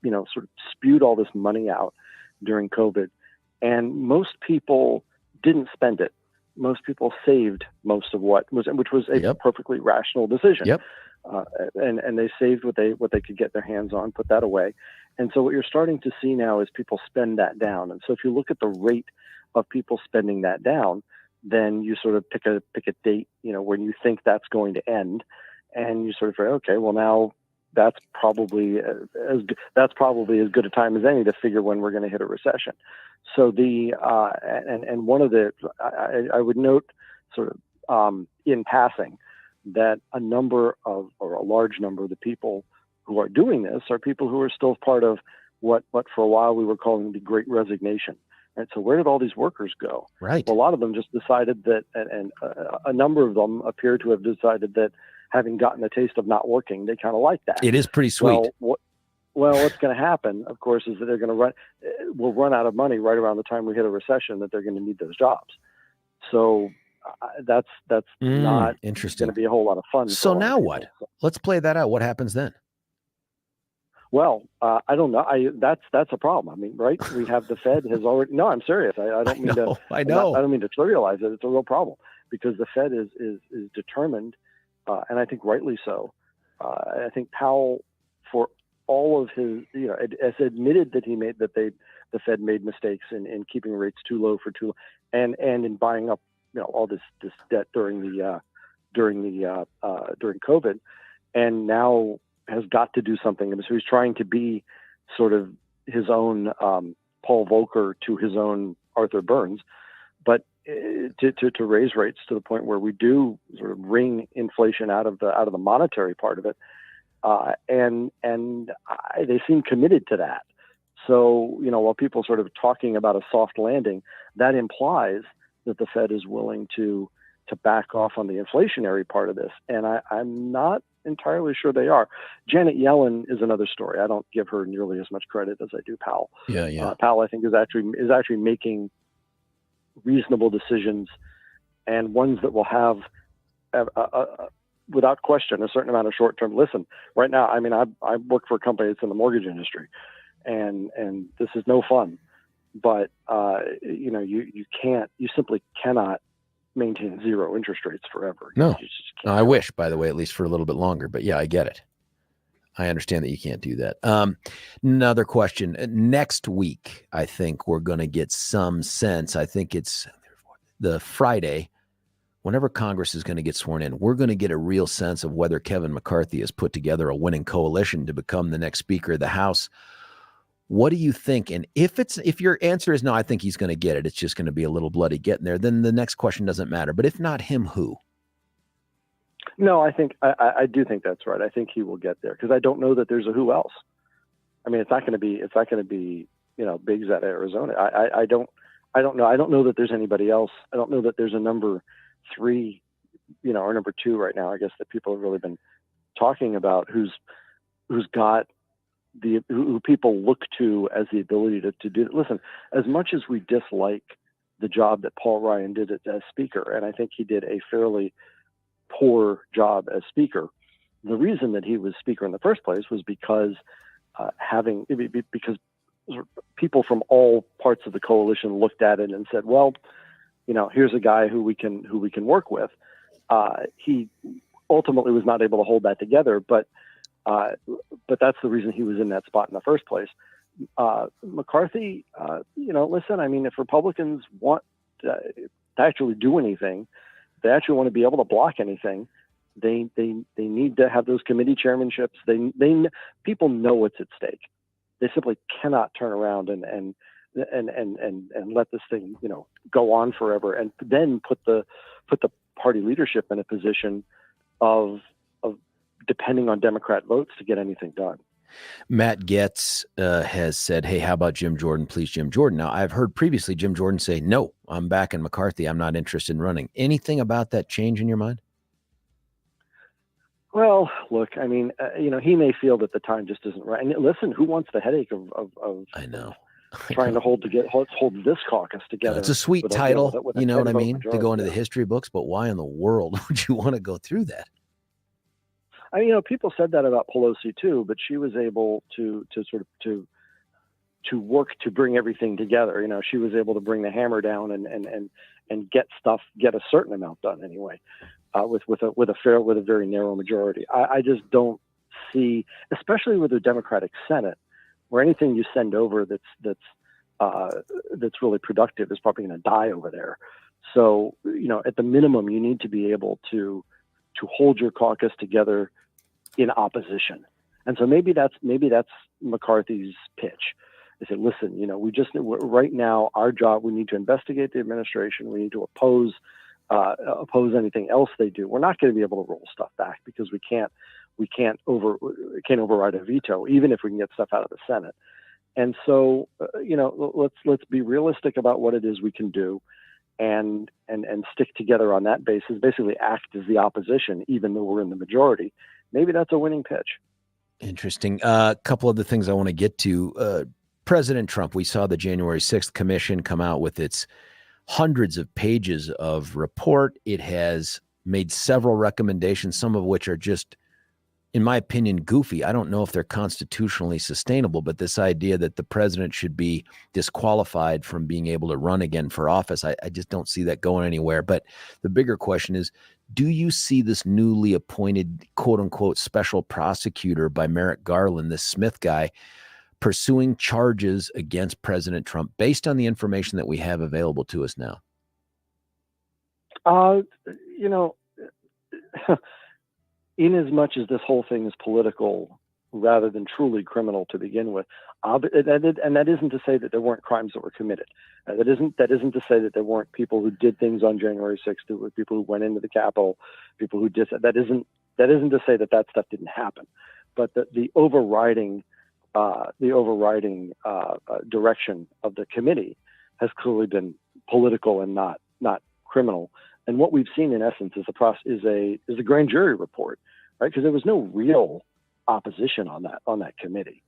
sort of spewed all this money out during COVID, and most people didn't spend it. Most people saved most of which was a perfectly rational decision. Yep. And they saved what they could get their hands on, put that away. And so what you're starting to see now is people spend that down. And so if you look at the rate of people spending that down, then you sort of pick a date, when you think that's going to end, and you sort of say, okay, well now that's probably as good a time as any to figure when we're going to hit a recession. So and one of the I would note sort of in passing that a large number of the people who are doing this are people who are still part of what for a while we were calling the Great Resignation. And so where did all these workers go? Right. Well, a lot of them just decided that, and a number of them appear to have decided that having gotten a taste of not working, they kind of like that. It is pretty sweet. Well, what's going to happen, of course, is that they're going to we'll run out of money right around the time we hit a recession, that they're going to need those jobs. So that's not interesting. Going to be a whole lot of fun. So now what? Let's play that out. What happens then? Well, I don't know. That's a problem. I mean, right? We have the Fed has already. No, I'm serious. I don't mean to. I know. I don't mean to trivialize it. It's a real problem because the Fed is determined, and I think rightly so. I think Powell, for all of his, has admitted that the Fed made mistakes in keeping rates too low for too long, and in buying up all this debt during COVID, and now has got to do something. And so he's trying to be sort of his own Paul Volcker to his own Arthur Burns, but to raise rates to the point where we do sort of wring inflation out of the monetary part of it, they seem committed to that. So, while people sort of talking about a soft landing, that implies that the Fed is willing to back off on the inflationary part of this. And I'm not entirely sure they are. Janet Yellen is another story. I don't give her nearly as much credit as I do Powell. Yeah. Powell, I think, is actually making reasonable decisions, and ones that will have, without question, a certain amount of short-term. Listen, right now, I mean, I work for a company that's in the mortgage industry, and this is no fun. But you simply cannot maintain zero interest rates forever. No, You just can't. I wish, by the way, at least for a little bit longer. But yeah, I get it. I understand that you can't do that. Another question. Next week, I think we're going to get some sense. I think it's the Friday, whenever Congress is going to get sworn in, we're going to get a real sense of whether Kevin McCarthy has put together a winning coalition to become the next Speaker of the House. What do you think? And if your answer is no, I think he's going to get it, it's just going to be a little bloody getting there, then the next question doesn't matter. But if not him, who? No, I think I do think that's right. I think he will get there, because I don't know that there's a who else. I mean, it's not going to be Biggs out of Arizona. I don't know. I don't know that there's anybody else. I don't know that there's a number 3, or number 2 right now, I guess, that people have really been talking about, who's got who people look to as the ability to do it. Listen, as much as we dislike the job that Paul Ryan did as Speaker, and I think he did a fairly poor job as Speaker, the reason that he was Speaker in the first place was because people from all parts of the coalition looked at it and said, well, here's a guy who we can work with. He ultimately was not able to hold that together, but that's the reason he was in that spot in the first place. McCarthy, listen, I mean, if Republicans want to actually do anything, they actually want to be able to block anything, they need to have those committee chairmanships. People know what's at stake. They simply cannot turn around and let this thing, go on forever, and then put the party leadership in a position of depending on Democrat votes to get anything done. Matt Getz has said, hey, how about Jim Jordan? Please, Jim Jordan. Now, I've heard previously Jim Jordan say, no, I'm backing McCarthy. I'm not interested in running. Anything about that change in your mind? Well, look, I mean, he may feel that the time just isn't right. And listen, who wants the headache of I know. trying to hold this caucus together? It's a sweet title, with a you know what I 10-vote mean, majority. to go into the history books, but why in the world would you want to go through that? I mean, people said that about Pelosi too, but she was able to work to bring everything together. She was able to bring the hammer down and get a certain amount done anyway, with a very narrow majority. I just don't see, especially with the Democratic Senate, where anything you send over that's really productive is probably going to die over there. So, at the minimum, you need to be able to hold your caucus together in opposition. And so maybe that's McCarthy's pitch. They say, listen, right now, our job, we need to investigate the administration. We need to oppose anything else they do. We're not going to be able to roll stuff back because we can't override a veto, even if we can get stuff out of the Senate. And so, let's be realistic about what it is we can do, and stick together on that basis. Basically, act as the opposition, even though we're in the majority. Maybe that's a winning pitch. Interesting. A couple of the things I want to get to. President Trump, we saw the January 6th commission come out with its hundreds of pages of report. It has made several recommendations, some of which are just, in my opinion, goofy. I don't know if they're constitutionally sustainable, but this idea that the president should be disqualified from being able to run again for office, I just don't see that going anywhere. But the bigger question is, do you see this newly appointed, quote unquote, special prosecutor by Merrick Garland, this Smith guy, pursuing charges against President Trump based on the information that we have available to us now? In as much as this whole thing is political, rather than truly criminal to begin with. And that isn't to say that there weren't crimes that were committed. That isn't to say that there weren't people who did things on January 6th. There were people who went into the Capitol, people who did that. That isn't to say that stuff didn't happen. But the overriding direction of the committee has clearly been political and not criminal. And what we've seen in essence is a grand jury report, right? Because there was no real opposition on that committee.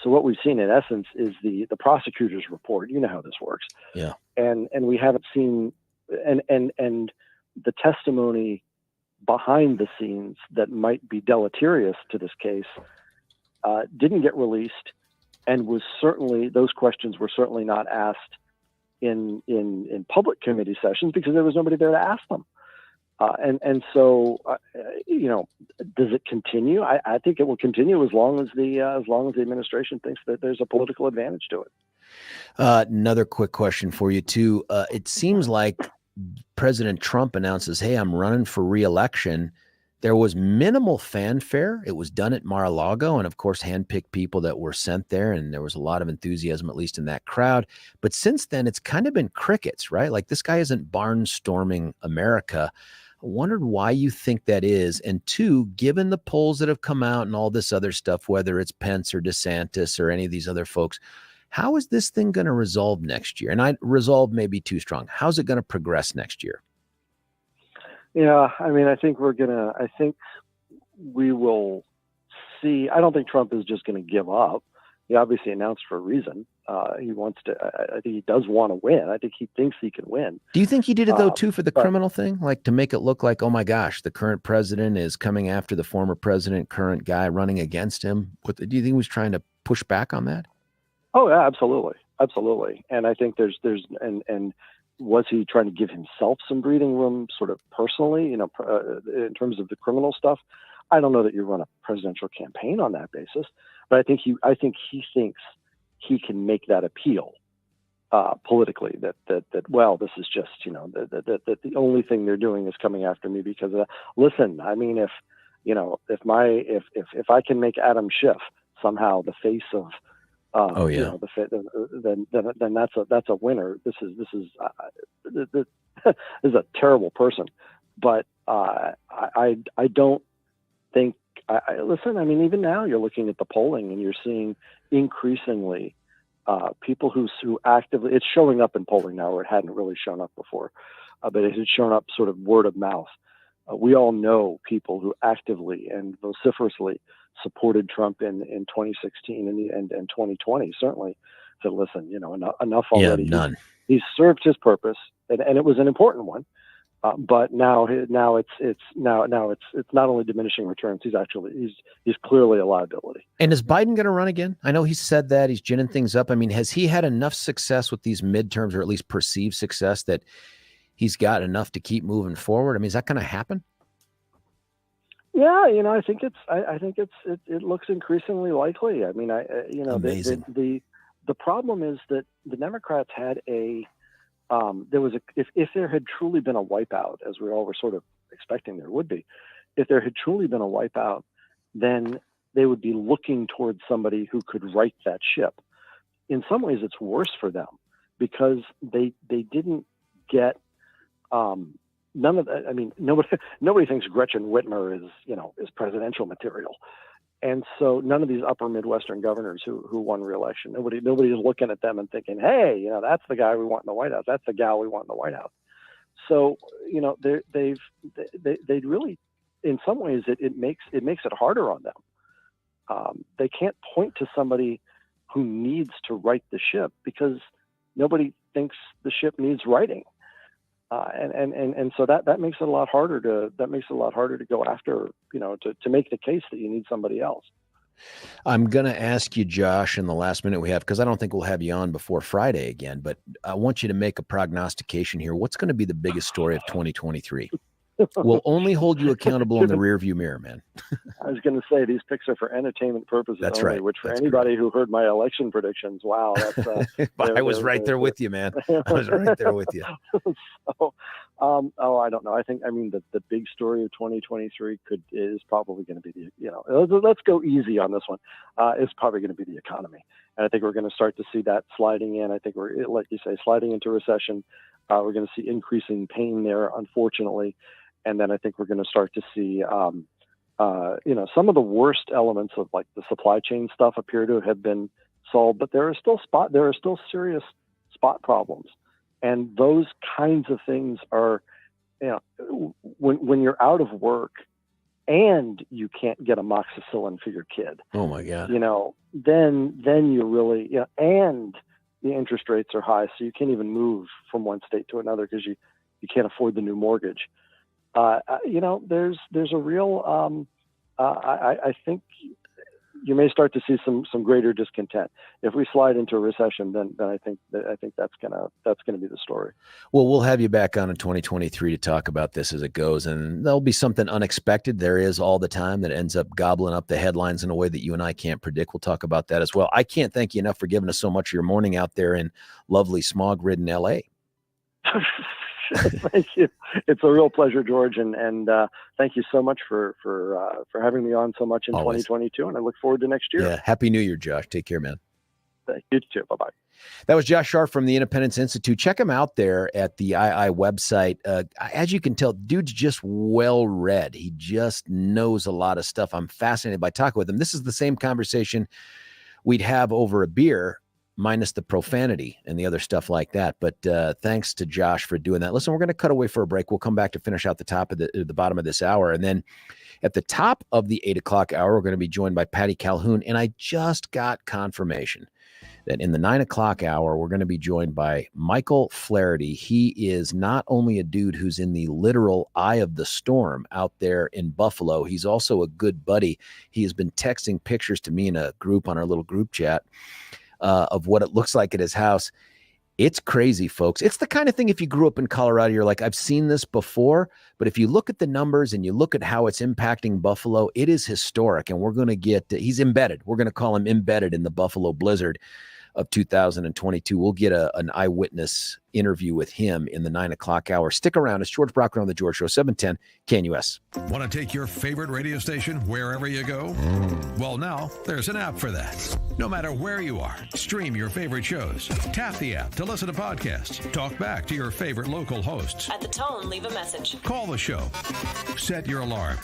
So what we've seen in essence is the prosecutor's report. You know how this works. Yeah. And we haven't seen and the testimony behind the scenes that might be deleterious to this case didn't get released, and those questions were certainly not asked in public committee sessions because there was nobody there to ask them. So does it continue? I think it will continue as long as the administration thinks that there's a political advantage to it. Another quick question for you too. It seems like President Trump announces, "Hey, I'm running for re-election." There was minimal fanfare. It was done at Mar-a-Lago, and of course, handpicked people that were sent there, and there was a lot of enthusiasm, at least in that crowd. But since then, it's kind of been crickets, right? Like, this guy isn't barnstorming America. I wondered why you think that is. And two, given the polls that have come out and all this other stuff, whether it's Pence or DeSantis or any of these other folks, how is this thing going to resolve next year? And resolve may be too strong. How's it going to progress next year? Yeah, I mean, I think we will see. I don't think Trump is just going to give up. He obviously announced for a reason. He wants to. I think he does want to win. I think he thinks he can win. Do you think he did it though too for the criminal thing, like to make it look like, oh my gosh, the current president is coming after the former president, current guy running against him? Do you think he was trying to push back on that? Oh yeah, absolutely. And I think there's and was he trying to give himself some breathing room, sort of personally, in terms of the criminal stuff? I don't know that you run a presidential campaign on that basis, but I think he thinks he can make that appeal politically. That well, this is just that the only thing they're doing is coming after me because of that. Listen, I mean, if I can make Adam Schiff somehow the face of then that's a winner. This is a terrible person, but I don't think. Listen, I mean, even now you're looking at the polling and you're seeing increasingly people who actively. It's showing up in polling now where it hadn't really shown up before, but it had shown up sort of word of mouth. We all know people who actively and vociferously supported Trump in 2016 and 2020. Certainly said, listen, enough already. Yeah, none. He's served his purpose, and it was an important one. But now it's not only diminishing returns. He's clearly a liability. And is Biden going to run again? I know he said that he's ginning things up. I mean, has he had enough success with these midterms, or at least perceived success, that he's got enough to keep moving forward? I mean, is that going to happen? Yeah, I think it looks increasingly likely. I mean, Amazing. The problem is that the Democrats had if there had truly been a wipeout, as we all were sort of expecting there would be, if there had truly been a wipeout, then they would be looking towards somebody who could right that ship. In some ways, it's worse for them because they didn't get none of that. I mean, nobody thinks Gretchen Whitmer is presidential material. And so none of these upper Midwestern governors who won re-election, nobody is looking at them and thinking, hey, that's the guy we want in the White House. That's the gal we want in the White House. So, they'd really, in some ways, it makes it harder on them. They can't point to somebody who needs to right the ship because nobody thinks the ship needs righting. And so that makes it a lot harder to go after, to make the case that you need somebody else. I'm going to ask you, Josh, in the last minute we have, because I don't think we'll have you on before Friday again, but I want you to make a prognostication here. What's going to be the biggest story of 2023? We'll only hold you accountable in the rearview mirror, man. I was going to say these picks are for entertainment purposes. That's only, right. Which for That's anybody who heard my election predictions, wow, that's. I was right there with you, man. I was right there with you. I don't know. I mean, the big story of 2023 is probably going to be let's go easy on this one. Is probably going to be the economy, and I think we're going to start to see that sliding in. I think we're, like you say, sliding into recession. We're going to see increasing pain there, unfortunately, and then I think we're going to start to see, some of the worst elements of like the supply chain stuff appear to have been solved, but there are still serious spot problems. And those kinds of things are, when you're out of work and you can't get amoxicillin for your kid. Oh my God. Then you really, and the interest rates are high, so you can't even move from one state to another because you can't afford the new mortgage. There's a real, I think you may start to see some greater discontent. If we slide into a recession, then I think that's gonna be the story. Well, we'll have you back on in 2023 to talk about this as it goes, and there'll be something unexpected. There is all the time that ends up gobbling up the headlines in a way that you and I can't predict. We'll talk about that as well. I can't thank you enough for giving us so much of your morning out there in lovely smog-ridden LA. Thank you. It's a real pleasure, George, and thank you so much for having me on so much in Always. 2022, and I look forward to next year. Yeah. Happy New Year, Josh. Take care, man. Thank you too. Bye-bye. That was Josh Sharf from the Independence Institute. Check him out there at the II website. As you can tell, dude's just well-read. He just knows a lot of stuff. I'm fascinated by talking with him. This is the same conversation we'd have over a beer, minus the profanity and the other stuff like that. But thanks to Josh for doing that. Listen, we're going to cut away for a break. We'll come back to finish out the top of the bottom of this hour. And then at the top of the 8 o'clock hour, we're going to be joined by Patty Calhoun. And I just got confirmation that in the 9 o'clock hour, we're going to be joined by Michael Flaherty. He is not only a dude who's in the literal eye of the storm out there in Buffalo, he's also a good buddy. He has been texting pictures to me in a group on our little group chat of what it looks like at his house. It's crazy, folks. It's the kind of thing, if you grew up in Colorado, you're like, I've seen this before. But if you look at the numbers and you look at how it's impacting Buffalo, it is historic. And we're going to he's embedded. We're going to call him embedded in the Buffalo blizzard of 2022. We'll get an eyewitness interview with him in the 9 o'clock hour. Stick around. It's George Brauchler on The George Show, 710 KNUS. Want to take your favorite radio station wherever you go? Well, now there's an app for that. No matter where you are, stream your favorite shows. Tap the app to listen to podcasts. Talk back to your favorite local hosts. At the tone, leave a message. Call the show. Set your alarm.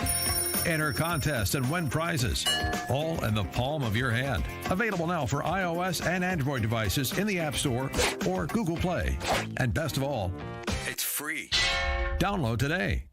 Enter contests and win prizes, all in the palm of your hand. Available now for iOS and Android devices in the App Store or Google Play. And best of all, it's free. Download today.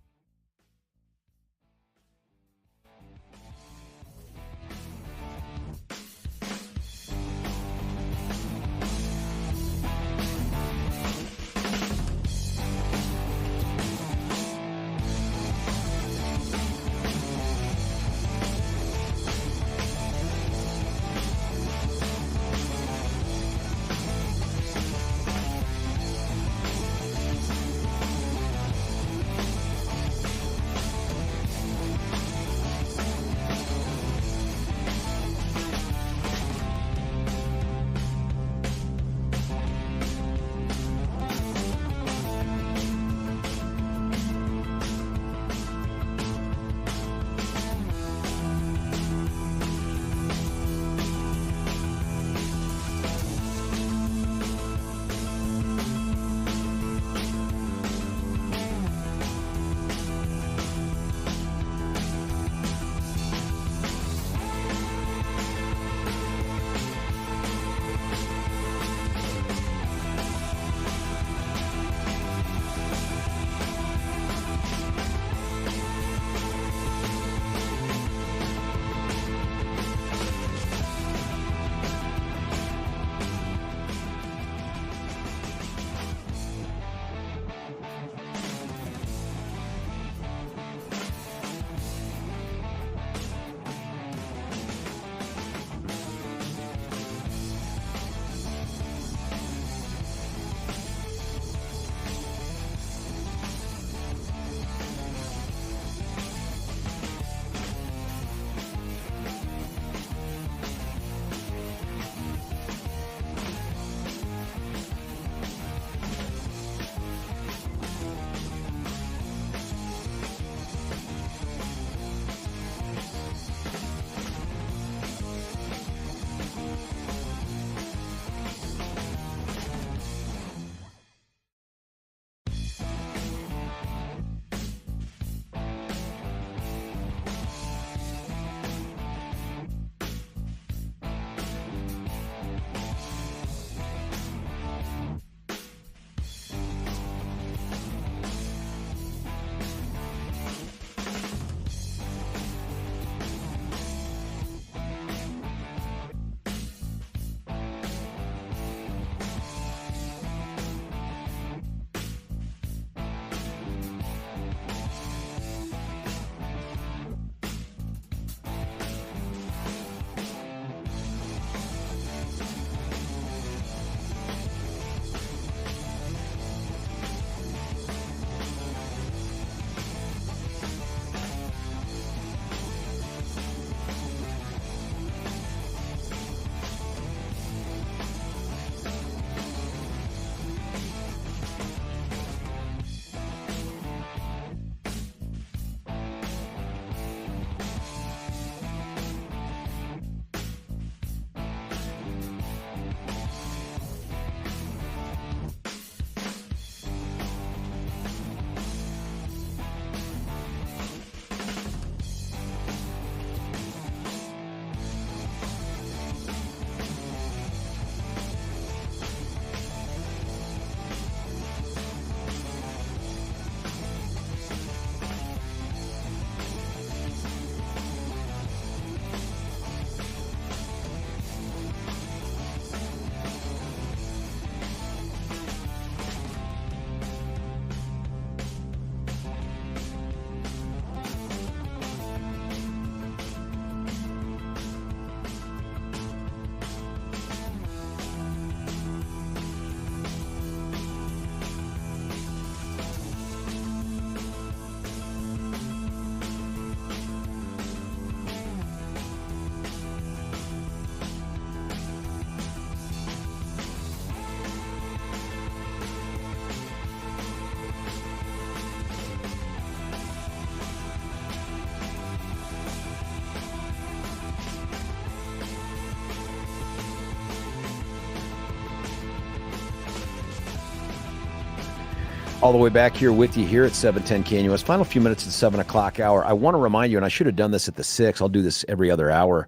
All the way back here with you here at 710 KNUS. Final few minutes of the 7 o'clock hour. I want to remind you, and I should have done this at the 6. I'll do this every other hour.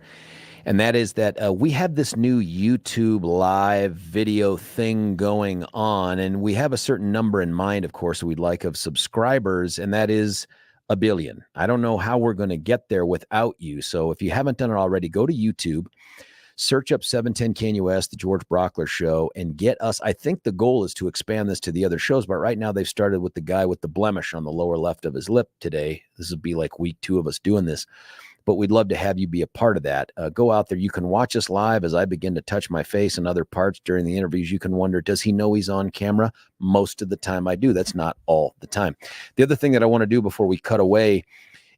And that is that we have this new YouTube live video thing going on. And we have a certain number in mind, of course, we'd like of subscribers. And that is 1 billion. I don't know how we're going to get there without you. So if you haven't done it already, go to YouTube. Search up 710 KNUS, the George Brauchler Show, and get us. I think the goal is to expand this to the other shows, but right now they've started with the guy with the blemish on the lower left of his lip today. This would be like week 2 of us doing this, but we'd love to have you be a part of that. Go out there. You can watch us live as I begin to touch my face and other parts during the interviews. You can wonder, does he know he's on camera? Most of the time I do. That's not all the time. The other thing that I want to do before we cut away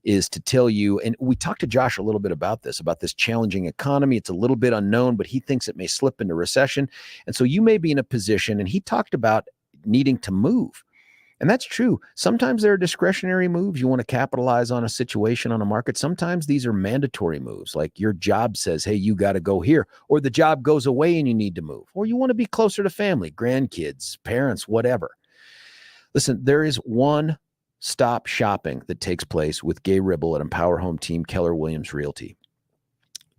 is to tell you, and we talked to Josh a little bit about this challenging economy. It's a little bit unknown, but he thinks it may slip into recession. And so you may be in a position, and he talked about needing to move. And that's true. Sometimes there are discretionary moves. You want to capitalize on a situation on a market. Sometimes these are mandatory moves, like your job says, hey, you got to go here, or the job goes away and you need to move, or you want to be closer to family, grandkids, parents, whatever. Listen, there is one stop shopping that takes place with Gay Ribble at Empower Home Team Keller Williams Realty.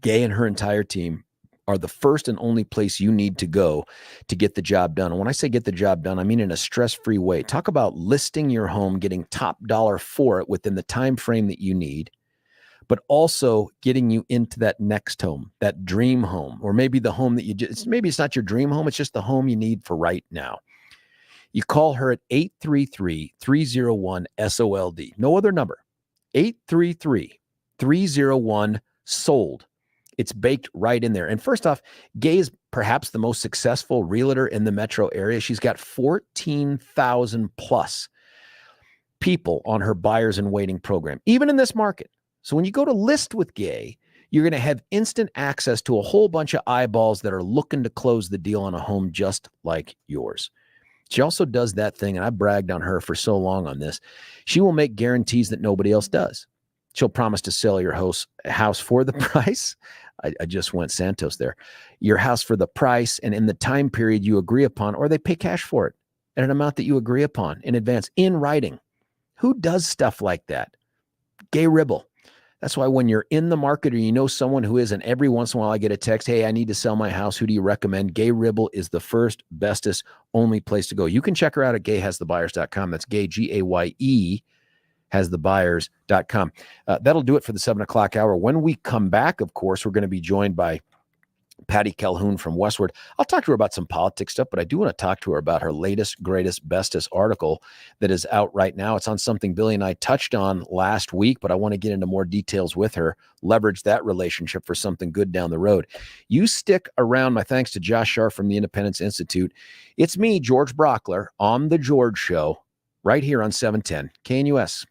Gay and her entire team are the first and only place you need to go to get the job done. And when I say get the job done, I mean in a stress-free way. Talk about listing your home, getting top dollar for it within the time frame that you need, but also getting you into that next home, that dream home, or maybe the home that you just, maybe it's not your dream home, it's just the home you need for right now. You call her at 833-301-SOLD. No other number. 833-301-SOLD. It's baked right in there. And first off, Gay is perhaps the most successful realtor in the metro area. She's got 14,000 plus people on her buyers and waiting program, even in this market. So when you go to list with Gay, you're going to have instant access to a whole bunch of eyeballs that are looking to close the deal on a home just like yours. She also does that thing, and I bragged on her for so long on this. She will make guarantees that nobody else does. She'll promise to sell your house for the price. I just went Santos there. Your house for the price and in the time period you agree upon, or they pay cash for it at an amount that you agree upon in advance, in writing. Who does stuff like that? Gay Ribble. That's why when you're in the market or you know someone who is, and every once in a while I get a text, hey, I need to sell my house. Who do you recommend? Gay Ribble is the first, bestest, only place to go. You can check her out at gayhasthebuyers.com. That's gay, G-A-Y-E, hasthebuyers.com. That'll do it for the 7 o'clock hour. When we come back, of course, we're going to be joined by Patty Calhoun from WestWord. I'll talk to her about some politics stuff, but I do want to talk to her about her latest, greatest, bestest article that is out right now. It's on something Billy and I touched on last week, but I want to get into more details with her, leverage that relationship for something good down the road. You stick around. My thanks to Josh Sharf from the Independence Institute. It's me, George Brauchler, on The George Show, right here on 710 KNUS.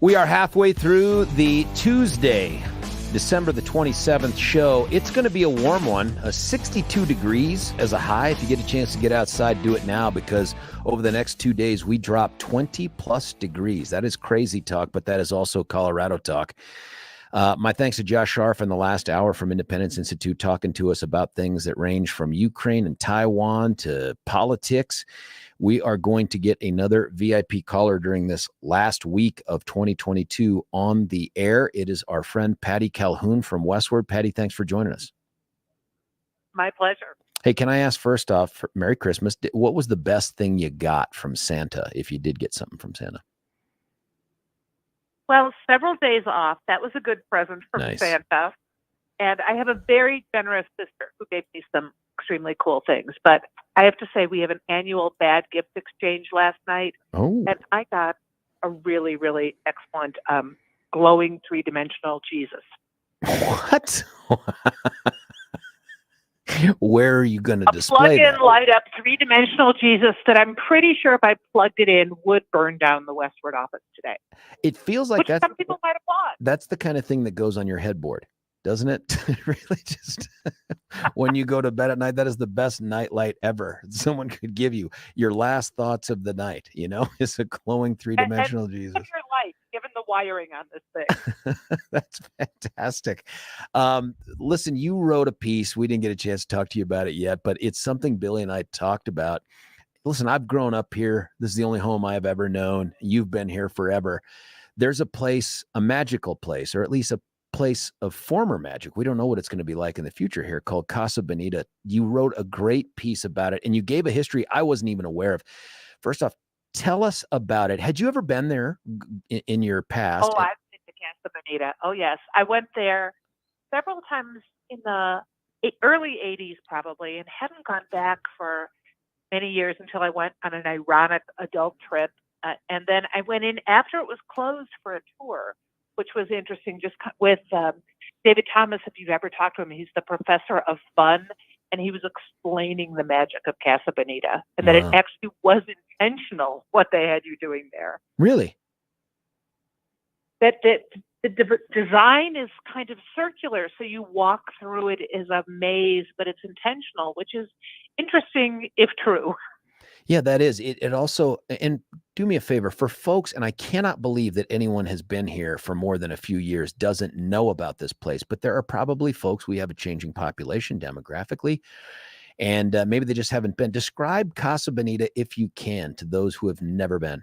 We are halfway through the Tuesday, December the 27th show. It's going to be a warm one, 62 degrees as a high. If you get a chance to get outside, do it now, because over the next 2 days, we drop 20 plus degrees. That is crazy talk, but that is also Colorado talk. My thanks to Josh Sharf in the last hour from Independence Institute, talking to us about things that range from Ukraine and Taiwan to politics. We are going to get another VIP caller during this last week of 2022 on the air. It is our friend Patty Calhoun from WestWord. Patty, thanks for joining us. My pleasure. Hey, can I ask first off, Merry Christmas. What was the best thing you got from Santa, if you did get something from Santa? Well, several days off. That was a good present from Nice. Santa. And I have a very generous sister who gave me some extremely cool things. But I have to say, we have an annual bad gift exchange last night. Oh, And I got a really, really excellent glowing three-dimensional Jesus. what? Where are you going to A display plug-in, that? light-up three-dimensional Jesus that I'm pretty sure if I plugged it in would burn down the WestWord office today. It feels like Which that's some people might applaud. that's the kind of thing that goes on your headboard, doesn't it? Really, just when you go to bed at night, that is the best night light ever someone could give you. Your last thoughts of the night, is a glowing three-dimensional Jesus. Your life, given the wiring on this thing. That's fantastic. Listen, you wrote a piece. We didn't get a chance to talk to you about it yet, but it's something Billy and I talked about. Listen, I've grown up here. This is the only home I have ever known. You've been here forever. There's a place, a magical place, or at least a place of former magic. We don't know what it's going to be like in the future here, called Casa Bonita. You wrote a great piece about it, and you gave a history I wasn't even aware of. First off, tell us about it. Had you ever been there in your past? Oh, I've been to Casa Bonita. Oh, yes. I went there several times in the early 80s, probably, and hadn't gone back for many years until I went on an ironic adult trip. And then I went in after it was closed for a tour, which was interesting, just with David Thomas. If you've ever talked to him, he's the professor of fun, and he was explaining the magic of Casa Bonita, and that it actually was intentional what they had you doing there. Really? That the design is kind of circular, so you walk through it as a maze, but it's intentional, which is interesting if true. Yeah, that is. It also, and do me a favor for folks, and I cannot believe that anyone has been here for more than a few years, doesn't know about this place, but there are probably folks, we have a changing population demographically, and maybe they just haven't been. Describe Casa Bonita, if you can, to those who have never been.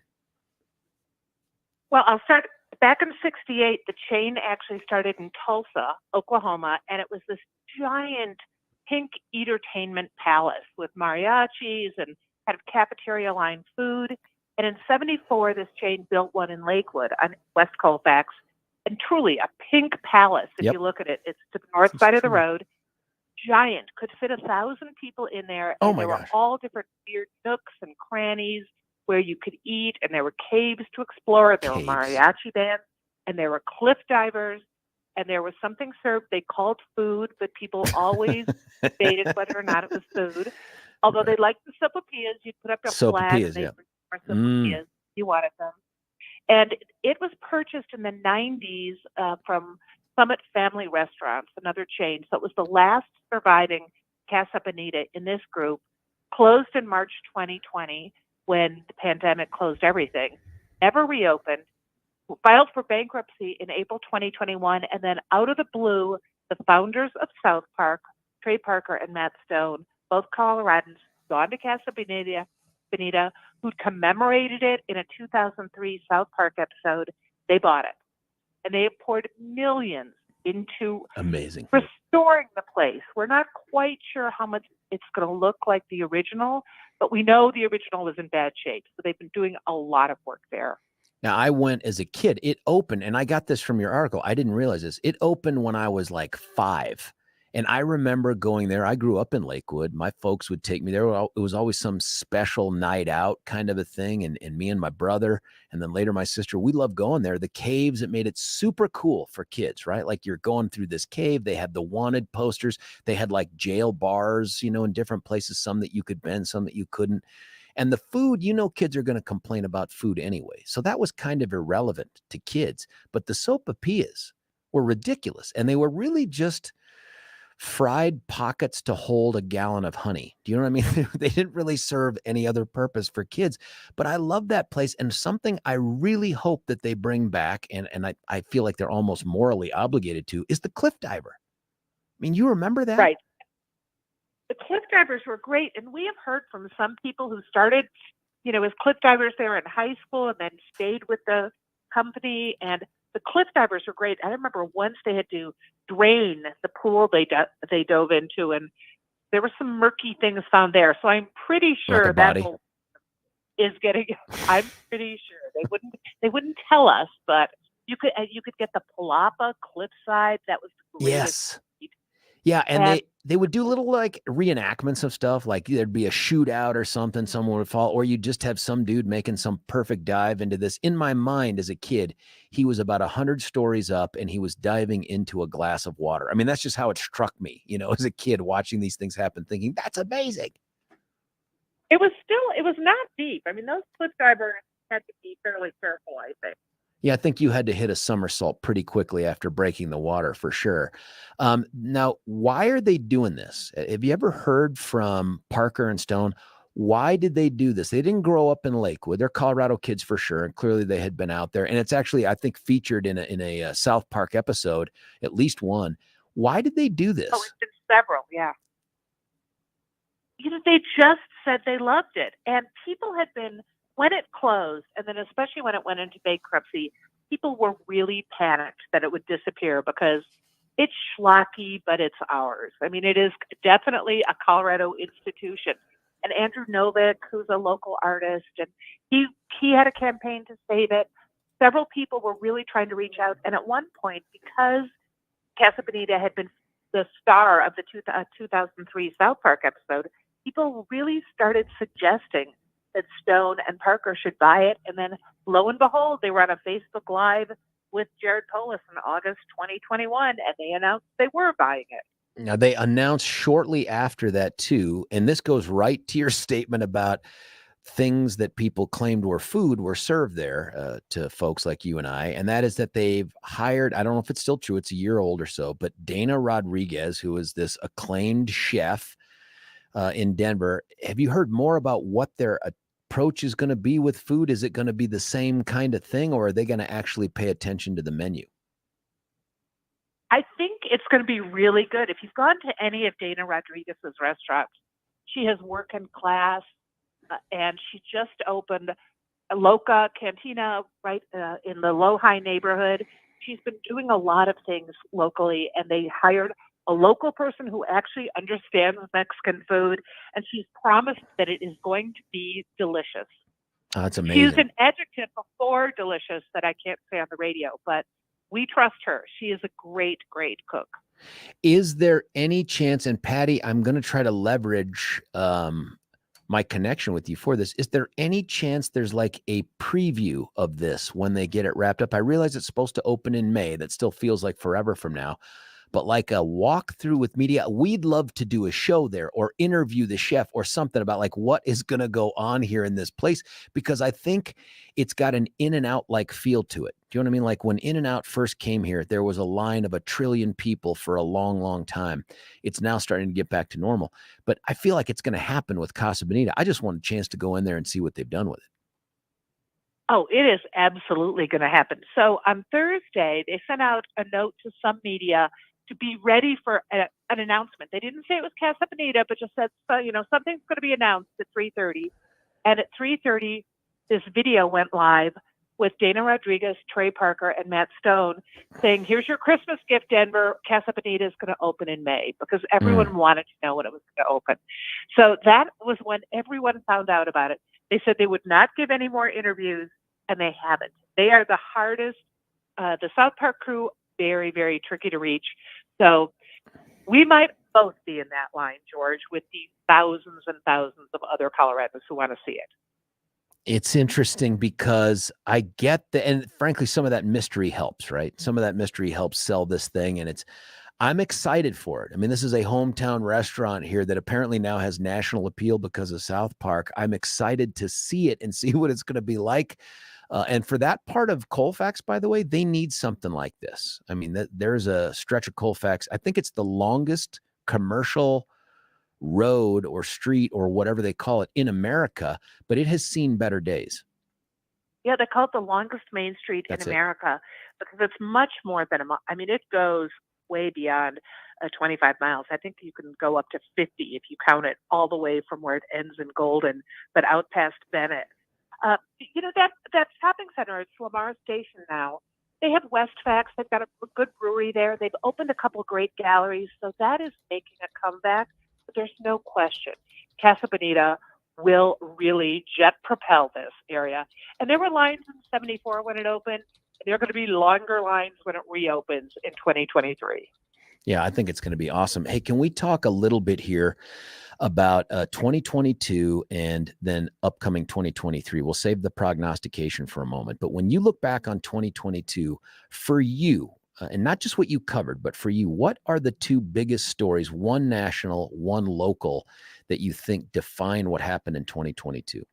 Well, I'll start back in '68. The chain actually started in Tulsa, Oklahoma, and it was this giant pink entertainment palace with mariachis and kind of cafeteria line food. And in '74, this chain built one in Lakewood on West Colfax, and truly a pink palace. If you look at it, it's to the north side of the road. Giant, could fit 1,000 people in there. Oh and my there were gosh. all different weird nooks and crannies where you could eat, and there were caves to explore. There were mariachi bands, and there were cliff divers, and there was something served they called food, but people always debated whether or not it was food. Although they liked the sopapillas, you'd put up a flag, and they'd bring more sopapillas if you wanted them. And it was purchased in the 90s from Summit Family Restaurants, another chain. So it was the last surviving Casa Bonita in this group, closed in March 2020 when the pandemic closed everything, never reopened, filed for bankruptcy in April 2021, and then out of the blue, the founders of South Park, Trey Parker and Matt Stone, both Coloradans, gone to Casa Bonita, who'd commemorated it in a 2003 South Park episode. They bought it, and they have poured millions into Amazing restoring the place. We're not quite sure how much it's going to look like the original, but we know the original was in bad shape. So they've been doing a lot of work there. Now, I went as a kid. It opened, and I got this from your article. I didn't realize this. It opened when I was like 5. And I remember going there. I grew up in Lakewood. My folks would take me there. It was always some special night out kind of a thing. And me and my brother, and then later my sister, we loved going there. The caves, it made it super cool for kids, right? Like you're going through this cave. They had the wanted posters. They had like jail bars, in different places, some that you could bend, some that you couldn't. And the food, kids are going to complain about food anyway. So that was kind of irrelevant to kids. But the sopapillas were ridiculous. And they were really just fried pockets to hold a gallon of honey. Do you know what I mean? They didn't really serve any other purpose for kids, but I love that place. And something I really hope that they bring back, and I feel like they're almost morally obligated to, is the cliff diver. I mean, you remember that? Right. The cliff divers were great. And we have heard from some people who started, as cliff divers there in high school and then stayed with the company. And the cliff divers were great. I remember once they had to drain the pool they dove into, and there were some murky things found there. So I'm pretty sure that is getting. I'm pretty sure they wouldn't tell us, but you could get the Palapa cliffside. That was the greatest. Yes. Yeah, and they would do little like reenactments of stuff, like there'd be a shootout or something, someone would fall, or you'd just have some dude making some perfect dive into this. In my mind as a kid, he was about 100 stories up and he was diving into a glass of water. I mean, that's just how it struck me, as a kid watching these things happen, thinking that's amazing. It was not deep. I mean, those cliff divers had to be fairly careful, I think. Yeah, I think you had to hit a somersault pretty quickly after breaking the water for sure. Now, why are they doing this? Have you ever heard from Parker and Stone? Why did they do this? They didn't grow up in Lakewood. They're Colorado kids for sure. And clearly they had been out there. And it's actually, I think, featured in a South Park episode, at least one. Why did they do this? Oh, it's been several, yeah. They just said they loved it. And people had been, when it closed, and then especially when it went into bankruptcy, people were really panicked that it would disappear because it's schlocky, but it's ours. I mean, it is definitely a Colorado institution. And Andrew Novick, who's a local artist, and he had a campaign to save it. Several people were really trying to reach out. And at one point, because Casa Bonita had been the star of the 2003 South Park episode, people really started suggesting that Stone and Parker should buy it. And then lo and behold, they were on a Facebook Live with Jared Polis in August 2021, and they announced they were buying it. Now, they announced shortly after that, too, and this goes right to your statement about things that people claimed were food were served there to folks like you and I, and that is that they've hired, I don't know if it's still true, it's a year old or so, but Dana Rodriguez, who is this acclaimed chef in Denver. Have you heard more about what their approach is going to be with food? Is it going to be the same kind of thing, or are they going to actually pay attention to the menu? I think it's going to be really good. If you've gone to any of Dana Rodriguez's restaurants, she has working class, and she just opened a Loca Cantina right in the Lohi neighborhood. She's been doing a lot of things locally, and they hired a local person who actually understands Mexican food, and she's promised that it is going to be delicious. Oh, that's amazing. She used an adjective before delicious that I can't say on the radio, but we trust her. She is a great, great cook. Is there any chance, and Patty, I'm going to try to leverage my connection with you for this. Is there any chance there's like a preview of this when they get it wrapped up? I realize it's supposed to open in May. That still feels like forever from now. But like a walkthrough with media, we'd love to do a show there or interview the chef or something about like what is going to go on here in this place, because I think it's got an In-N-Out like feel to it. Do you know what I mean? Like when In-N-Out first came here, there was a line of 1 trillion people for a long, long time. It's now starting to get back to normal, but I feel like it's going to happen with Casa Bonita. I just want a chance to go in there and see what they've done with it. Oh, it is absolutely going to happen. So on Thursday, they sent out a note to some media to be ready for an announcement. They didn't say it was Casa Bonita, but just said, something's going to be announced at 3:30. And at 3:30, this video went live with Dana Rodriguez, Trey Parker, and Matt Stone saying, here's your Christmas gift, Denver. Casa Bonita is going to open in May, because everyone wanted to know when it was going to open. So that was when everyone found out about it. They said they would not give any more interviews, and they haven't. They are the hardest. The South Park crew, very, very tricky to reach. So we might both be in that line, George, with the thousands and thousands of other Coloradans who want to see it. It's interesting because I get and frankly, some of that mystery helps, right? Some of that mystery helps sell this thing. And I'm excited for it. I mean, this is a hometown restaurant here that apparently now has national appeal because of South Park. I'm excited to see it and see what it's going to be like. And for that part of Colfax, by the way, they need something like this. I mean, there's a stretch of Colfax. I think it's the longest commercial road or street or whatever they call it in America, but it has seen better days. Yeah, they call it the longest main street in America because it's much more than I mean, it goes way beyond 25 miles. I think you can go up to 50 if you count it all the way from where it ends in Golden, but out past Bennett. That shopping center, it's Lamar Station now. They have Westfax. They've got a good brewery there. They've opened a couple great galleries, so that is making a comeback. But there's no question, Casa Bonita will really jet propel this area. And there were lines in 74 when it opened. There are going to be longer lines when it reopens in 2023. Yeah, I think it's going to be awesome. Hey, can we talk a little bit here about 2022 and then upcoming 2023? We'll save the prognostication for a moment. But when you look back on 2022, for you, and not just what you covered, but for you, what are the two biggest stories, one national, one local, that you think define what happened in 2022?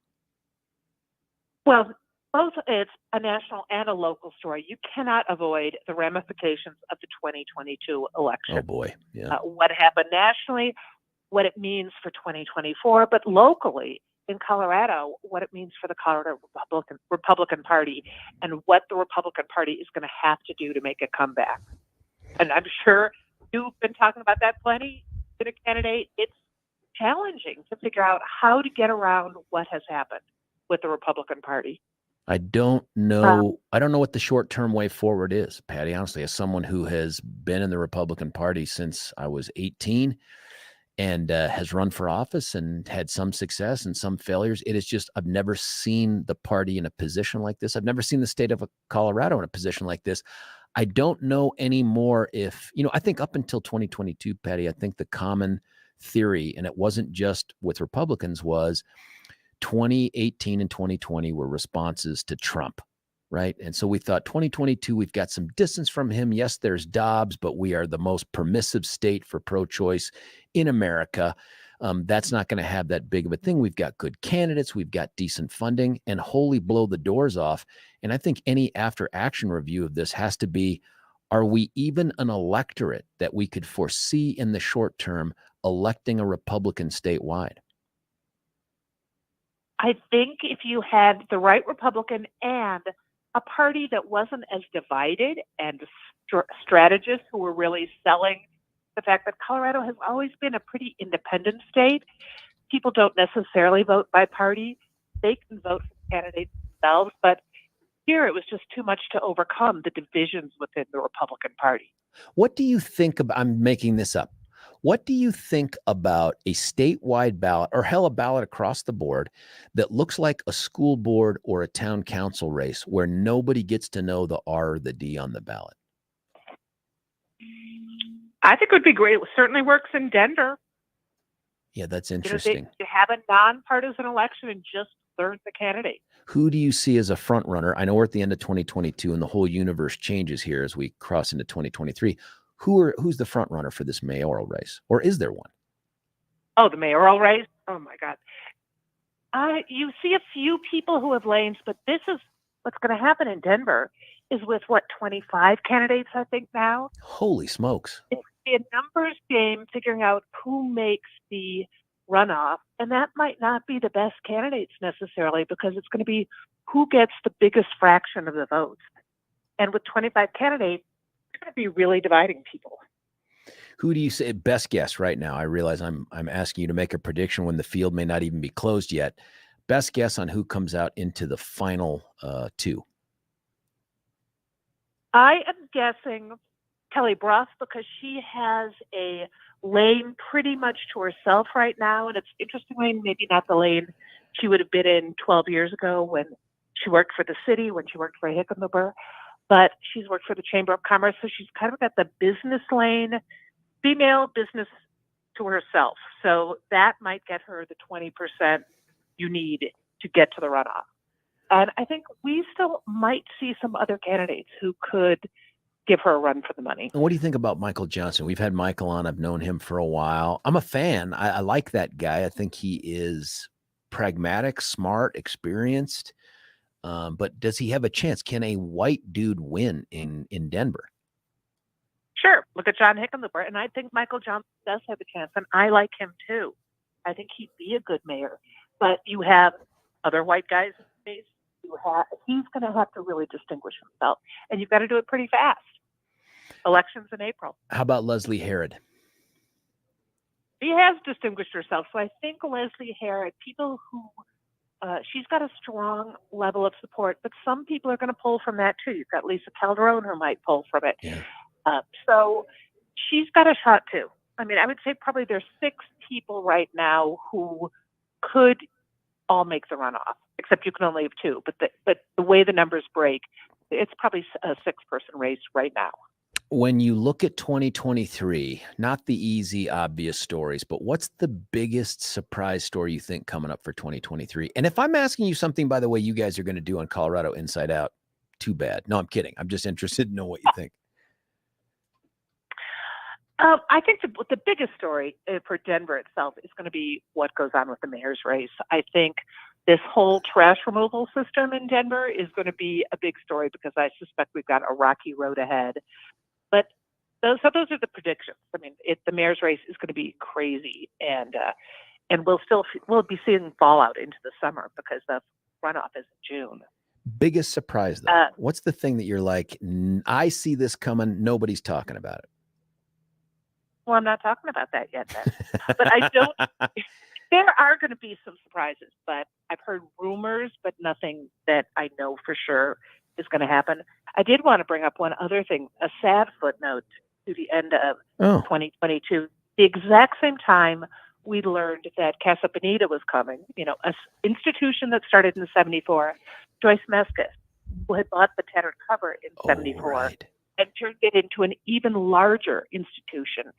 Well, both it's a national and a local story. You cannot avoid the ramifications of the 2022 election. Oh, boy. Yeah. What happened nationally, what it means for 2024, but locally in Colorado, what it means for the Colorado Republican Party and what the Republican Party is going to have to do to make a comeback. And I'm sure you've been talking about that plenty. Been a candidate. It's challenging to figure out how to get around what has happened with the Republican Party. I don't know. I don't know what the short-term way forward is, Patty, honestly, as someone who has been in the Republican Party since I was 18 and has run for office and had some success and some failures. It is just, I've never seen the party in a position like this. I've never seen the state of Colorado in a position like this. I don't know anymore if, I think up until 2022, Patty, I think the common theory, and it wasn't just with Republicans, was 2018 and 2020 were responses to Trump, right? And so we thought 2022, we've got some distance from him. Yes, there's Dobbs, but we are the most permissive state for pro-choice in America. That's not going to have that big of a thing. We've got good candidates. We've got decent funding, and wholly blow the doors off. And I think any after-action review of this has to be, are we even an electorate that we could foresee in the short term electing a Republican statewide? I think if you had the right Republican and a party that wasn't as divided and strategists who were really selling the fact that Colorado has always been a pretty independent state. People don't necessarily vote by party. They can vote for candidates themselves, but here it was just too much to overcome the divisions within the Republican Party. What do you think about, I'm making this up, what do you think about a statewide ballot, or hell, a ballot across the board that looks like a school board or a town council race where nobody gets to know the R or the D on the ballot? I think it would be great. It certainly works in Denver. Yeah, that's interesting. To have a nonpartisan election and just learn the candidate. Who do you see as a front runner? I know we're at the end of 2022 and the whole universe changes here as we cross into 2023. Who's the front runner for this mayoral race, or is there one? Oh, the mayoral race? Oh my God. You see a few people who have lanes, but this is what's going to happen in Denver is with 25 candidates, I think now. Holy smokes. It's a numbers game figuring out who makes the runoff. And that might not be the best candidates necessarily, because it's going to be who gets the biggest fraction of the votes. And with 25 candidates, it's going to be really dividing people. Who do you say, best guess right now? I realize I'm asking you to make a prediction when the field may not even be closed yet. Best guess on who comes out into the final two. I am guessing Kelly Brough, because she has a lane pretty much to herself right now. And it's interestingly, maybe not the lane she would have been in 12 years ago when she worked for the city, when she worked for Hickenlooper, but she's worked for the Chamber of Commerce. So she's kind of got the business lane, female business to herself. So that might get her the 20% you need to get to the runoff. And I think we still might see some other candidates who could give her a run for the money. And what do you think about Michael Johnson? We've had Michael on. I've known him for a while. I'm a fan. I like that guy. I think he is pragmatic, smart, experienced. But does he have a chance? Can a white dude win in Denver? Sure. Look at John Hickenlooper. And I think Michael Johnson does have a chance. And I like him too. I think he'd be a good mayor. But you have other white guys in space. He's going to have to really distinguish himself. And you've got to do it pretty fast. Elections in April. How about Leslie Herod? She has distinguished herself. So I think Leslie Herod, people who, she's got a strong level of support, but some people are going to pull from that too. You've got Lisa Calderon who might pull from it. Yeah. So she's got a shot too. I mean, I would say probably there's 6 people right now who could all make the runoff, except you can only have 2. But the way the numbers break, it's probably a 6-person race right now. When you look at 2023, not the easy, obvious stories, but what's the biggest surprise story you think coming up for 2023? And if I'm asking you something, by the way, you guys are going to do on Colorado Inside Out, too bad. No, I'm kidding. I'm just interested to know what you think. I think the biggest story for Denver itself is going to be what goes on with the mayor's race. I think this whole trash removal system in Denver is going to be a big story because I suspect we've got a rocky road ahead. But those are the predictions. I mean, the mayor's race is going to be crazy, and we'll be seeing fallout into the summer because the runoff is in June. Biggest surprise though. What's the thing that you're like, I see this coming, nobody's talking about it? Well, I'm not talking about that yet, then. But I don't. There are going to be some surprises, but I've heard rumors, but nothing that I know for sure is going to happen. I did want to bring up one other thing, a sad footnote to the end of 2022. The exact same time we learned that Casa Bonita was coming, an institution that started in 74, Joyce Meskis, who had bought the tattered cover in 74. Right. And turned it into an even larger institution,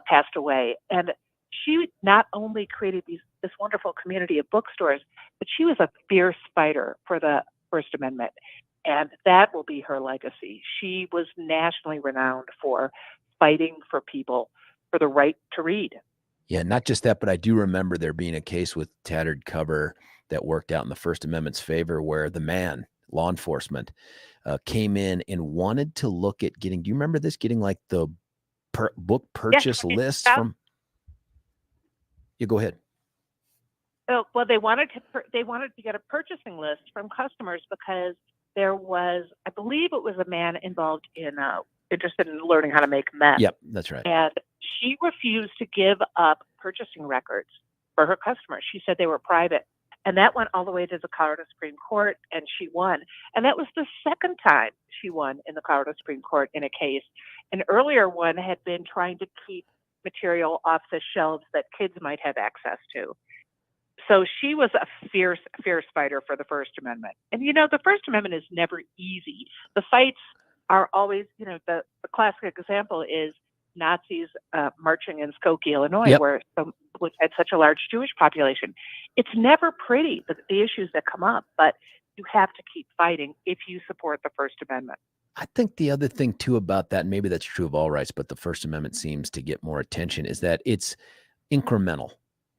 passed away. And she not only created this wonderful community of bookstores, but she was a fierce fighter for the First Amendment. And that will be her legacy. She was nationally renowned for fighting for people for the right to read. Yeah, not just that, but I do remember there being a case with tattered cover that worked out in the First Amendment's favor where the man, law enforcement, came in and wanted to look at getting, do you remember this? Getting like the book purchase lists from, you go ahead. Oh, well, they wanted to get a purchasing list from customers because there was, I believe it was a man involved in, interested in learning how to make meth. Yep, that's right. And she refused to give up purchasing records for her customers. She said they were private. And that went all the way to the Colorado Supreme Court, and she won. And that was the second time she won in the Colorado Supreme Court in a case. An earlier one had been trying to keep material off the shelves that kids might have access to. So she was a fierce fighter for the First Amendment. And, the First Amendment is never easy. The fights are always, the classic example is Nazis marching in Skokie, Illinois, which had such a large Jewish population. It's never pretty, the issues that come up, but you have to keep fighting if you support the First Amendment. I think the other thing too about that, and maybe that's true of all rights, but the First Amendment seems to get more attention, is that it's incremental,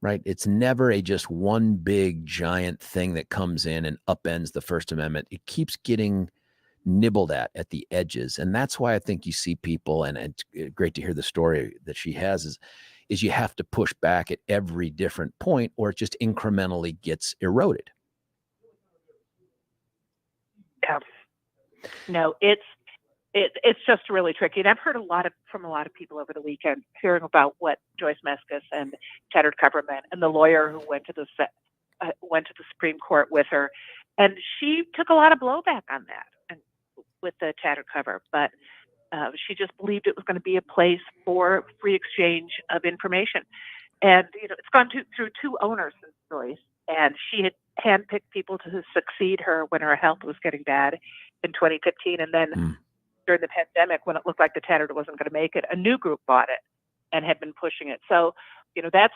right? It's never just one big giant thing that comes in and upends the First Amendment. It keeps getting nibbled at the edges. And that's why I think you see people, and it's great to hear the story that she has, is you have to push back at every different point or it just incrementally gets eroded. Yeah. No, it's just really tricky. And I've heard from a lot of people over the weekend hearing about what Joyce Meskis and tattered cover meant, and the lawyer who went to the Supreme Court with her. And she took a lot of blowback on that and with the tattered cover, but she just believed it was going to be a place for free exchange of information. And, it's gone through 2 owners since Joyce, and she had handpicked people to succeed her when her health was getting bad in 2015. And then during the pandemic, when it looked like the tattered wasn't going to make it, a new group bought it and had been pushing it. So, that's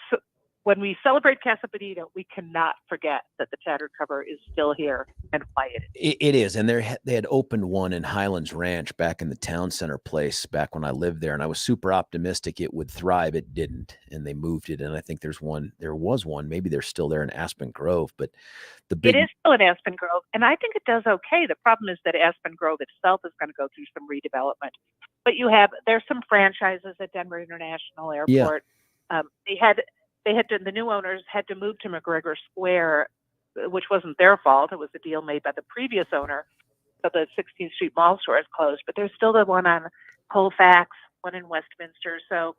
when we celebrate Casa Bonita, we cannot forget that the tattered cover is still here and why it is. And they had opened one in Highlands Ranch back in the town center place back when I lived there. And I was super optimistic it would thrive. It didn't. And they moved it. And I think there was one, maybe they're still there in Aspen Grove, but it is still in Aspen Grove. And I think it does okay. The problem is that Aspen Grove itself is going to go through some redevelopment. But there's some franchises at Denver International Airport. Yeah. The new owners had to move to McGregor Square, which wasn't their fault. It was a deal made by the previous owner. So the 16th Street Mall store is closed, but there's still the one on Colfax, one in Westminster. So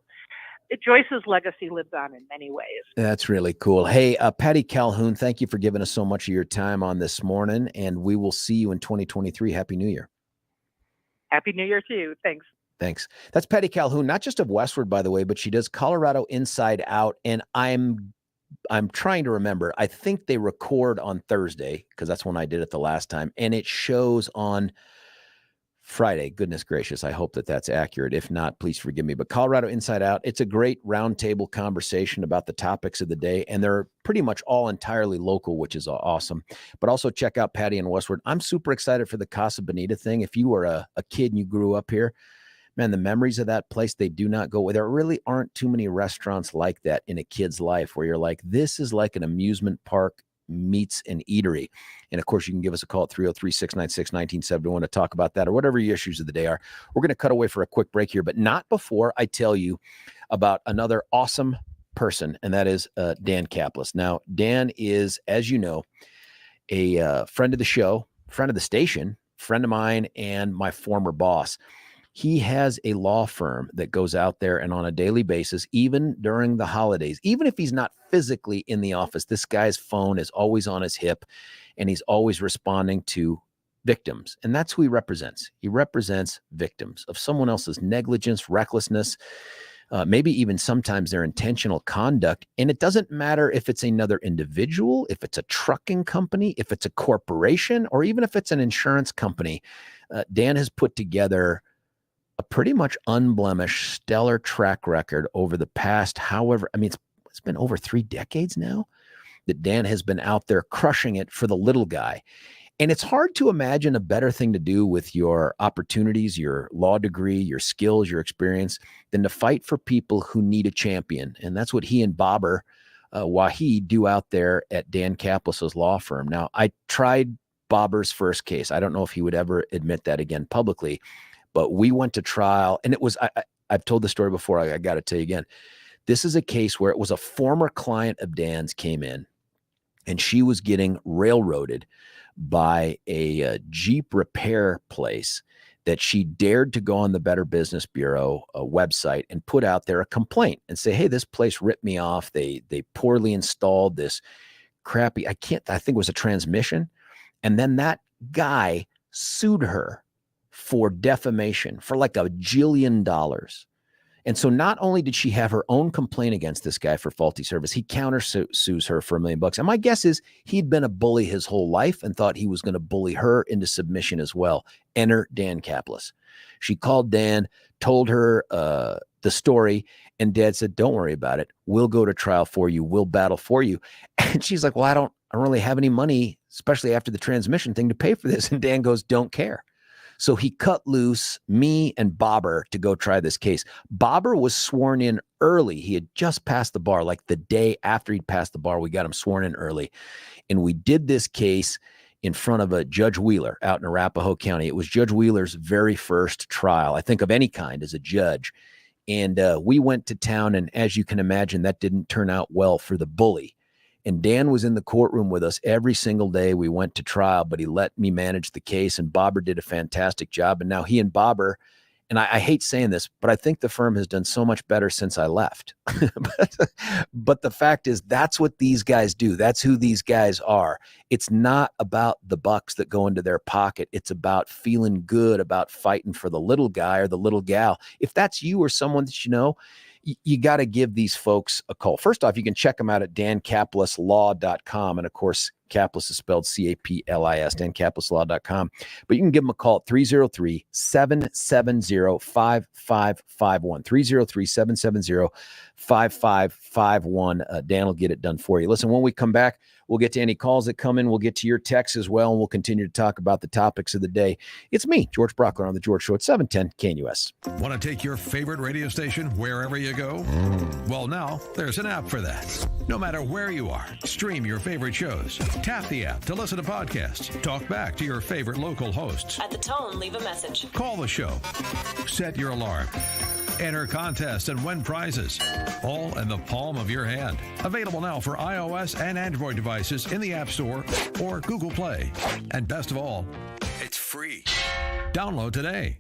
Joyce's legacy lives on in many ways. That's really cool. Hey, Patty Calhoun, thank you for giving us so much of your time on this morning, and we will see you in 2023. Happy New Year. Happy New Year to you. Thanks. Thanks. That's Patty Calhoun, not just of WestWord, by the way, but she does Colorado Inside Out. And I'm trying to remember. I think they record on Thursday because that's when I did it the last time. And it shows on Friday. Goodness gracious. I hope that that's accurate. If not, please forgive me. But Colorado Inside Out, it's a great roundtable conversation about the topics of the day. And they're pretty much all entirely local, which is awesome. But also check out Patty and WestWord. I'm super excited for the Casa Bonita thing. If you were a kid and you grew up here, man, the memories of that place, they do not go away. There really aren't too many restaurants like that in a kid's life where you're like, this is like an amusement park meets an eatery. And of course, you can give us a call at 303-696-1971 to talk about that or whatever your issues of the day are. We're going to cut away for a quick break here, but not before I tell you about another awesome person, and that is Dan Kaplis. Now, Dan is, as you know, a friend of the show, friend of the station, friend of mine, and my former boss. He has a law firm that goes out there and on a daily basis, even during the holidays, even if he's not physically in the office, this guy's phone is always on his hip and he's always responding to victims. And that's who he represents. He represents victims of someone else's negligence, recklessness, maybe even sometimes their intentional conduct. And it doesn't matter if it's another individual, if it's a trucking company, if it's a corporation, or even if it's an insurance company. Dan has put together a pretty much unblemished, stellar track record over the past, it's been over 3 decades now that Dan has been out there crushing it for the little guy. And it's hard to imagine a better thing to do with your opportunities, your law degree, your skills, your experience, than to fight for people who need a champion. And that's what he and Bobber Wahi do out there at Dan Kaplis' law firm. Now, I tried Bobber's first case. I don't know if he would ever admit that again publicly. But we went to trial, and it was, I've told the story before, I got to tell you again. This is a case where it was a former client of Dan's came in, and she was getting railroaded by a Jeep repair place that she dared to go on the Better Business Bureau website and put out there a complaint and say, hey, this place ripped me off. They poorly installed this crappy, I think it was a transmission. And then that guy sued her for defamation for like $1 jillion. And so not only did she have her own complaint against this guy for faulty service, he countersues her for $1 million. And my guess is he'd been a bully his whole life and thought he was going to bully her into submission as well. Enter Dan Kaplis. She called Dan, told her the story, and Dad said, don't worry about it. We'll go to trial for you. We'll battle for you. And she's like, well, I don't really have any money, especially after the transmission thing, to pay for this. And Dan goes, don't care. So he cut loose me and Bobber to go try this case. Bobber was sworn in early. He had just passed the bar, like the day after he'd passed the bar, we got him sworn in early. And we did this case in front of a Judge Wheeler out in Arapahoe County. It was Judge Wheeler's very first trial, I think, of any kind as a judge. And we went to town, and as you can imagine, that didn't turn out well for the bully. And Dan was in the courtroom with us every single day. We went to trial, but he let me manage the case, and Bobber did a fantastic job. And now he and Bobber, and I hate saying this, but I think the firm has done so much better since I left. But the fact is, that's what these guys do. That's who these guys are. It's not about the bucks that go into their pocket. It's about feeling good, about fighting for the little guy or the little gal. If that's you or someone that you know, you got to give these folks a call. First off, you can check them out at dankapleslaw.com. And of course, Caplis is spelled Caplis, dancaplislaw.com. But you can give them a call at 303-770-5551. 303-770-5551. Dan will get it done for you. Listen, when we come back, we'll get to any calls that come in. We'll get to your texts as well, and we'll continue to talk about the topics of the day. It's me, George Brauchler, on The George Show at 710 KNUS. Want to take your favorite radio station wherever you go? Well, now there's an app for that. No matter where you are, stream your favorite shows. Tap the app to listen to podcasts. Talk back to your favorite local hosts. At the tone, leave a message. Call the show. Set your alarm. Enter contests and win prizes, all in the palm of your hand. Available now for iOS and Android devices in the App Store or Google Play. And best of all, it's free. Download today.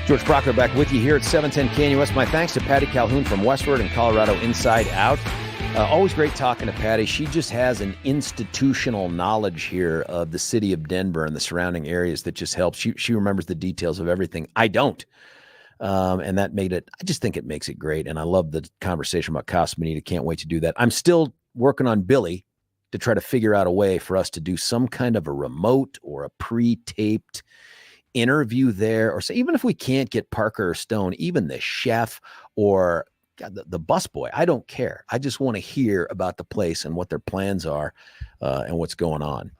George Brauchler back with you here at 710 KNUS. My thanks to Patty Calhoun from WestWord and Colorado Inside Out. Always great talking to Patty. She just has an institutional knowledge here of the city of Denver and the surrounding areas that just helps. She remembers the details of everything. I don't. And that made it, I just think it makes it great. And I love the conversation about Casa Bonita. Can't wait to do that. I'm still working on Billy to try to figure out a way for us to do some kind of a remote or a pre-taped interview there, or so even if we can't get Parker or Stone, even the chef or the busboy, I don't care. I just want to hear about the place and what their plans are and what's going on.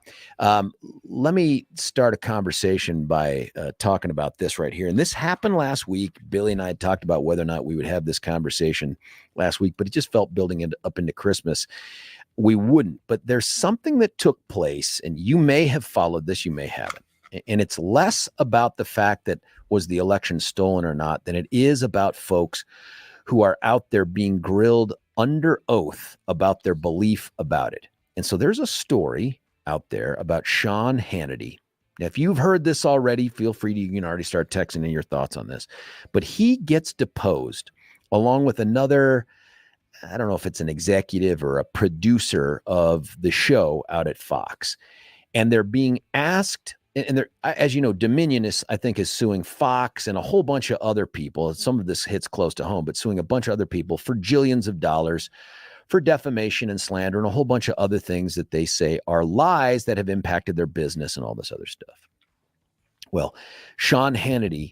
Let me start a conversation by talking about this right here. And this happened last week. Billy and I had talked about whether or not we would have this conversation last week, but it just felt building it up into Christmas. We wouldn't, but there's something that took place, and you may have followed this, you may haven't. And it's less about the fact that was the election stolen or not than it is about folks who are out there being grilled under oath about their belief about it. And so there's a story out there about Sean Hannity. Now, if you've heard this already, feel free to, you can already start texting in your thoughts on this. But he gets deposed along with another, I don't know if it's an executive or a producer of the show out at Fox. And they're being asked, and they're, as you know, Dominion is, I think, is suing Fox and a whole bunch of other people. Some of this hits close to home, but suing a bunch of other people for jillions of dollars for defamation and slander and a whole bunch of other things that they say are lies that have impacted their business and all this other stuff. Well, Sean Hannity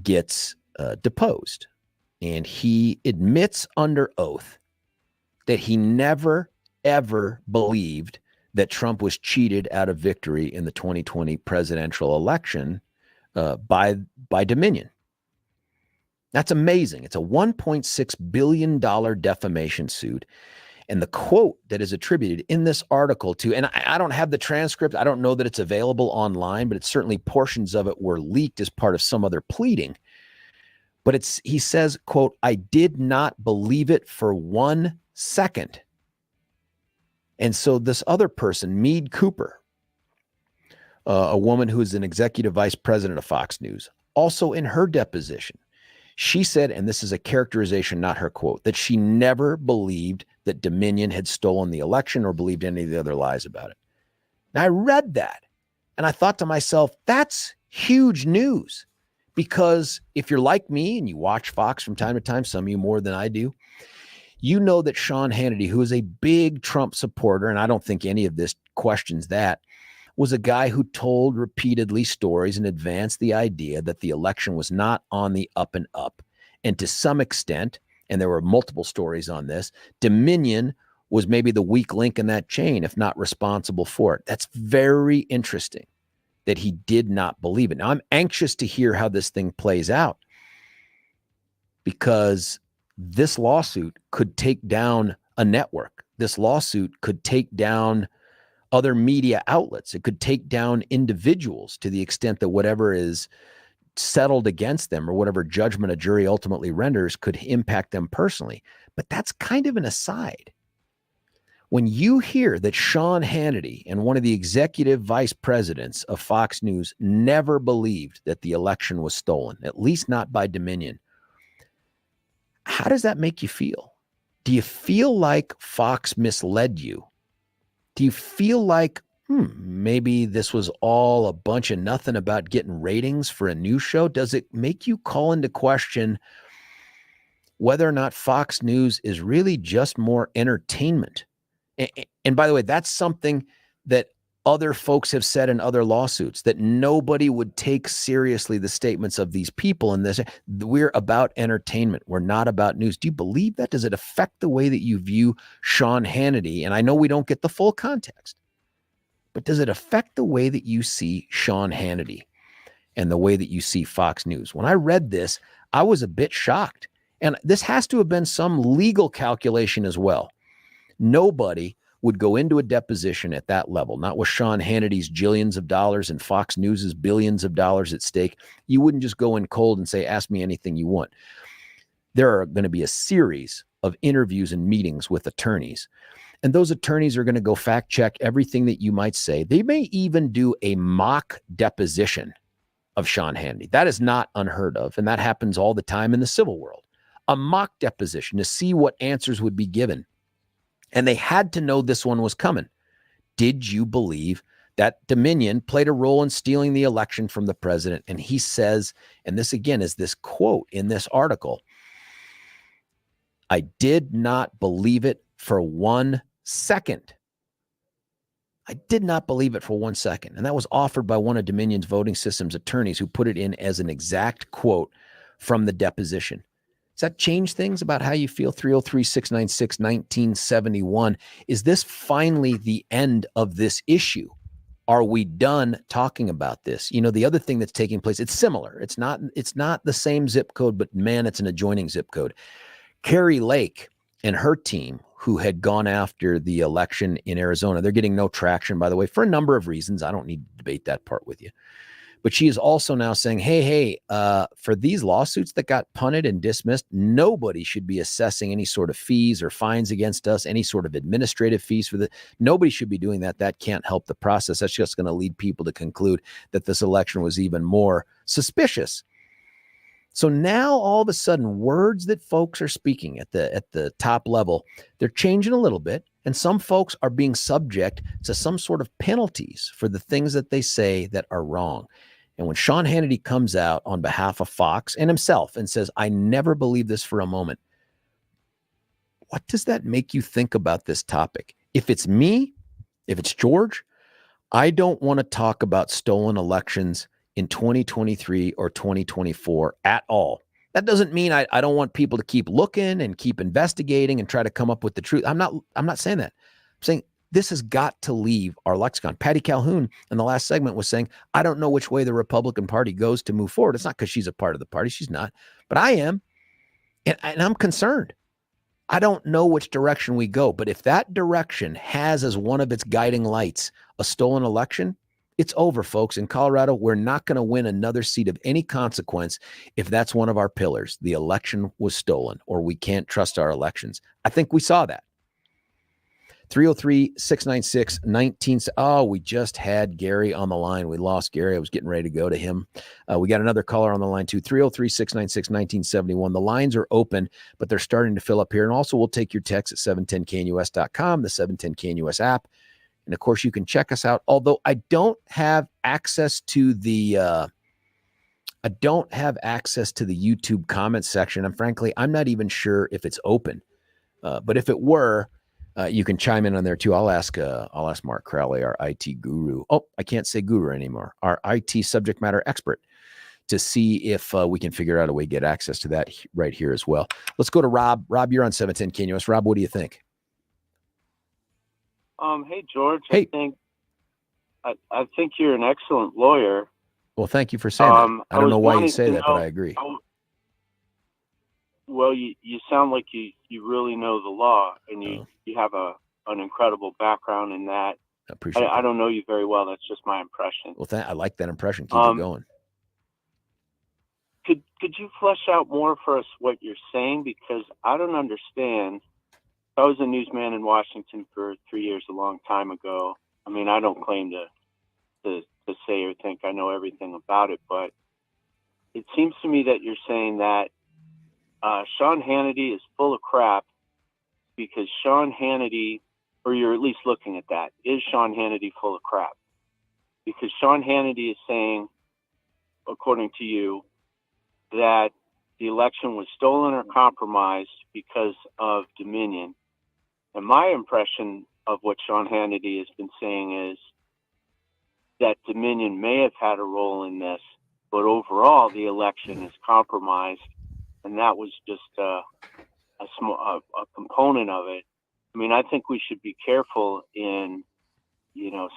gets deposed, and he admits under oath that he never, ever believed that Trump was cheated out of victory in the 2020 presidential election by Dominion. That's amazing. It's a $1.6 billion defamation suit. And the quote that is attributed in this article to, and I don't have the transcript. I don't know that it's available online, but it's certainly portions of it were leaked as part of some other pleading. But he says, quote, "I did not believe it for 1 second." And so this other person, Meade Cooper, a woman who is an executive vice president of Fox News, also in her deposition, she said, and this is a characterization, not her quote, that she never believed that Dominion had stolen the election or believed any of the other lies about it. Now, I read that and I thought to myself, that's huge news, because if you're like me and you watch Fox from time to time, some of you more than I do, you know that Sean Hannity, who is a big Trump supporter, and I don't think any of this questions that, was a guy who told repeatedly stories and advanced the idea that the election was not on the up and up. And to some extent, and there were multiple stories on this, Dominion was maybe the weak link in that chain, if not responsible for it. That's very interesting that he did not believe it. Now, I'm anxious to hear how this thing plays out, because this lawsuit could take down a network. This lawsuit could take down other media outlets. It could take down individuals to the extent that whatever is settled against them or whatever judgment a jury ultimately renders could impact them personally. But that's kind of an aside. When you hear that Sean Hannity and one of the executive vice presidents of Fox News never believed that the election was stolen, at least not by Dominion, how does that make you feel? Do you feel like Fox misled you? Do you feel like, maybe this was all a bunch of nothing about getting ratings for a news show? Does it make you call into question whether or not Fox News is really just more entertainment? And by the way, that's something that other folks have said in other lawsuits, that nobody would take seriously the statements of these people in this. We're about entertainment. We're not about news. Do you believe that? Does it affect the way that you view Sean Hannity? And I know we don't get the full context, but does it affect the way that you see Sean Hannity and the way that you see Fox News? When I read this, I was a bit shocked. And this has to have been some legal calculation as well. Nobody would go into a deposition at that level, not with Sean Hannity's jillions of dollars and Fox News's billions of dollars at stake. You wouldn't just go in cold and say, ask me anything you want. There are going to be a series of interviews and meetings with attorneys, and those attorneys are going to go fact check everything that you might say. They may even do a mock deposition of Sean Hannity. That is not unheard of, and that happens all the time in the civil world. A mock deposition to see what answers would be given. And they had to know this one was coming. Did you believe that Dominion played a role in stealing the election from the president? And he says, and this again is this quote in this article, I did not believe it for 1 second. I did not believe it for 1 second. And that was offered by one of Dominion's voting systems attorneys who put it in as an exact quote from the deposition. Does that change things about how you feel? 303-696-1971. Is this finally the end of this issue? Are we done talking about this? You know, the other thing that's taking place, it's similar. It's not the same zip code, but man, it's an adjoining zip code. Carrie Lake and her team, who had gone after the election in Arizona, they're getting no traction, by the way, for a number of reasons. I don't need to debate that part with you. But she is also now saying, hey, for these lawsuits that got punted and dismissed, nobody should be assessing any sort of fees or fines against us, any sort of administrative fees for nobody should be doing that. That can't help the process. That's just going to lead people to conclude that this election was even more suspicious. So now all of a sudden, words that folks are speaking at the top level, they're changing a little bit. And some folks are being subject to some sort of penalties for the things that they say that are wrong. And when Sean Hannity comes out on behalf of Fox and himself and says, I never believed this for a moment, what does that make you think about this topic? If it's me, if it's George, I don't want to talk about stolen elections in 2023 or 2024 at all. That doesn't mean I don't want people to keep looking and keep investigating and try to come up with the truth. I'm not saying that. I'm saying this has got to leave our lexicon. Patty Calhoun in the last segment was saying, I don't know which way the Republican Party goes to move forward. It's not because she's a part of the party. She's not. But I am. And I'm concerned. I don't know which direction we go. But if that direction has as one of its guiding lights a stolen election, it's over, folks. In Colorado, we're not going to win another seat of any consequence if that's one of our pillars. The election was stolen, or we can't trust our elections. I think we saw that. 303-696-19. Oh, we just had Gary on the line. We lost Gary. I was getting ready to go to him. We got another caller on the line, too. 303-696-1971. The lines are open, but they're starting to fill up here. And also, we'll take your text at 710knus.com, the 710knus app. And of course, you can check us out. Although I don't have access to the YouTube comment section, and frankly, I'm not even sure if it's open. But if it were, you can chime in on there too. I'll ask Mark Crowley, our IT guru. Oh, I can't say guru anymore. Our IT subject matter expert, to see if we can figure out a way to get access to that right here as well. Let's go to Rob. Rob, you're on 710 KNUS. Rob, what do you think? Hey, George. Hey. I think you're an excellent lawyer. Well, thank you for saying that. I don't know why you say that, but I agree. Well, you sound like you really know the law, and you have an incredible background in that. I appreciate it. I don't know you very well. That's just my impression. Well, I like that impression. Keep it going. Could you flesh out more for us what you're saying? Because I don't understand. I was a newsman in Washington for 3 years, a long time ago. I mean, I don't claim to say or think I know everything about it, but it seems to me that you're saying that Sean Hannity is full of crap because Sean Hannity, or you're at least looking at that, is Sean Hannity full of crap? Because Sean Hannity is saying, according to you, that the election was stolen or compromised because of Dominion. And my impression of what Sean Hannity has been saying is that Dominion may have had a role in this, but overall the election is compromised, and that was just a component of it. I mean, I think we should be careful in,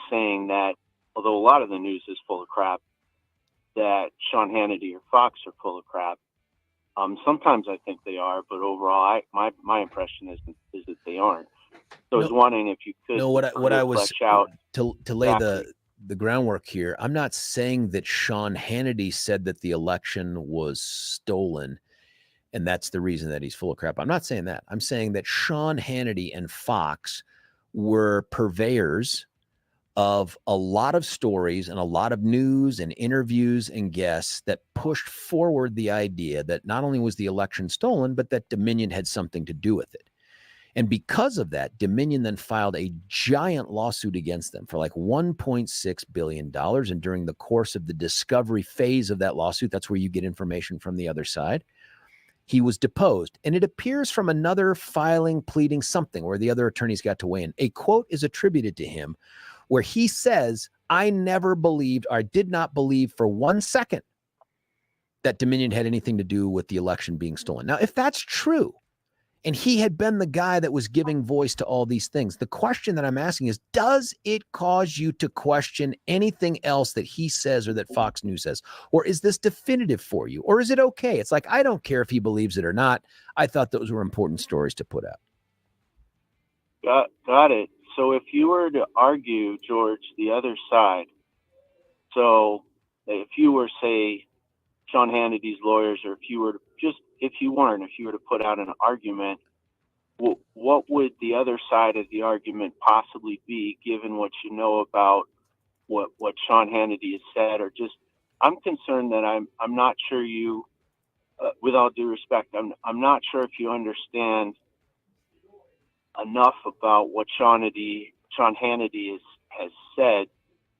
saying that, although a lot of the news is full of crap, that Sean Hannity or Fox are full of crap. Sometimes I think they are, but overall, my impression is that they aren't. So I was wondering if you could. No, what I was flesh out to lay the groundwork here. I'm not saying that Sean Hannity said that the election was stolen, and that's the reason that he's full of crap. I'm not saying that. I'm saying that Sean Hannity and Fox were purveyors of a lot of stories and a lot of news and interviews and guests that pushed forward the idea that not only was the election stolen, but that Dominion had something to do with it. And because of that, Dominion then filed a giant lawsuit against them for like $1.6 billion. And during the course of the discovery phase of that lawsuit, that's where you get information from the other side, he was deposed. And it appears from another filing pleading something where the other attorneys got to weigh in. A quote is attributed to him where he says, I never believed, or I did not believe for 1 second that Dominion had anything to do with the election being stolen. Now, if that's true, and he had been the guy that was giving voice to all these things, the question that I'm asking is, does it cause you to question anything else that he says or that Fox News says? Or is this definitive for you? Or is it okay? It's like, I don't care if he believes it or not. I thought those were important stories to put out. Got it. So if you were to argue, George, the other side, so if you were, say, Sean Hannity's lawyers, or if you were if you were to put out an argument, what would the other side of the argument possibly be, given what you know about what Sean Hannity has said? Or just, I'm concerned that I'm not sure you, with all due respect, I'm not sure if you understand enough about what Sean Hannity has said,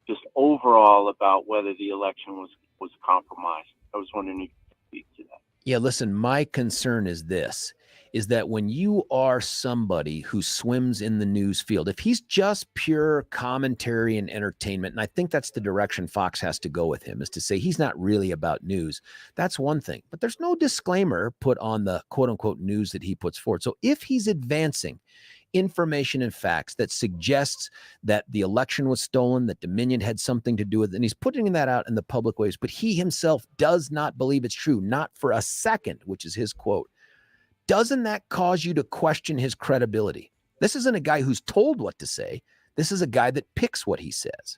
just overall, about whether the election was compromised. I was wondering if you could speak to that. Yeah, listen, my concern is this, is that when you are somebody who swims in the news field, if he's just pure commentary and entertainment, and I think that's the direction Fox has to go with him, is to say he's not really about news, that's one thing. But there's no disclaimer put on the quote-unquote news that he puts forward. So if he's advancing information and facts that suggests that the election was stolen, that Dominion had something to do with it, and he's putting that out in the public ways, but he himself does not believe it's true, not for a second, which is his quote, doesn't that cause you to question his credibility? This isn't a guy who's told what to say. This is a guy that picks what he says.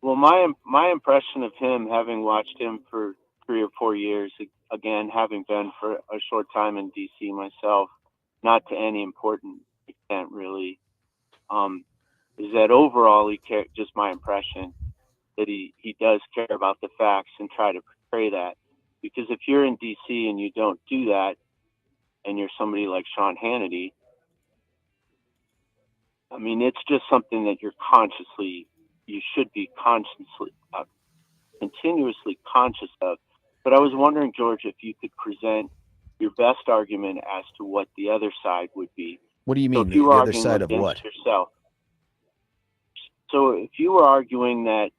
Well, my impression of him, having watched him for 3 or 4 years, again, having been for a short time in D.C. myself, not to any important extent really, is that overall he cares, just my impression, that he does care about the facts and try to portray that. Because if you're in D.C. and you don't do that, and you're somebody like Sean Hannity, I mean, it's just something that you should be continuously conscious of. But I was wondering, George, if you could present your best argument as to what the other side would be. What do you mean, so the other side of what? Yourself. So if you were arguing that,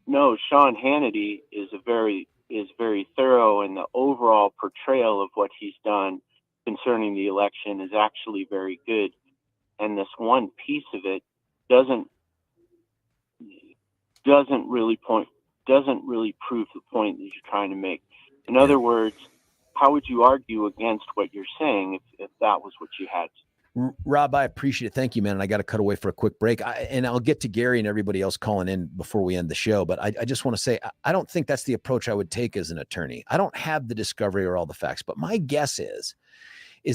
no, Sean Hannity is very thorough, and the overall portrayal of what he's done concerning the election is actually very good, and this one piece of it doesn't really prove the point that you're trying to make. In other words, how would you argue against what you're saying if that was what you had? Rob, I appreciate it. Thank you, man. And I got to cut away for a quick break. And I'll get to Gary and everybody else calling in before we end the show. But I just want to say, I don't think that's the approach I would take as an attorney. I don't have the discovery or all the facts, but my guess is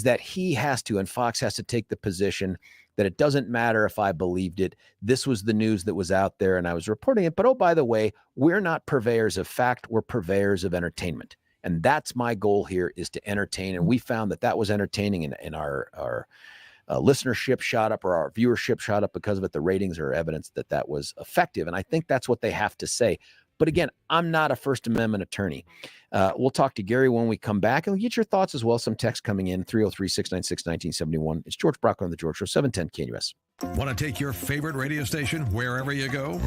that he has to, and Fox has to take the position that it doesn't matter if I believed it. This was the news that was out there and I was reporting it. But oh, by the way, we're not purveyors of fact. We're purveyors of entertainment. And that's my goal here, is to entertain. And we found that was entertaining, and our listenership shot up, or our viewership shot up because of it. The ratings are evidence that was effective. And I think that's what they have to say. But again, I'm not a First Amendment attorney. We'll talk to Gary when we come back, and we'll get your thoughts as well. Some text coming in, 303-696-1971. It's George Brauchler on The George Show, 710 KNUS. Want to take your favorite radio station wherever you go?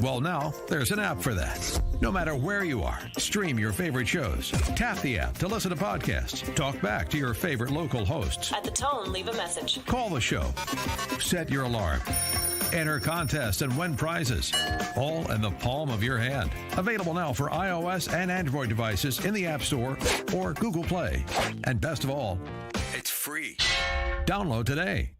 Well, now there's an app for that. No matter where you are, stream your favorite shows. Tap the app to listen to podcasts. Talk back to your favorite local hosts. At the tone, leave a message. Call the show. Set your alarm. Enter contests and win prizes. All in the palm of your hand. Available now for iOS and Android devices in the App Store or Google Play. And best of all, it's free. Download today.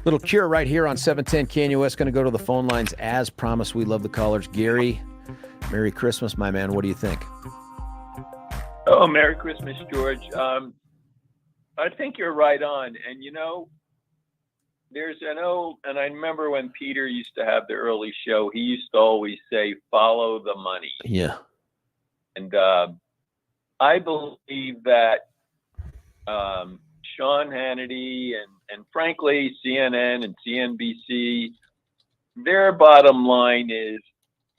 Little Cure right here on 710 KNUS. Going to go to the phone lines as promised. We love the callers. Gary, Merry Christmas, my man. What do you think? Oh, Merry Christmas, George. I think you're right on. And, there's and I remember when Peter used to have the early show, he used to always say, follow the money. Yeah. And I believe that Sean Hannity and frankly, CNN and CNBC, their bottom line is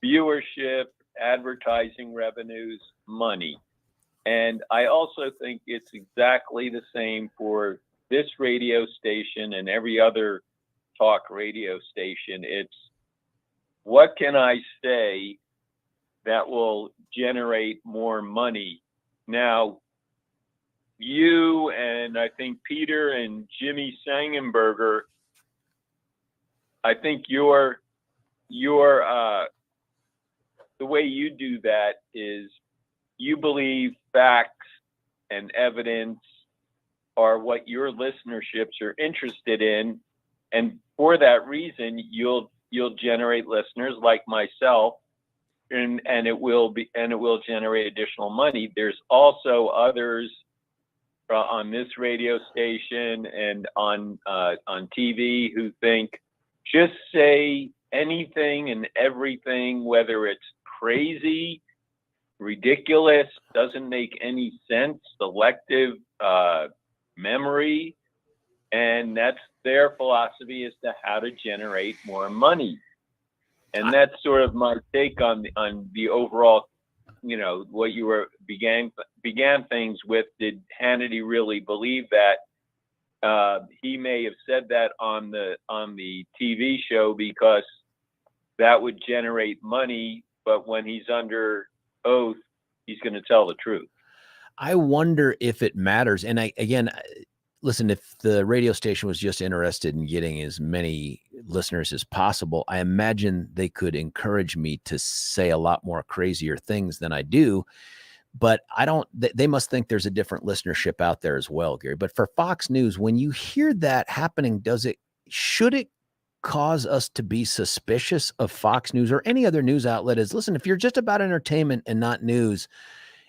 viewership, advertising revenues, money. And I also think it's exactly the same for this radio station and every other talk radio station. It's what can I say that will generate more money? Now, you and I think Peter and Jimmy Sangenberger, I think your the way you do that is you believe facts and evidence are what your listenerships are interested in, and for that reason, you'll generate listeners like myself, and it will generate additional money. There's also others on this radio station and on TV who think just say anything and everything, whether it's crazy, ridiculous, doesn't make any sense, selective memory, and that's their philosophy as to how to generate more money. And that's sort of my take on the overall, what you began things with. Did Hannity really believe that? He may have said that on the TV show because that would generate money, but when he's under oath, he's going to tell the truth. I wonder if it matters. And listen, if the radio station was just interested in getting as many listeners as possible, I imagine they could encourage me to say a lot more crazier things than I do. But they must think there's a different listenership out there as well, Gary. But for Fox News, when you hear that happening, should it cause us to be suspicious of Fox News or any other news outlet? Listen, if you're just about entertainment and not news,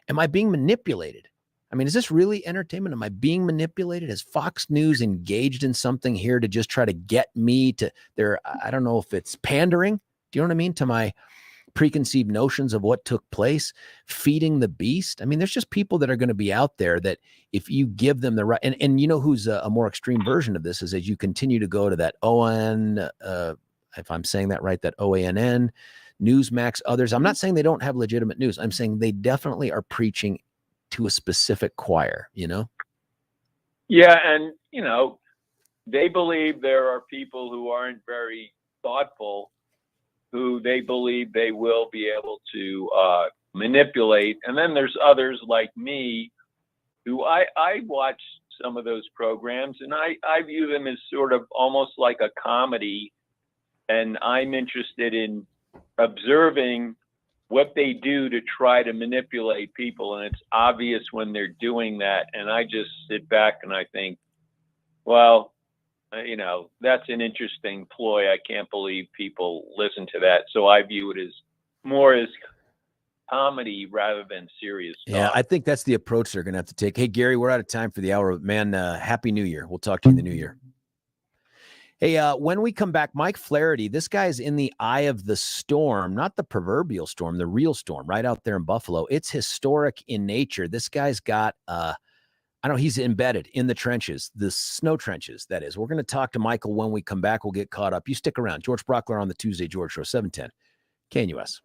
am I being manipulated? I mean, is this really entertainment? Am I being manipulated? Has Fox News engaged in something here to just try to get me to I don't know if it's pandering. Do you know what I mean? To my preconceived notions of what took place, feeding the beast. I mean, there's just people that are going to be out there that if you give them the right, and who's a more extreme version of this is as you continue to go to that if I'm saying that right, that OANN, Newsmax, others. I'm not saying they don't have legitimate news. I'm saying they definitely are preaching to a specific choir, Yeah. And, they believe there are people who aren't very thoughtful, who they believe they will be able to manipulate. And then there's others like me who I watch some of those programs and I view them as sort of almost like a comedy. And I'm interested in observing what they do to try to manipulate people. And it's obvious when they're doing that. And I just sit back and I think, well, that's an interesting ploy. I can't believe people listen to that. So I view it as more as comedy rather than serious stuff. Yeah, I think that's the approach they're going to have to take. Hey, Gary, we're out of time for the hour. Man, Happy New Year. We'll talk to you in the new year. Hey, when we come back, Mike Flaherty, this guy's in the eye of the storm, not the proverbial storm, the real storm right out there in Buffalo. It's historic in nature. This guy's got, he's embedded in the trenches, the snow trenches, that is. We're going to talk to Michael when we come back. We'll get caught up. You stick around. George Brauchler on the Tuesday George Show, 710 KNUS.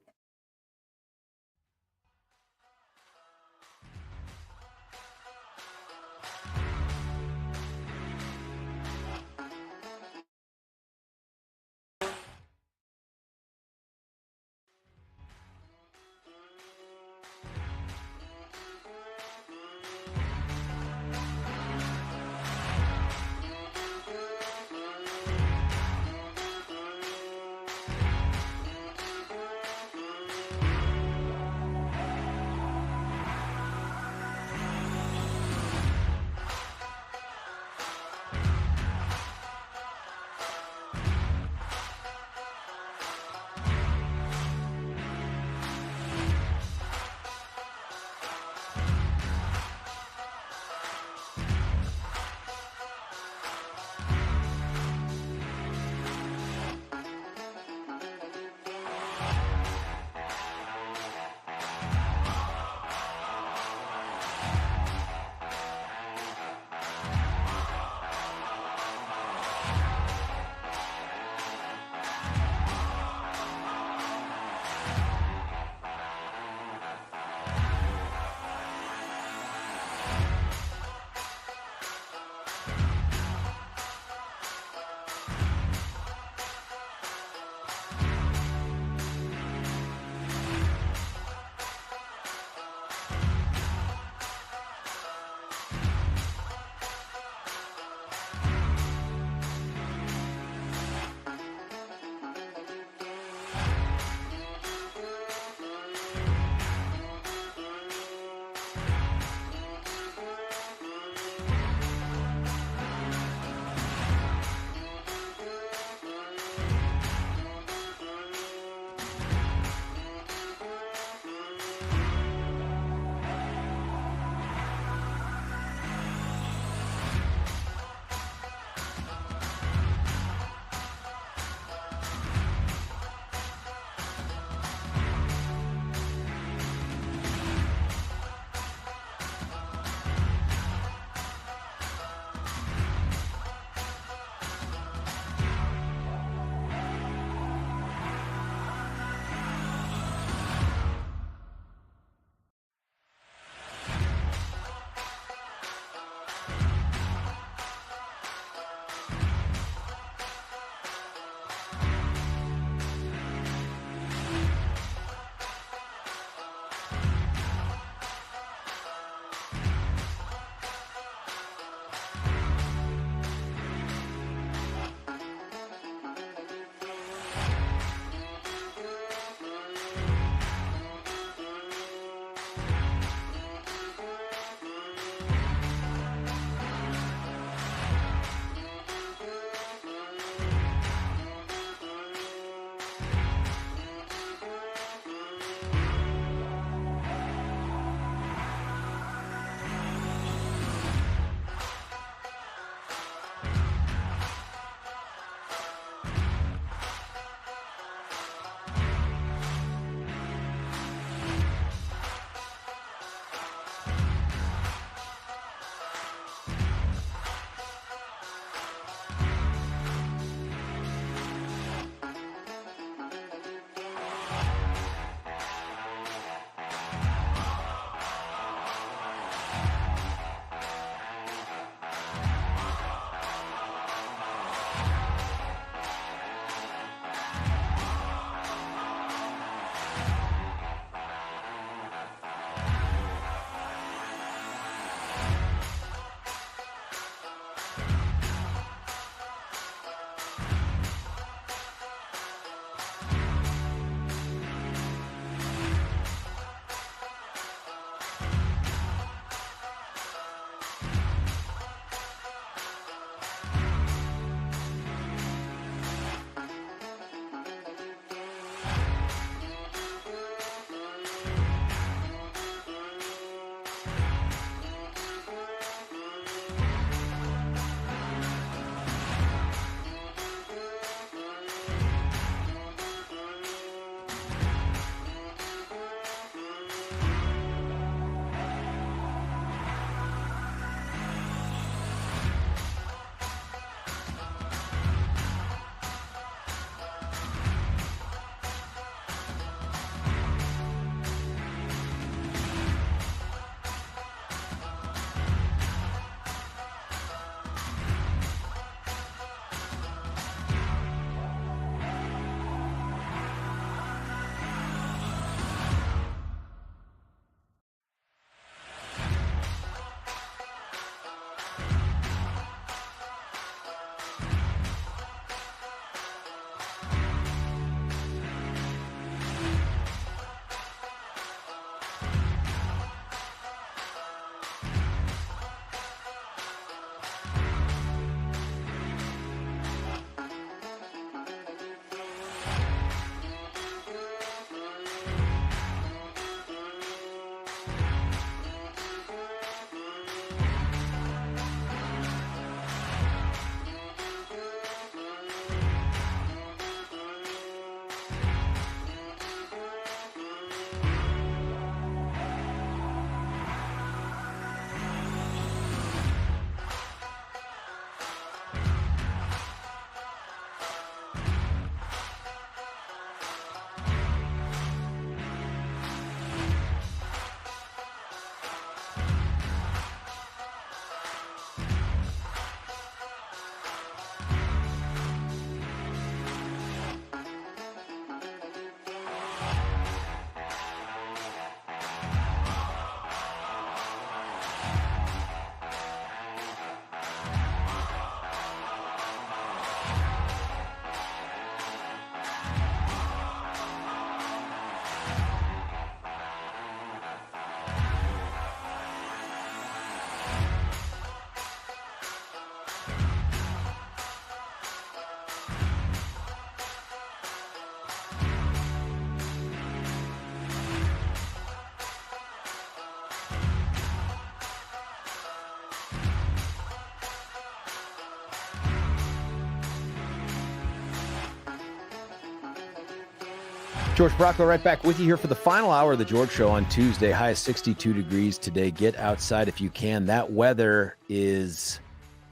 George Brauchler right back with you here for the final hour of the George Show on Tuesday. High of 62 degrees today. Get outside if you can. That weather is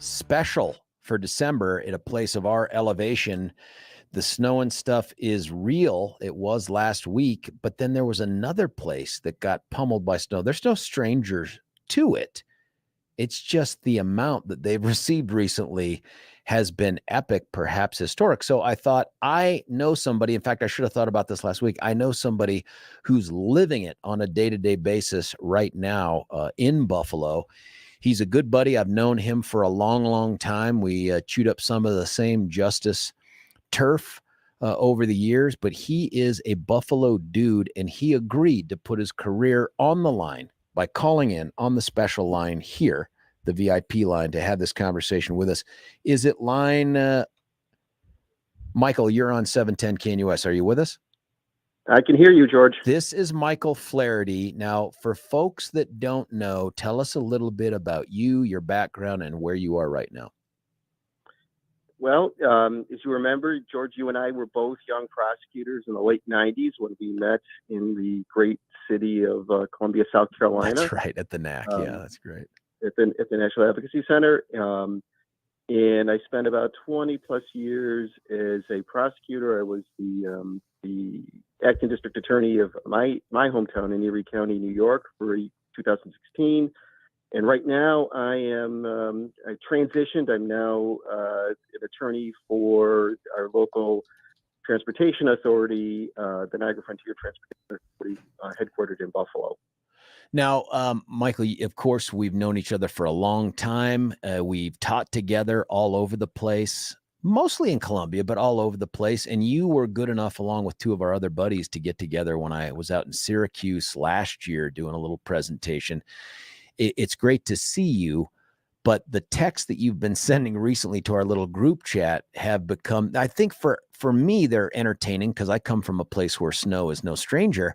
special for December at a place of our elevation. The snow and stuff is real. It was last week, but then there was another place that got pummeled by snow. There's no strangers to it. It's just the amount that they've received recently has been epic, perhaps historic. So I thought, I know somebody, in fact, I should have thought about this last week. I know somebody who's living it on a day-to-day basis right now in Buffalo. He's a good buddy. I've known him for a long, long time. We chewed up some of the same Justice turf over the years, but he is a Buffalo dude, and he agreed to put his career on the line by calling in on the special line here, the VIP line, to have this conversation with us. Is it line, Michael, you're on 710 KNUS. Are you with us? I can hear you, George. This is Michael Flaherty. Now, for folks that don't know, tell us a little bit about you, your background, and where you are right now. Well, as you remember, George, you and I were both young prosecutors in the late 90s when we met in the great city of Columbia, South Carolina. That's right, at the NAC. Yeah, that's great. At the National Advocacy Center. And I spent about 20 plus years as a prosecutor. I was the acting district attorney of my hometown in Erie County, New York for 2016. And right now I transitioned. I'm now an attorney for our local transportation authority, the Niagara Frontier Transportation Authority, headquartered in Buffalo. Now, Michael, of course, we've known each other for a long time. We've taught together all over the place, mostly in Columbia, but all over the place. And you were good enough, along with two of our other buddies, to get together when I was out in Syracuse last year doing a little presentation. It's great to see you, but the texts that you've been sending recently to our little group chat have become, I think for me, they're entertaining because I come from a place where snow is no stranger.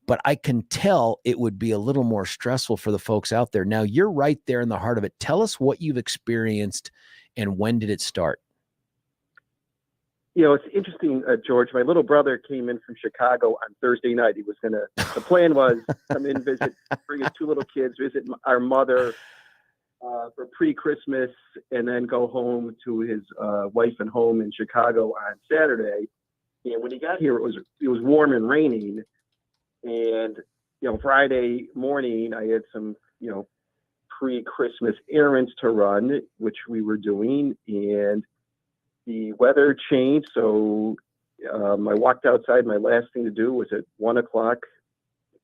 But I can tell it would be a little more stressful for the folks out there. Now, you're right there in the heart of it. Tell us what you've experienced and when did it start? You know, it's interesting, George. My little brother came in from Chicago on Thursday night. He was the plan was come in, visit, bring his two little kids, visit our mother for pre-Christmas, and then go home to his wife and home in Chicago on Saturday. And when he got here, it was warm and raining. And, Friday morning, I had some, pre-Christmas errands to run, which we were doing. And the weather changed. So I walked outside. My last thing to do was at 1 o'clock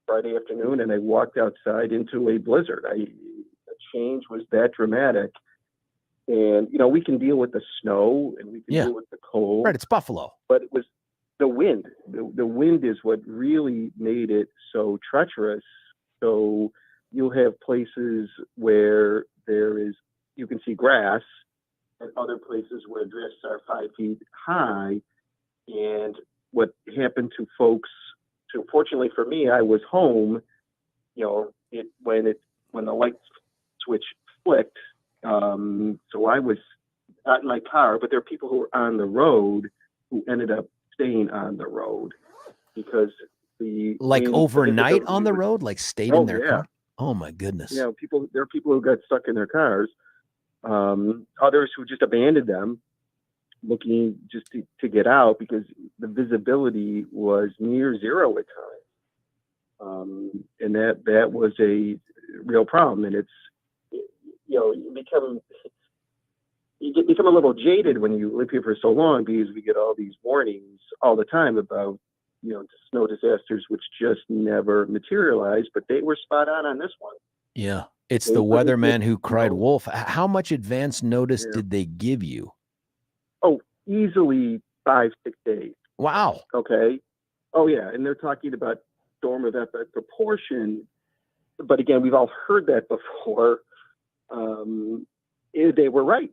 Friday afternoon, and I walked outside into a blizzard. The change was that dramatic. And, we can deal with the snow and we can deal with the cold. Right, it's Buffalo. But it was the wind. The wind is what really made it so treacherous. So you'll have places where you can see grass, and other places where drifts are 5 feet high. And what happened to folks, fortunately for me, I was home, when the light switch flicked. So I was not in my car, but there are people who were on the road who ended up staying on the road because overnight on the road, like stayed in their car. Oh my goodness. There are people who got stuck in their cars. Others who just abandoned them, looking just to get out because the visibility was near zero at times. And that was a real problem. And it's, you become a little jaded when you live here for so long because we get all these warnings all the time about, snow disasters, which just never materialized, but they were spot on this one. Yeah. It's the weatherman who cried wolf. How much advance notice did they give you? Oh, easily 5-6 days. Wow. Okay. Oh yeah. And they're talking about storm of epic proportion. But again, we've all heard that before. They were right.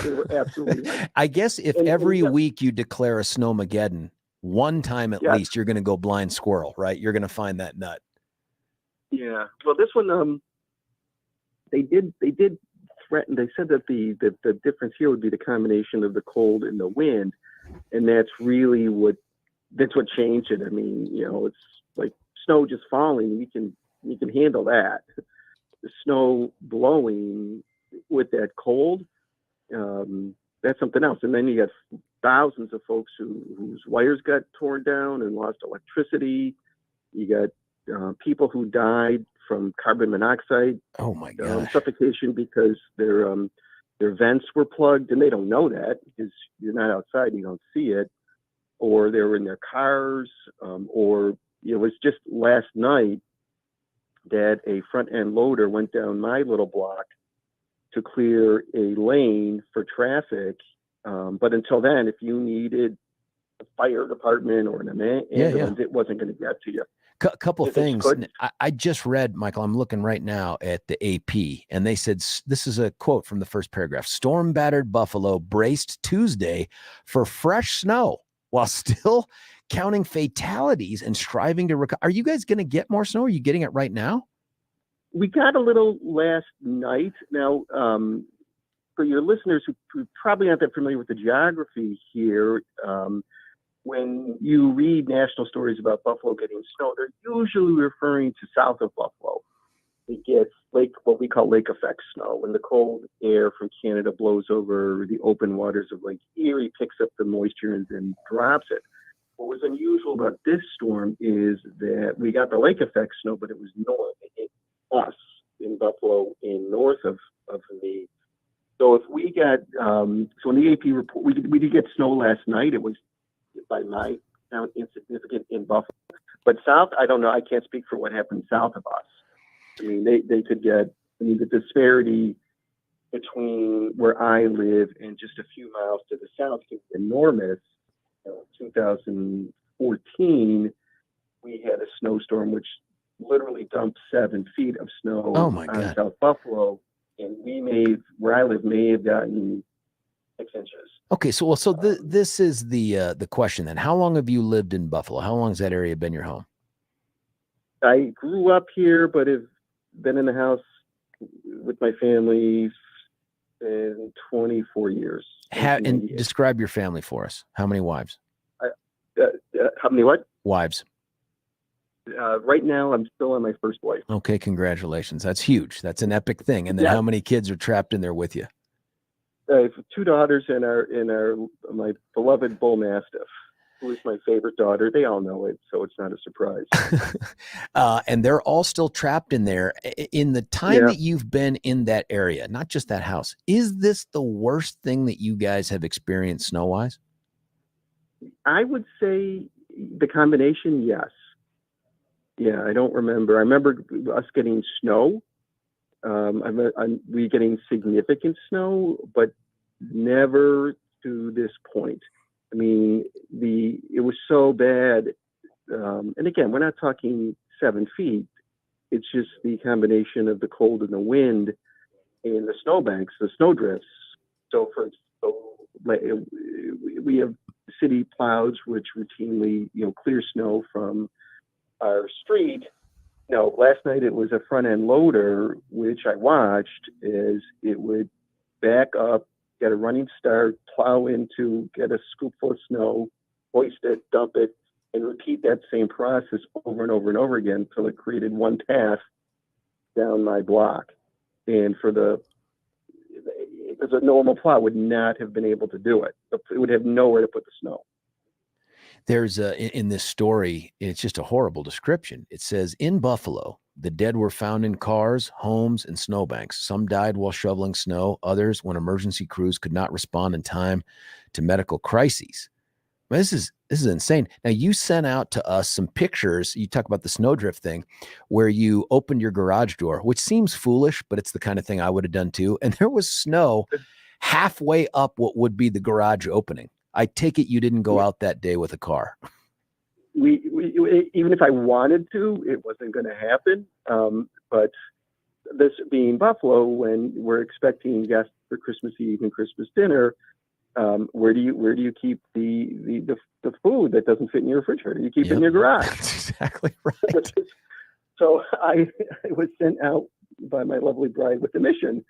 They were absolutely right. I guess if every week you declare a snowmageddon, one time at least you're going to go blind squirrel, right? You're going to find that nut. Yeah. Well, this one, they did threaten. They said that the difference here would be the combination of the cold and the wind, and that's really what that's what changed it. I mean, it's like snow just falling. You can handle that. The snow blowing with that cold, that's something else. And then you got thousands of folks whose wires got torn down and lost electricity. You got people who died from carbon monoxide suffocation because their vents were plugged, and they don't know that because you're not outside, you don't see it, or they were in their cars, or it was just last night that a front end loader went down my little block to clear a lane for traffic. But until then, if you needed a fire department or an ambulance, it wasn't going to get to you. Couple things. I just read, Michael, I'm looking right now at the AP, and they said, this is a quote from the first paragraph: storm battered Buffalo braced Tuesday for fresh snow while still counting fatalities and striving to recover. Are you guys going to get more snow? Are you getting it right now? We got a little last night. Now, for your listeners who probably aren't that familiar with the geography here, when you read national stories about Buffalo getting snow, they're usually referring to south of Buffalo. It gets what we call lake effect snow, when the cold air from Canada blows over the open waters of Lake Erie, picks up the moisture, and then drops it. What was unusual about this storm is that we got the lake effect snow, but it was north, us in Buffalo, in north of me. So if we got, so in the AP report, we did get snow last night. It was, by my count, insignificant in Buffalo. But south, I don't know. I can't speak for what happened south of us. I mean, they could get, the disparity between where I live and just a few miles to the south is enormous. 2014, we had a snowstorm which literally dumped 7 feet of snow on South Buffalo, and where I live, may have gotten 6 inches. Okay, so this is the question then. How long have you lived in Buffalo? How long has that area been your home? I grew up here, but have been in the house with my family in 24 years. And describe your family for us. How many wives? How many what? Wives. Right now, I'm still on my first wife. Okay, congratulations. That's huge. That's an epic thing. And then how many kids are trapped in there with you? I have 2 daughters and my beloved bull mastiff, who is my favorite daughter. They all know it, so it's not a surprise. And they're all still trapped in there. In the time that you've been in that area, not just that house, is this the worst thing that you guys have experienced snow-wise? I would say the combination, yes. Yeah, I don't remember. I remember us getting snow. We getting significant snow, but never to this point. I mean, it was so bad. And again, we're not talking 7 feet. It's just the combination of the cold and the wind and the snowbanks, the snowdrifts. So we have city plows which routinely, clear snow from our street. No, last night it was a front end loader, which I watched as it would back up, get a running start, plow into, get a scoopful of snow, hoist it, dump it, and repeat that same process over and over and over again until it created one path down my block. And because a normal plow would not have been able to do it. It would have nowhere to put the snow. There's in this story, it's just a horrible description. It says, in Buffalo, the dead were found in cars, homes, and snowbanks. Some died while shoveling snow. Others when emergency crews could not respond in time to medical crises. This is insane. Now, you sent out to us some pictures. You talk about the snowdrift thing where you opened your garage door, which seems foolish, but it's the kind of thing I would have done too. And there was snow halfway up what would be the garage opening. I take it you didn't go out that day with a car. We even if I wanted to, it wasn't going to happen. But this being Buffalo, when we're expecting guests for Christmas Eve and Christmas dinner, where do you keep the food that doesn't fit in your refrigerator? You keep it in your garage. That's exactly right. So I was sent out by my lovely bride with a mission.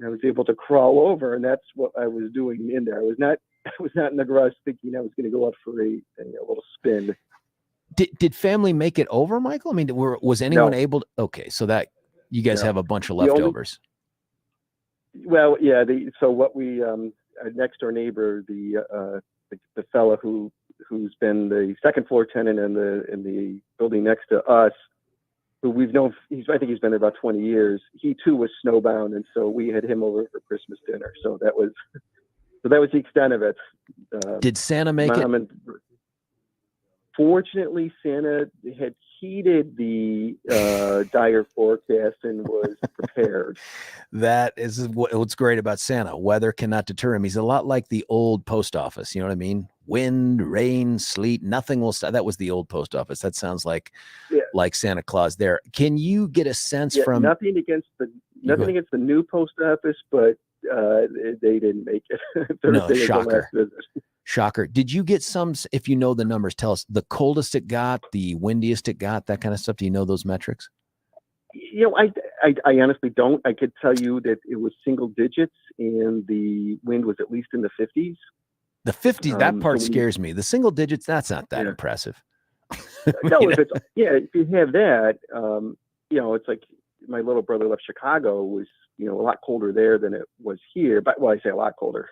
I was able to crawl over, and that's what I was doing in there. I was not was out in the garage thinking I was going to go out for a little spin. Did family make it over, Michael? I mean, was anyone No. able to? Okay, so that you guys No. have a bunch of The only- leftovers. Well, yeah. So what we our next door neighbor, the fella who's been the second floor tenant in the building next to us, who we've known, I think he's been there about 20 years. He too was snowbound, and so we had him over for Christmas dinner. So that was the extent of it. Did Santa make it? Fortunately, Santa had heeded the dire forecast and was prepared. That is what's great about Santa. Weather cannot deter him. He's a lot like the old post office. You know what I mean? Wind, rain, sleet, nothing will stop. That was the old post office. That sounds like Santa Claus there. Can you get a sense from nothing against the new post office, but they didn't make it. No, Thursday was the shocker. last visit. Shocker. Did you get some, if you know the numbers, tell us the coldest it got, the windiest it got, that kind of stuff? Do you know those metrics? I honestly don't. I could tell you that it was single digits and the wind was at least in the 50s. The 50s, that part scares me. The single digits, that's not that impressive. No, if you have that, it's like my little brother left Chicago, was, a lot colder there than it was here. But, well, I say a lot colder,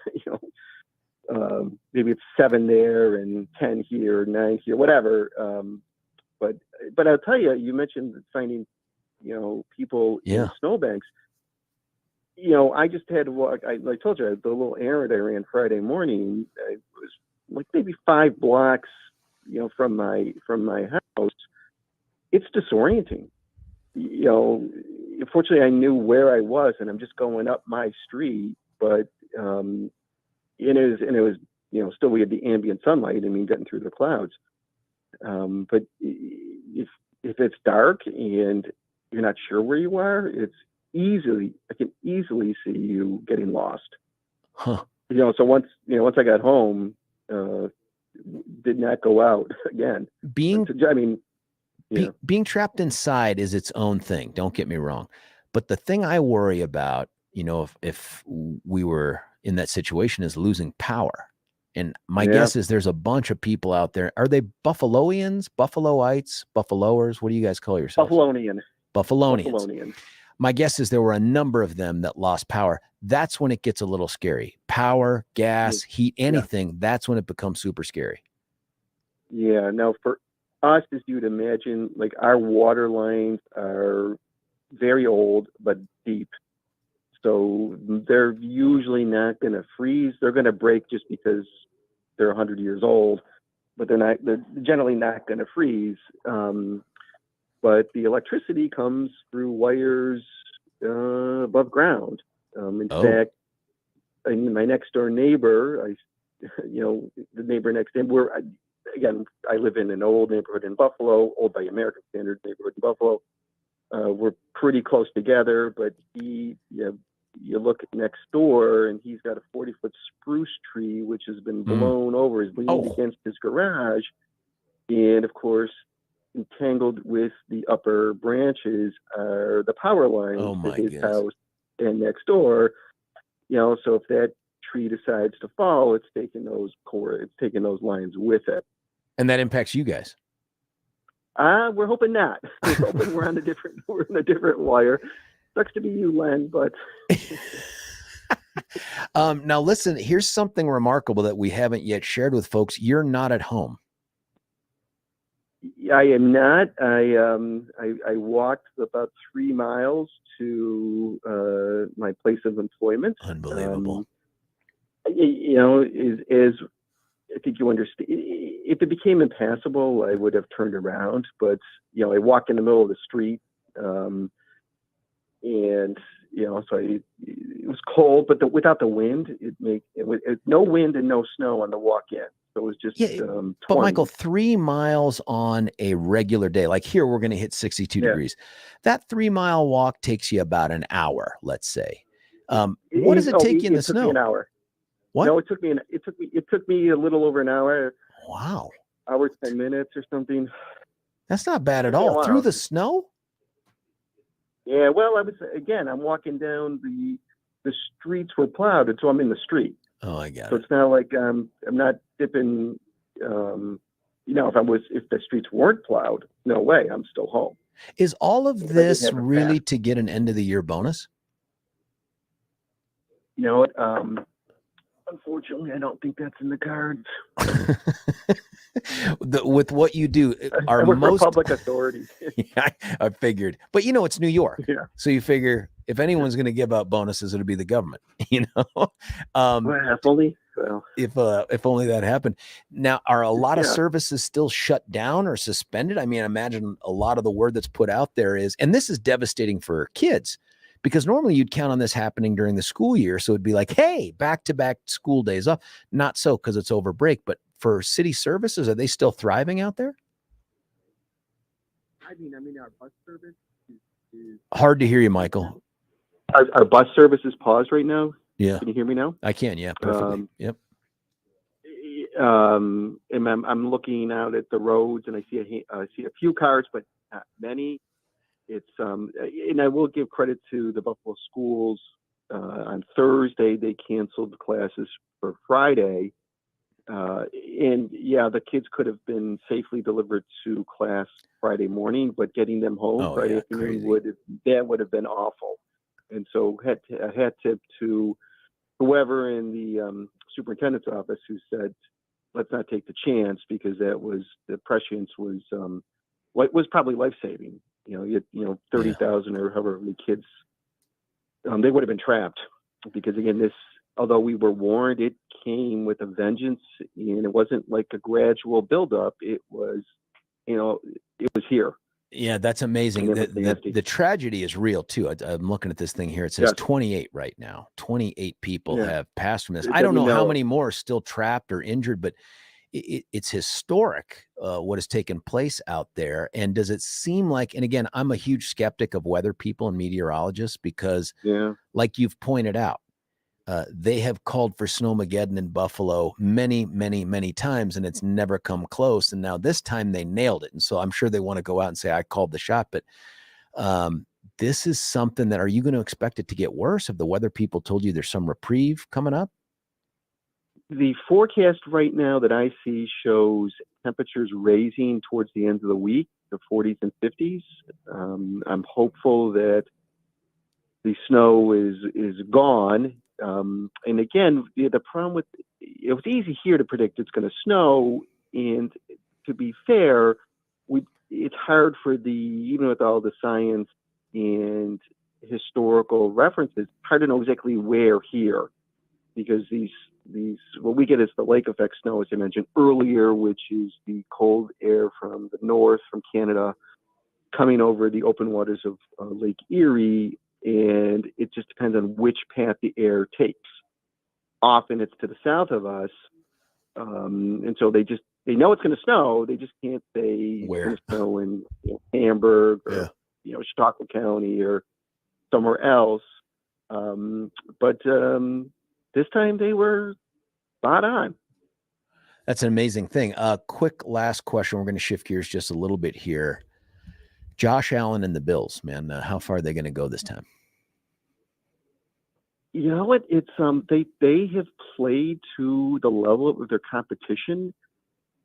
maybe it's 7 there and 10 here, 9 here, whatever. But I'll tell you, you mentioned finding, people in snowbanks. I just had to walk. I told you, the little errand I ran Friday morning, it was like maybe 5 blocks, from my house. It's disorienting. Fortunately, I knew where I was, and I'm just going up my street. But it was still we had the ambient sunlight. Getting through the clouds. But if it's dark and you're not sure where you are, I can easily see you getting lost. Huh. So once I got home, did not go out again. Being trapped inside is its own thing. Don't get me wrong. But the thing I worry about, if we were in that situation, is losing power. And my guess is there's a bunch of people out there. Are they Buffaloians, Buffaloites, Buffaloers? What do you guys call yourselves? Buffalonians. My guess is there were a number of them that lost power. That's when it gets a little scary. Power, gas, heat, anything. That's when it becomes super scary. Yeah. Now, for us, as you'd imagine, like our water lines are very old but deep. So they're usually not going to freeze. They're going to break just because they're 100 years old, but they're generally not going to freeze. But the electricity comes through wires above ground. In fact, my next door neighbor, the neighbor next to him, I live in an old neighborhood in Buffalo, old by American standards neighborhood in Buffalo. We're pretty close together, but you look next door and he's got a 40-foot spruce tree, which has been blown over, is leaning against his garage. And of course, entangled with the upper branches are the power lines to his house and next door. So if that tree decides to fall, it's taking those lines with it. And that impacts you guys. We're hoping not. We're hoping we're on a different wire. Sucks to be you, Len, but now listen, here's something remarkable that we haven't yet shared with folks. You're not at home. I am not. I walked about 3 miles to my place of employment. Unbelievable. As I think you understand, if it became impassable, I would have turned around. But I walk in the middle of the street, and so it was cold. But without the wind, it was no wind and no snow on the walk in. So it was just. But Michael, 3 miles on a regular day, like here, we're going to hit 62 degrees. That 3 mile walk takes you about an hour, let's say. What does it take you in the snow? It took me an hour. What? No, it took me a little over an hour. Wow. Hour 10 minutes or something. That's not bad at all. Through the snow? Yeah. Well, I'm walking down the streets were plowed, and so I'm in the street. Oh, I got So it. it's not like I'm not dipping. If the streets weren't plowed, no way, I'm still home. Is all of If I didn't this have a really path. to get an end of the year bonus? You know what? Unfortunately, I don't think that's in the cards. With what you do, I work for public authority. Yeah, I figured, but it's New York, Yeah. so you figure if anyone's going to give out bonuses, it'll be the government. Well, if only. Well, if only that happened. Now, are a lot of Yeah. services still shut down or suspended? I mean, I imagine a lot of the word that's put out there is, and this is devastating for kids, because normally you'd count on this happening during the school year. So it'd be like, hey, back-to-back school days off. Not so, because it's over break. But for city services, are they still thriving out there? I mean, our bus service is Hard to hear you, Michael. our bus service is paused right now. Yeah. Can you hear me now? I can. Yeah, perfectly. Yep. And I'm looking out at the roads, and I see a few cars, but not many. It's and I will give credit to the Buffalo schools. On Thursday, they canceled classes for Friday, and the kids could have been safely delivered to class Friday morning, but getting them home Friday afternoon would have been awful. And so a hat tip to whoever in the superintendent's office who said, let's not take the chance, because the prescience was what was probably life-saving. 30,000 or however many kids, they would have been trapped, because again, although we were warned, it came with a vengeance, and it wasn't like a gradual buildup. It was, it was here. Yeah, that's amazing. The tragedy is real too. I'm looking at this thing here. It says 28 right now. 28 people have passed from this. I don't know how many more are still trapped or injured, but it's historic what has taken place out there. And does it seem like, and again, I'm a huge skeptic of weather people and meteorologists, because like you've pointed out, they have called for snowmageddon in Buffalo many, many, many times, and it's never come close. And now this time they nailed it. And so I'm sure they want to go out and say, I called the shot. But this is something that, are you going to expect it to get worse? Have the weather people told you there's some reprieve coming up? The forecast right now that I see shows temperatures raising towards the end of the week, the 40s and 50s. I'm hopeful that the snow is gone. And again, the problem with it was easy here to predict it's going to snow. And to be fair, it's hard for even with all the science and historical references, hard to know exactly where here, because what we get is the lake effect snow, as I mentioned earlier, which is the cold air from the north, from Canada, coming over the open waters of Lake Erie. And it just depends on which path the air takes. Often it's to the south of us. And so they know it's going to snow. They just can't say where. It's going to snow in Hamburg or Chautauqua County or somewhere else. But this time they were spot on. That's an amazing thing. Quick last question. We're going to shift gears just a little bit here. Josh Allen and the Bills, man, how far are they going to go this time? You know what? It's they have played to the level of their competition.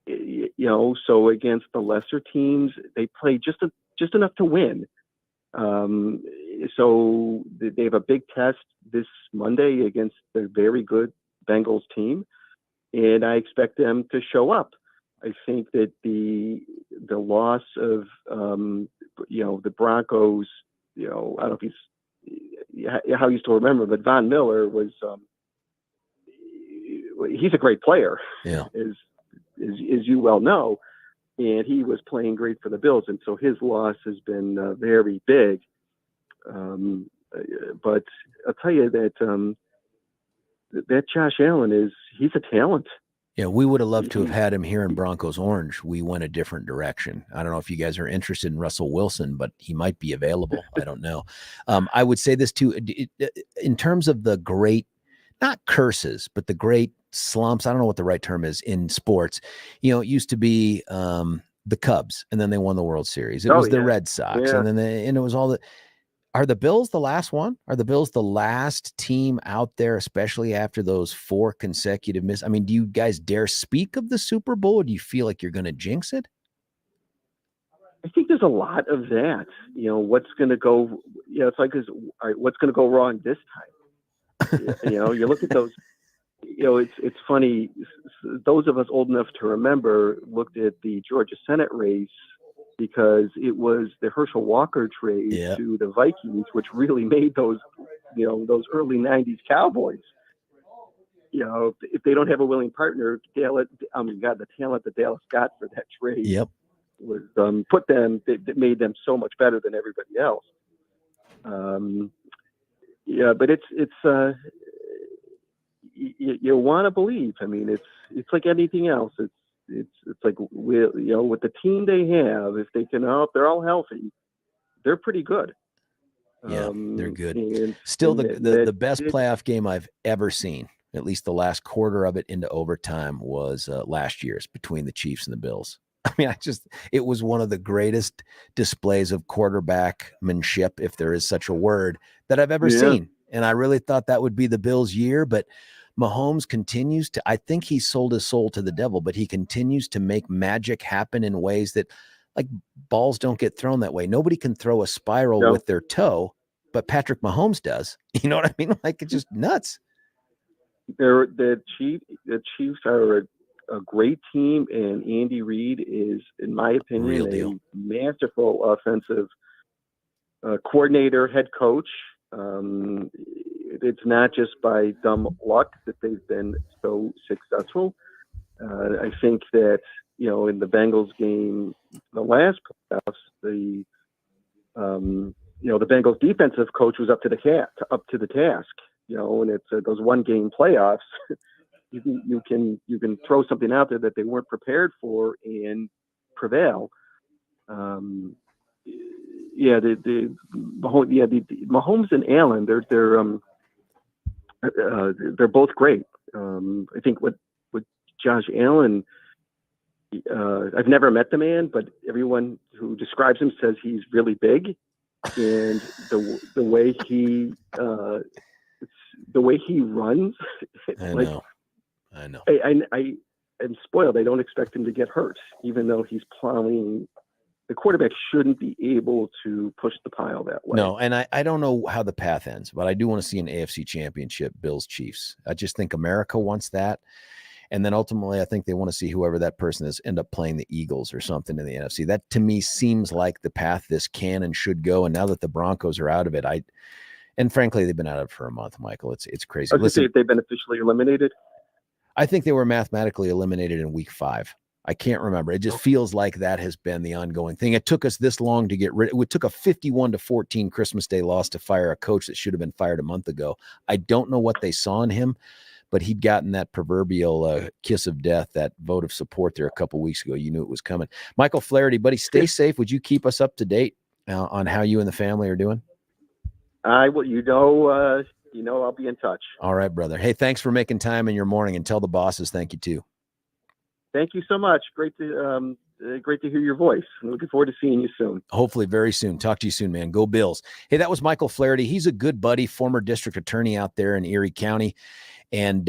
So against the lesser teams, they play just enough to win. So they have a big test this Monday against the very good Bengals team, and I expect them to show up. I think that the loss of the Broncos, I don't know if how you still remember, but Von Miller was he's a great player, as you well know, and he was playing great for the Bills, and so his loss has been very big. But I'll tell you that that Josh Allen he's a talent. Yeah, we would have loved to have had him here in Broncos Orange. We went a different direction. I don't know if you guys are interested in Russell Wilson, but he might be available. I don't know. I would say this too, in terms of the great, not curses, but the great slumps. I don't know what the right term is in sports. It used to be the Cubs, and then they won the World Series. It was the Red Sox, and then it was all the. Are the Bills the last one? Are the Bills the last team out there, especially after those 4 consecutive misses? I mean, do you guys dare speak of the Super Bowl? Or do you feel like you're going to jinx it? I think there's a lot of that. What's going to go? It's like, what's going to go wrong this time? You look at those. It's funny. Those of us old enough to remember looked at the Georgia Senate race because it was the Herschel Walker trade to the Vikings, which really made those early '90s Cowboys. If they don't have a willing partner, the talent that Dallas got for that trade was that made them so much better than everybody else. But it's you want to believe. I mean, it's like anything else. It's like with the team they have, if they're all healthy, they're pretty good. Yeah, they're good. Still the best playoff game I've ever seen, at least the last quarter of it into overtime, was last year's between the Chiefs and the Bills. I mean, it was one of the greatest displays of quarterbackmanship, if there is such a word, that I've ever seen. And I really thought that would be the Bills' year, but Mahomes continues to, I think he sold his soul to the devil, but he continues to make magic happen in ways that, like, balls don't get thrown that way. Nobody can throw a spiral with their toe, but Patrick Mahomes does. You know what I mean? Like, it's just nuts. The Chiefs are a great team, and Andy Reid is, in my opinion, a masterful offensive coordinator, head coach. It's not just by dumb luck that they've been so successful. I think that, in the Bengals game, the last playoffs, the Bengals defensive coach was up to the task, and it's those 1-game playoffs. you can throw something out there that they weren't prepared for and prevail. The Mahomes and Allen, they're both great. I think what Josh Allen, I've never met the man, but everyone who describes him says he's really big, and the way he runs, I know. I'm spoiled. I don't expect him to get hurt, even though he's plowing. The quarterback shouldn't be able to push the pile that way. No, and I don't know how the path ends, but I do want to see an AFC championship, Bills Chiefs. I just think America wants that. And then ultimately, I think they want to see whoever that person is end up playing the Eagles or something in the NFC. That, to me, seems like the path this can and should go. And now that the Broncos are out of it, and frankly, they've been out of it for a month, Michael. It's crazy. Listen, they've been officially eliminated. I think they were mathematically eliminated in week 5. I can't remember. It just feels like that has been the ongoing thing. It took us this long to get rid. It took a 51-14 Christmas Day loss to fire a coach that should have been fired a month ago. I don't know what they saw in him, but he'd gotten that proverbial kiss of death, that vote of support there a couple weeks ago. You knew it was coming. Michael Flaherty, buddy, stay safe. Would you keep us up to date on how you and the family are doing? I will. I'll be in touch. All right, brother. Hey, thanks for making time in your morning, and tell the bosses thank you too. Thank you so much. Great to hear your voice. I'm looking forward to seeing you soon. Hopefully very soon. Talk to you soon, man. Go Bills. Hey, that was Michael Flaherty. He's a good buddy, former district attorney out there in Erie County, and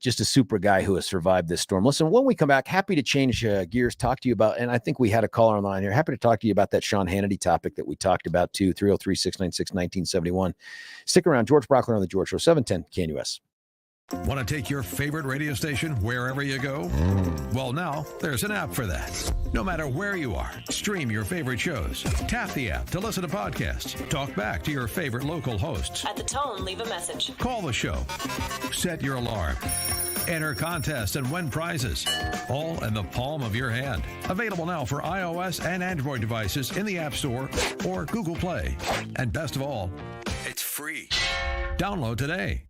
just a super guy who has survived this storm. Listen, when we come back, happy to change gears, talk to you about, and I think we had a caller on the line here, happy to talk to you about that Sean Hannity topic that we talked about too, 303-696-1971. Stick around. George Brauchler on The George Show, 710 KNUS. Want to take your favorite radio station wherever you go? Well, now there's an app for that. No matter where you are, stream your favorite shows. Tap the app to listen to podcasts. Talk back to your favorite local hosts. At the tone, leave a message. Call the show. Set your alarm. Enter contests and win prizes. All in the palm of your hand. Available now for iOS and Android devices in the App Store or Google Play. And best of all, it's free. Download today.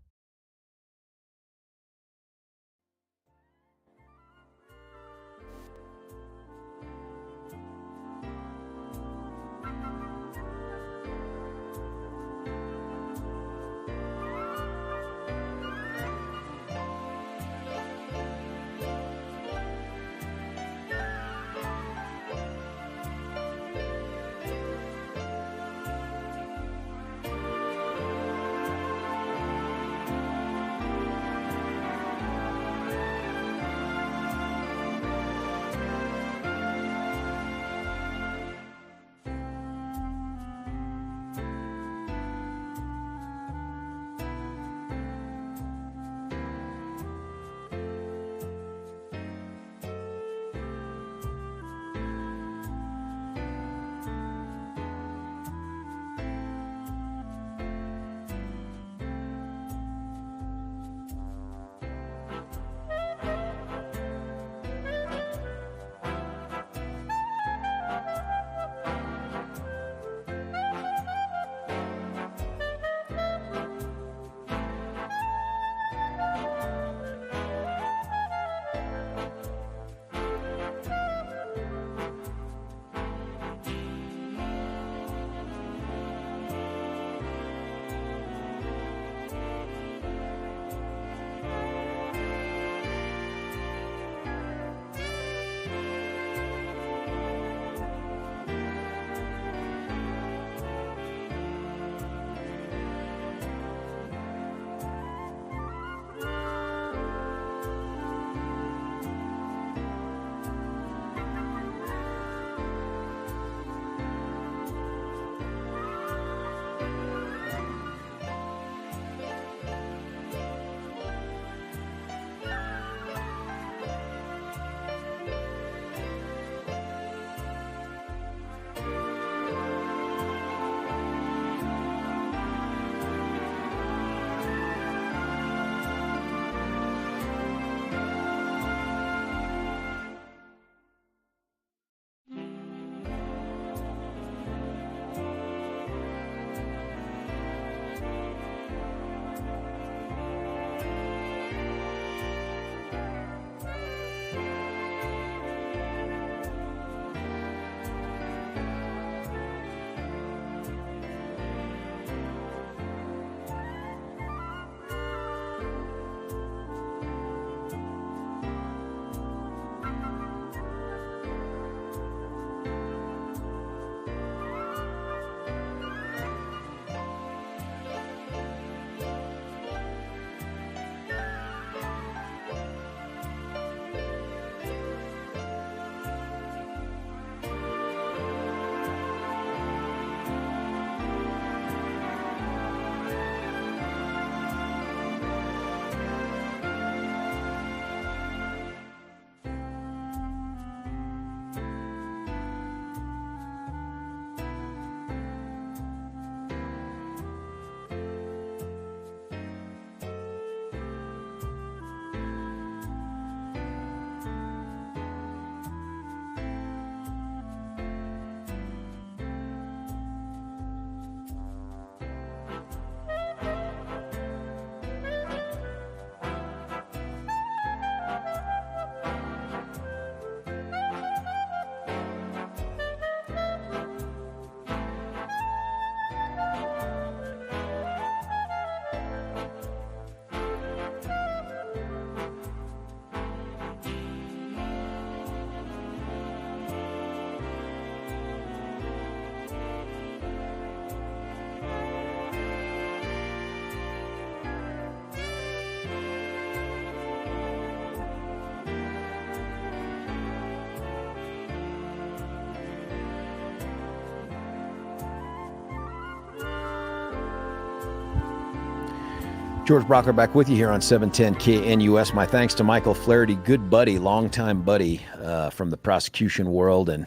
George Brauchler back with you here on 710 KNUS. My thanks to Michael Flaherty, good buddy, longtime buddy from the prosecution world, and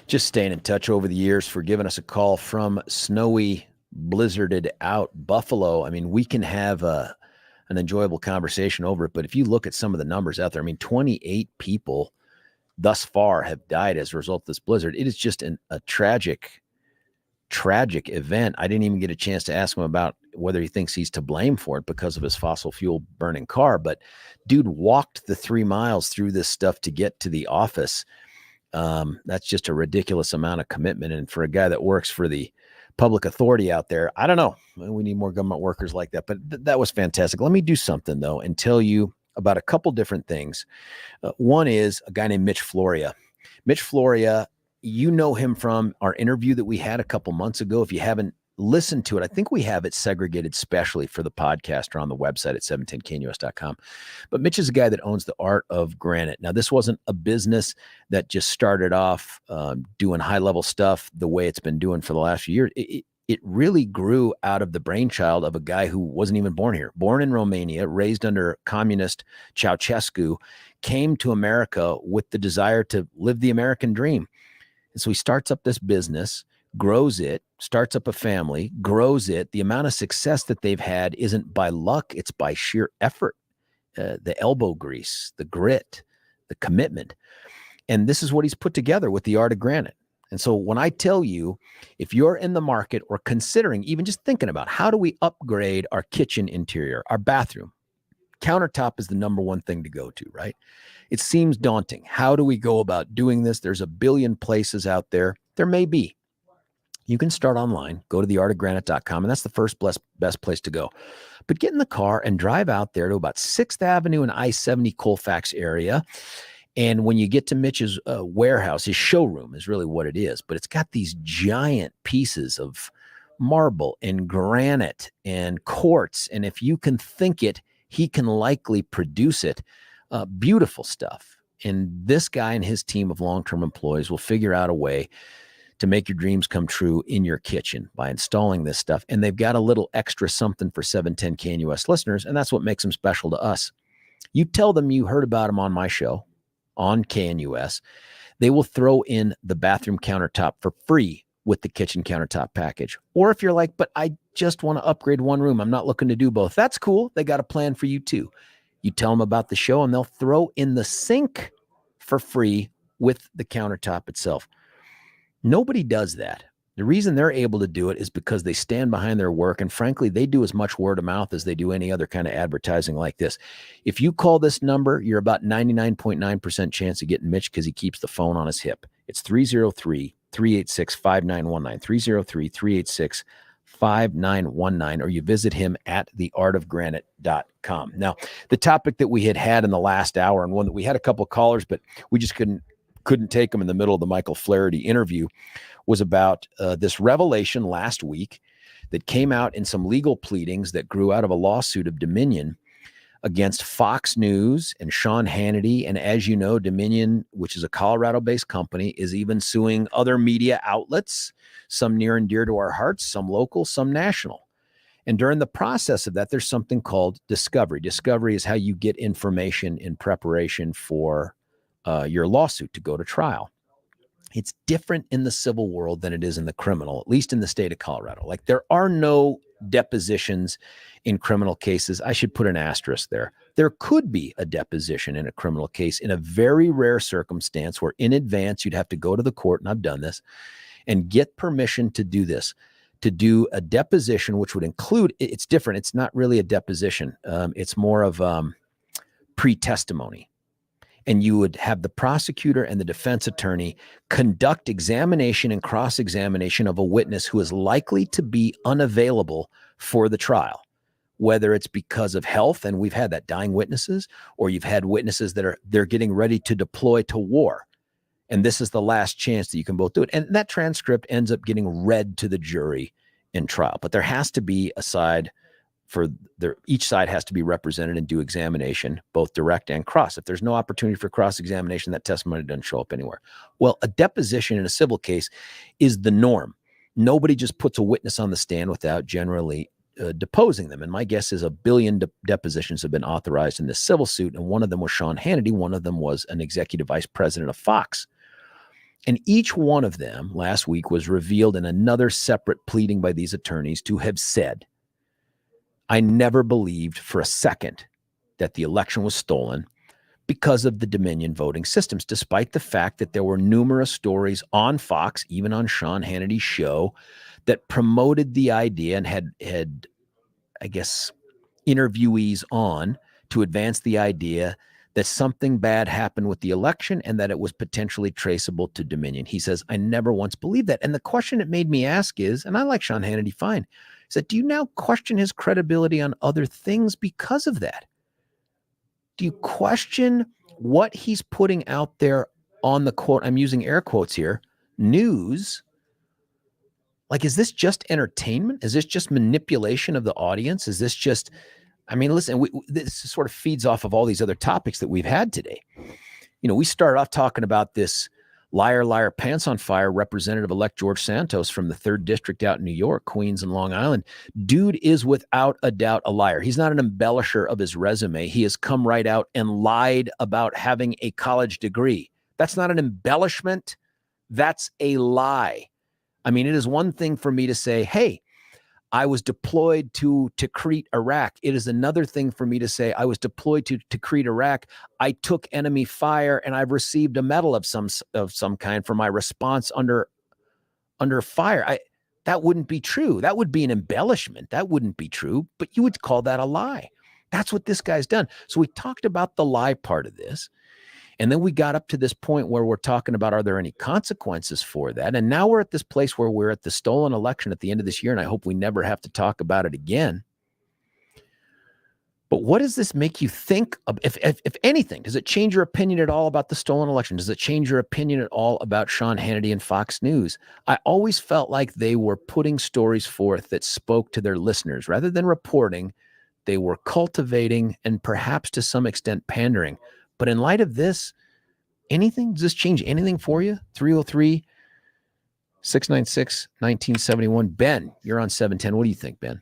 just staying in touch over the years, for giving us a call from snowy, blizzarded out Buffalo. I mean, we can have an enjoyable conversation over it, but if you look at some of the numbers out there, I mean, 28 people thus far have died as a result of this blizzard. It is just a tragic event. I didn't even get a chance to ask him about whether he thinks he's to blame for it because of his fossil fuel burning car. But dude walked the 3 miles through this stuff to get to the office. That's just a ridiculous amount of commitment. And for a guy that works for the public authority out there, I don't know. We need more government workers like that. But that was fantastic. Let me do something, though, and tell you about a couple different things. One is a guy named Mitch Floria. Mitch Floria, you know him from our interview that we had a couple months ago. If you haven't listened to it, I think we have it segregated specially for the podcast or on the website at 710knus.com. But Mitch is a guy that owns the Art of Granite. Now, this wasn't a business that just started off doing high-level stuff the way it's been doing for the last few years. It really grew out of the brainchild of a guy who wasn't even born here. Born in Romania, raised under communist Ceausescu, came to America with the desire to live the American dream. And so he starts up this business, grows it, starts up a family, grows it. The amount of success that they've had isn't by luck, it's by sheer effort, the elbow grease, the grit, the commitment. And this is what he's put together with the Art of Granite. And so when I tell you, if you're in the market or considering, even just thinking about how do we upgrade our kitchen interior, our bathroom, countertop is the number one thing to go to, right? It seems daunting. How do we go about doing this? There's a billion places out there. There may be. You can start online, go to theartofgranite.com, and that's the first best place to go. But get in the car and drive out there to about 6th Avenue and I-70 Colfax area. And when you get to Mitch's warehouse, his showroom is really what it is, but it's got these giant pieces of marble and granite and quartz. And if you can think it, he can likely produce it. Beautiful stuff. And this guy and his team of long-term employees will figure out a way to make your dreams come true in your kitchen by installing this stuff. And they've got a little extra something for 710 KNUS listeners, and that's what makes them special to us. You tell them you heard about them on my show, on KNUS. They will throw in the bathroom countertop for free with the kitchen countertop package. Or if you're like, but I just want to upgrade one room, I'm not looking to do both. That's cool. They got a plan for you too. You tell them about the show and they'll throw in the sink for free with the countertop itself. Nobody does that. The reason they're able to do it is because they stand behind their work. And frankly, they do as much word of mouth as they do any other kind of advertising like this. If you call this number, you're about 99.9% chance of getting Mitch because he keeps the phone on his hip. It's 303-386-5919, 303-386-5919, or you visit him at theartofgranite.com. Now, the topic that we had in the last hour, and one that we had a couple of callers, but we just couldn't take them in the middle of the Michael Flaherty interview, was about this revelation last week that came out in some legal pleadings that grew out of a lawsuit of Dominion against Fox News and Sean Hannity. And as you know, Dominion, which is a Colorado-based company, is even suing other media outlets, some near and dear to our hearts, some local, some national. And during the process of that, there's something called discovery. Discovery is how you get information in preparation for your lawsuit to go to trial. It's different in the civil world than it is in the criminal, at least in the state of Colorado. Like, there are no depositions in criminal cases. I should put an asterisk there. There could be a deposition in a criminal case in a very rare circumstance where in advance you'd have to go to the court, and I've done this, and get permission to do this, to do a deposition, which would include, it's different. It's not really a deposition. It's more of pre-testimony. And you would have the prosecutor and the defense attorney conduct examination and cross-examination of a witness who is likely to be unavailable for the trial, whether it's because of health, and we've had that, dying witnesses, or you've had witnesses that they're getting ready to deploy to war. And this is the last chance that you can both do it. And that transcript ends up getting read to the jury in trial. But there has to be a side each side has to be represented and do examination, both direct and cross. If there's no opportunity for cross-examination, that testimony doesn't show up anywhere. Well, a deposition in a civil case is the norm. Nobody just puts a witness on the stand without generally deposing them. And my guess is 1 billion depositions have been authorized in this civil suit. And one of them was Sean Hannity. One of them was an executive vice president of Fox. And each one of them last week was revealed in another separate pleading by these attorneys to have said, I never believed for a second that the election was stolen because of the Dominion voting systems, despite the fact that there were numerous stories on Fox, even on Sean Hannity's show, that promoted the idea and had, I guess, interviewees on to advance the idea that something bad happened with the election and that it was potentially traceable to Dominion. He says, I never once believed that. And the question it made me ask is, and I like Sean Hannity fine, is that do you now question his credibility on other things because of that? Do you question what he's putting out there on the quote, I'm using air quotes here, news? Like, is this just entertainment? Is this just manipulation of the audience? Is this just, I mean, listen, this sort of feeds off of all these other topics that we've had today. You know, we started off talking about this liar, liar, pants on fire Representative-elect George Santos from the 3rd District out in New York, Queens and Long Island. Dude is without a doubt a liar. He's not an embellisher of his resume. He has come right out and lied about having a college degree. That's not an embellishment. That's a lie. I mean, it is one thing for me to say, hey, I was deployed to Tikrit, Iraq. It is another thing for me to say I was deployed to Tikrit, Iraq. I took enemy fire and I've received a medal of some kind for my response under fire. That wouldn't be true. That would be an embellishment. That wouldn't be true, but you would call that a lie. That's what this guy's done. So we talked about the lie part of this. And then we got up to this point where we're talking about, are there any consequences for that? And now we're at this place where we're at the stolen election at the end of this year, and I hope we never have to talk about it again. But what does this make you think of, if anything? Does it change your opinion at all about the stolen election? Does it change your opinion at all about Sean Hannity and Fox News? I always felt like they were putting stories forth that spoke to their listeners. Rather than reporting, they were cultivating and perhaps to some extent pandering. But in light of this, does this change anything for you? 303-696-1971. Ben, you're on 710. What do you think, Ben?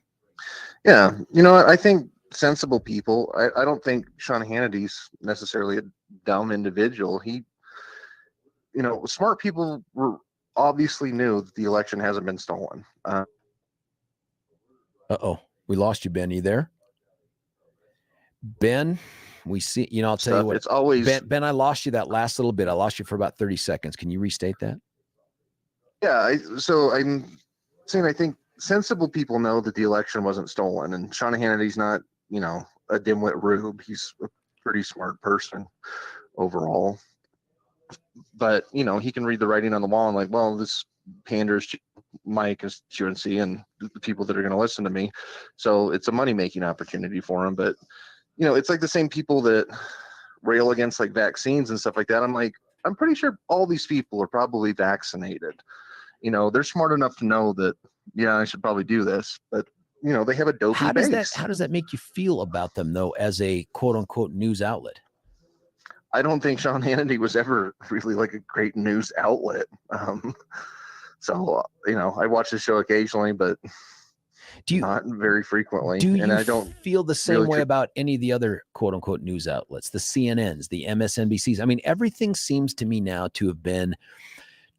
Yeah, you know, I think sensible people, I don't think Sean Hannity's necessarily a dumb individual. He, you know, smart people obviously knew that the election hasn't been stolen. We lost you, Ben. Are you there? Ben, we see, you know, I'll tell you what, it's always Ben, I lost you that last little bit. I lost you for about 30 seconds. Can you restate that? Yeah. So I'm saying, I think sensible people know that the election wasn't stolen, and Sean Hannity's not, you know, a dimwit rube. He's a pretty smart person overall, but you know, he can read the writing on the wall and like, well, this panders to my constituency and the people that are going to listen to me. So it's a money-making opportunity for him. But you know, it's like the same people that rail against like vaccines and stuff like that. I'm like, I'm pretty sure all these people are probably vaccinated. You know, they're smart enough to know that, yeah, I should probably do this, but you know, they have a dopey base. How does that make you feel about them though, as a quote unquote news outlet? I don't think Sean Hannity was ever really like a great news outlet. So, you know, I watch the show occasionally, but not very frequently. And I don't feel the same way about any of the other quote unquote news outlets, the CNNs, the MSNBCs. I mean, everything seems to me now to have been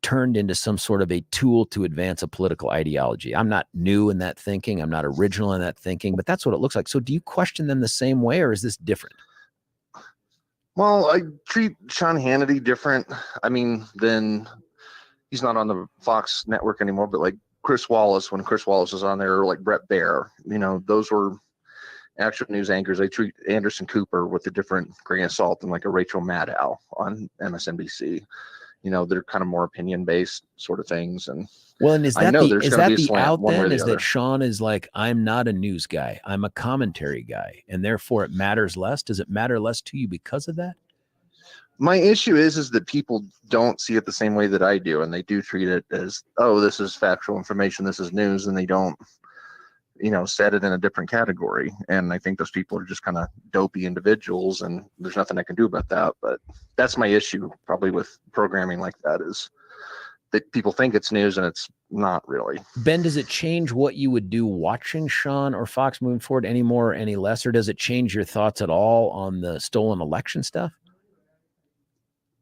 turned into some sort of a tool to advance a political ideology. I'm not new in that thinking. I'm not original in that thinking, but that's what it looks like. So do you question them the same way, or is this different? Well, I treat Sean Hannity different. I mean, then he's not on the Fox network anymore, but like Chris Wallace, when Chris Wallace was on there, or like Brett Baer, you know, those were actual news anchors. I treat Anderson Cooper with a different grain of salt than like a Rachel Maddow on MSNBC. You know, they're kind of more opinion-based sort of things. And well, and is that the out then? Is other. That Sean is like, I'm not a news guy, I'm a commentary guy, and therefore it matters less? Does it matter less to you because of that? My issue is that people don't see it the same way that I do, and they do treat it as, oh, this is factual information, this is news, and they don't, you know, set it in a different category. And I think those people are just kind of dopey individuals, and there's nothing I can do about that. But that's my issue probably with programming like that, is people think it's news and it's not really. Ben, does it change what you would do watching Sean or Fox moving forward any more or any less, or does it change your thoughts at all on the stolen election stuff?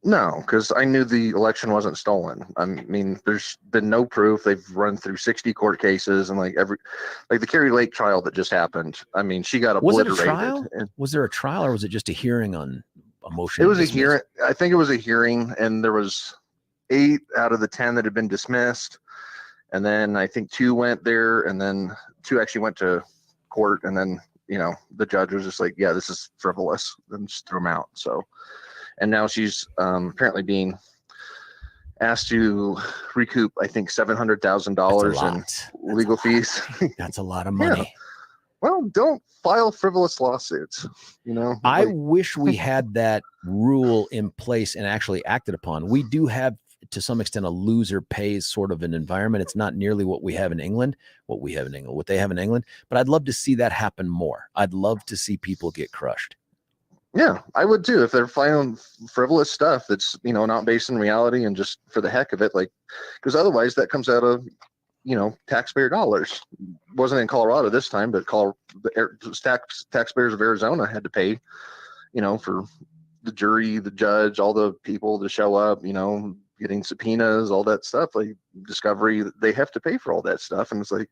No, because I knew the election wasn't stolen. I mean, there's been no proof. They've run through 60 court cases, and like the Kerry Lake trial that just happened. I mean, she got obliterated. Was it a trial? Was there a trial, or was it just a hearing on a motion? It was a hearing. I think it was a hearing, and there was 8 out of the 10 that had been dismissed, and then I think 2 went there, and then 2 actually went to court, and then the judge was just like, yeah, this is frivolous, and just threw them out. So, and now she's apparently being asked to recoup, I think, $700,000 in legal fees. That's a lot of money. Yeah. Well, don't file frivolous lawsuits. I wish we had that rule in place and actually acted upon. We do have, to some extent, a loser pays sort of an environment. It's not nearly what they have in England, what they have in England, but I'd love to see that happen more. I'd love to see people get crushed. Yeah, I would too, if they're filing frivolous stuff that's, not based in reality and just for the heck of it, because otherwise that comes out of, taxpayer dollars. Wasn't in Colorado this time, but taxpayers of Arizona had to pay, for the jury, the judge, all the people to show up, getting subpoenas, all that stuff, like discovery, they have to pay for all that stuff. And it's like,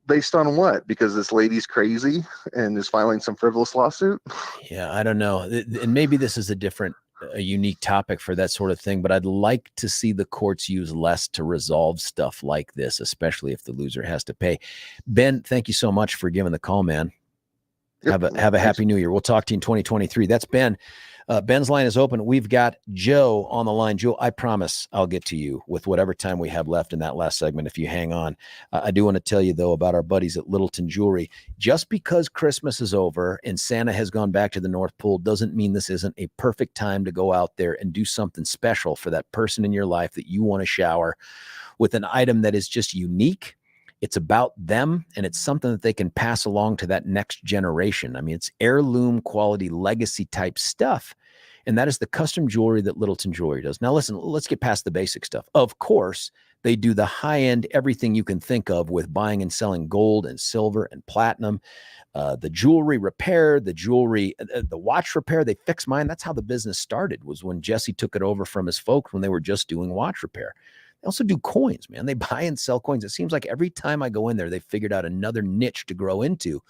based on what? Because this lady's crazy and is filing some frivolous lawsuit? Yeah, I don't know. And maybe this is a unique topic for that sort of thing, but I'd like to see the courts use less to resolve stuff like this, especially if the loser has to pay. Ben, thank you so much for giving the call, man. Yep. Have a happy new year. We'll talk to you in 2023. That's Ben. Ben's line is open. We've got Joe on the line. Joe, I promise I'll get to you with whatever time we have left in that last segment if you hang on. I do want to tell you, though, about our buddies at Littleton Jewelry. Just because Christmas is over and Santa has gone back to the North Pole doesn't mean this isn't a perfect time to go out there and do something special for that person in your life that you want to shower with an item that is just unique. It's about them, and it's something that they can pass along to that next generation. I mean, it's heirloom quality, legacy type stuff. And that is the custom jewelry that Littleton Jewelry does. Now, listen, let's get past the basic stuff. Of course, they do the high-end, everything you can think of with buying and selling gold and silver and platinum, the jewelry repair, the watch repair. They fix mine. That's how the business started, was when Jesse took it over from his folks when they were just doing watch repair. They also do coins, man. They buy and sell coins. It seems like every time I go in there, they figured out another niche to grow into.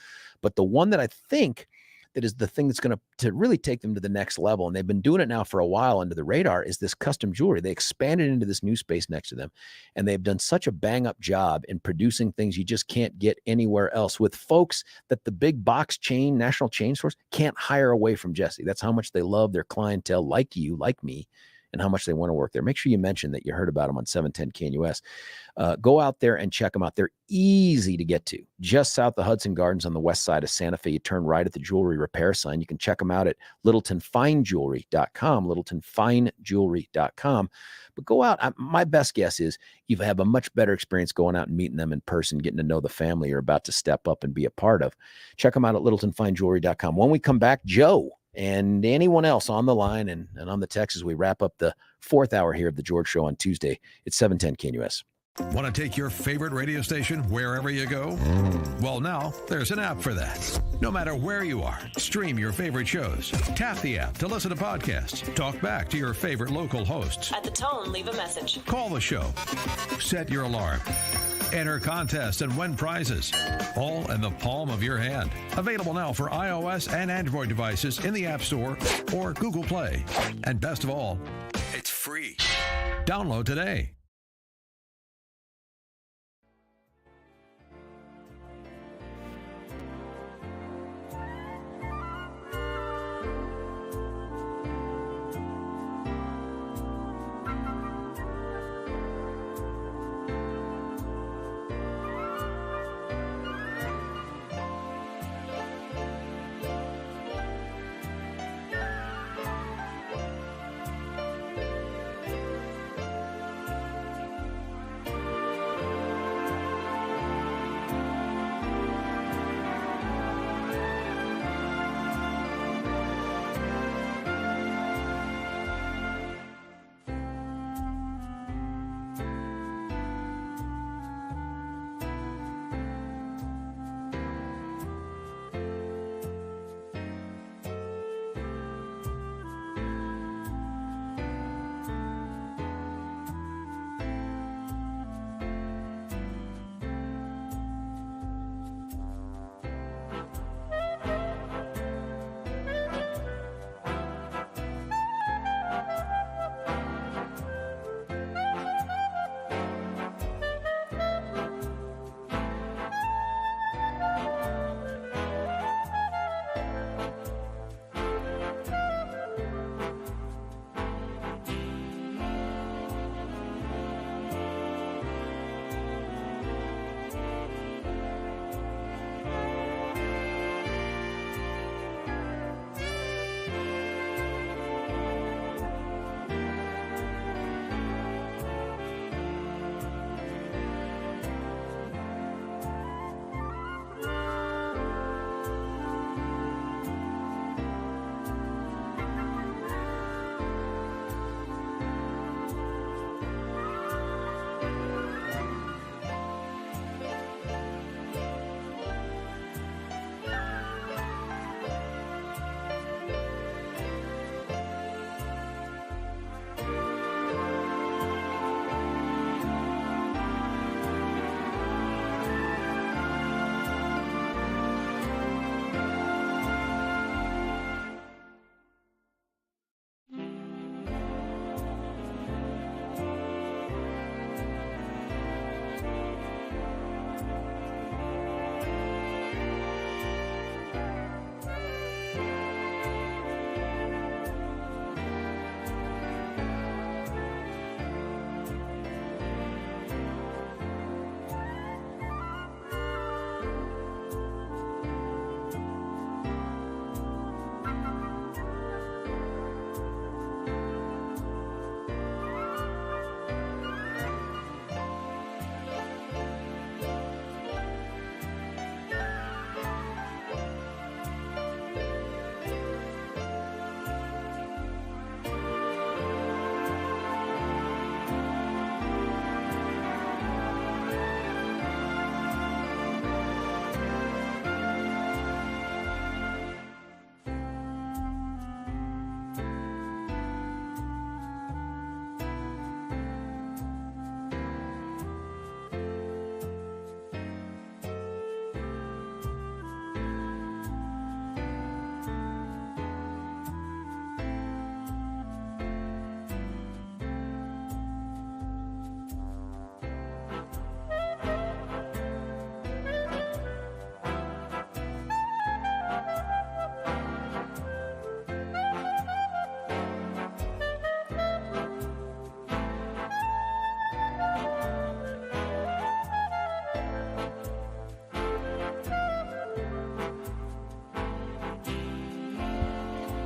But the one that I think that is the thing that's going to really take them to the next level, and they've been doing it now for a while under the radar, is this custom jewelry. They expanded into this new space next to them, and they've done such a bang-up job in producing things you just can't get anywhere else with folks that the big box chain, national chain stores can't hire away from Jesse. That's how much they love their clientele, like you, like me, and how much they want to work there. Make sure you mention that you heard about them on 710 KNUS. Go out there and check them out. They're easy to get to. Just south of Hudson Gardens on the west side of Santa Fe, you turn right at the jewelry repair sign. You can check them out at littletonfinejewelry.com, littletonfinejewelry.com. But go out. My best guess is you have a much better experience going out and meeting them in person, getting to know the family you're about to step up and be a part of. Check them out at littletonfinejewelry.com. When we come back, Joe and anyone else on the line and on the text as we wrap up the 4th hour here of the George Show on Tuesday. It's 710 KNUS. Want to take your favorite radio station wherever you go? Well, now there's an app for that. No matter where you are, stream your favorite shows. Tap the app to listen to podcasts. Talk back to your favorite local hosts. At the tone, leave a message. Call the show. Set your alarm. Enter contests and win prizes, all in the palm of your hand. Available now for iOS and Android devices in the App Store or Google Play. And best of all, it's free. Download today.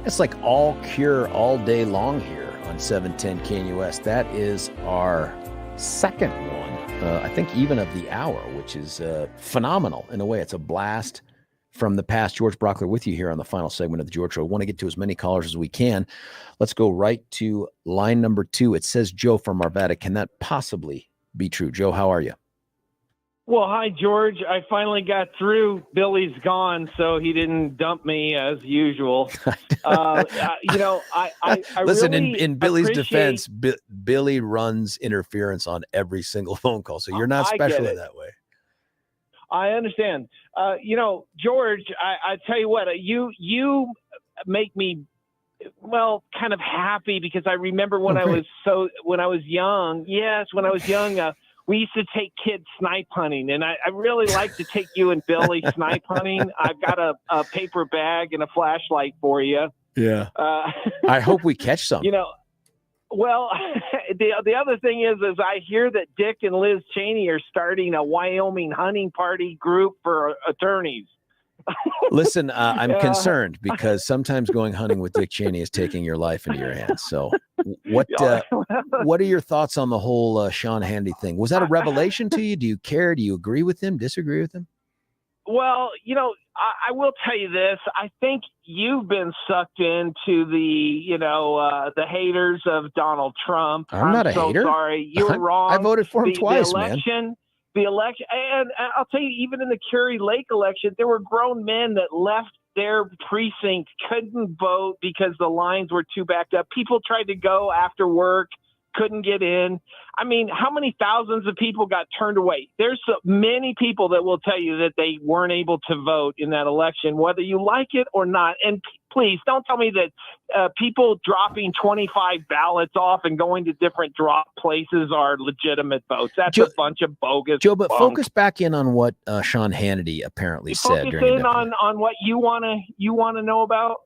It's like all cure all day long here on 710 KNUS. That is our second one, I think even of the hour, which is phenomenal in a way. It's a blast from the past. George Brauchler with you here on the final segment of the George Show. I want to get to as many callers as we can. Let's go right to line number 2. It says Joe from Arvada. Can that possibly be true? Joe, how are you? Well, hi, George. I finally got through. Billy's gone, so he didn't dump me as usual. I listen, really in Billy's appreciate- defense, Billy runs interference on every single phone call, so you're not I special get in it. that way. I understand. George, I tell you what, you make me, kind of happy because I remember when I was young. Yes, when I was young, we used to take kids snipe hunting, and I really like to take you and Billy snipe hunting. I've got a paper bag and a flashlight for you. Yeah. I hope we catch some. Well, the other thing is I hear that Dick and Liz Cheney are starting a Wyoming hunting party group for attorneys. Listen, I'm concerned because sometimes going hunting with Dick Cheney is taking your life into your hands. So what are your thoughts on the whole Sean Hannity thing? Was that a revelation to you? Do you care? Do you agree with him? Disagree with him? Well, I will tell you this. I think you've been sucked into the haters of Donald Trump. I'm not a so hater. Sorry. You were wrong. I voted for him twice, man. The election, and I'll tell you, even in the Curry Lake election, there were grown men that left their precinct, couldn't vote because the lines were too backed up. People tried to go after work, couldn't get in. I mean, how many thousands of people got turned away? There's so many people that will tell you that they weren't able to vote in that election, whether you like it or not. And please don't tell me that people dropping 25 ballots off and going to different drop places are legitimate votes. That's a bunch of bogus. Joe, but bunk. focus back in on what Sean Hannity apparently said. Focus during in on what you want to know about.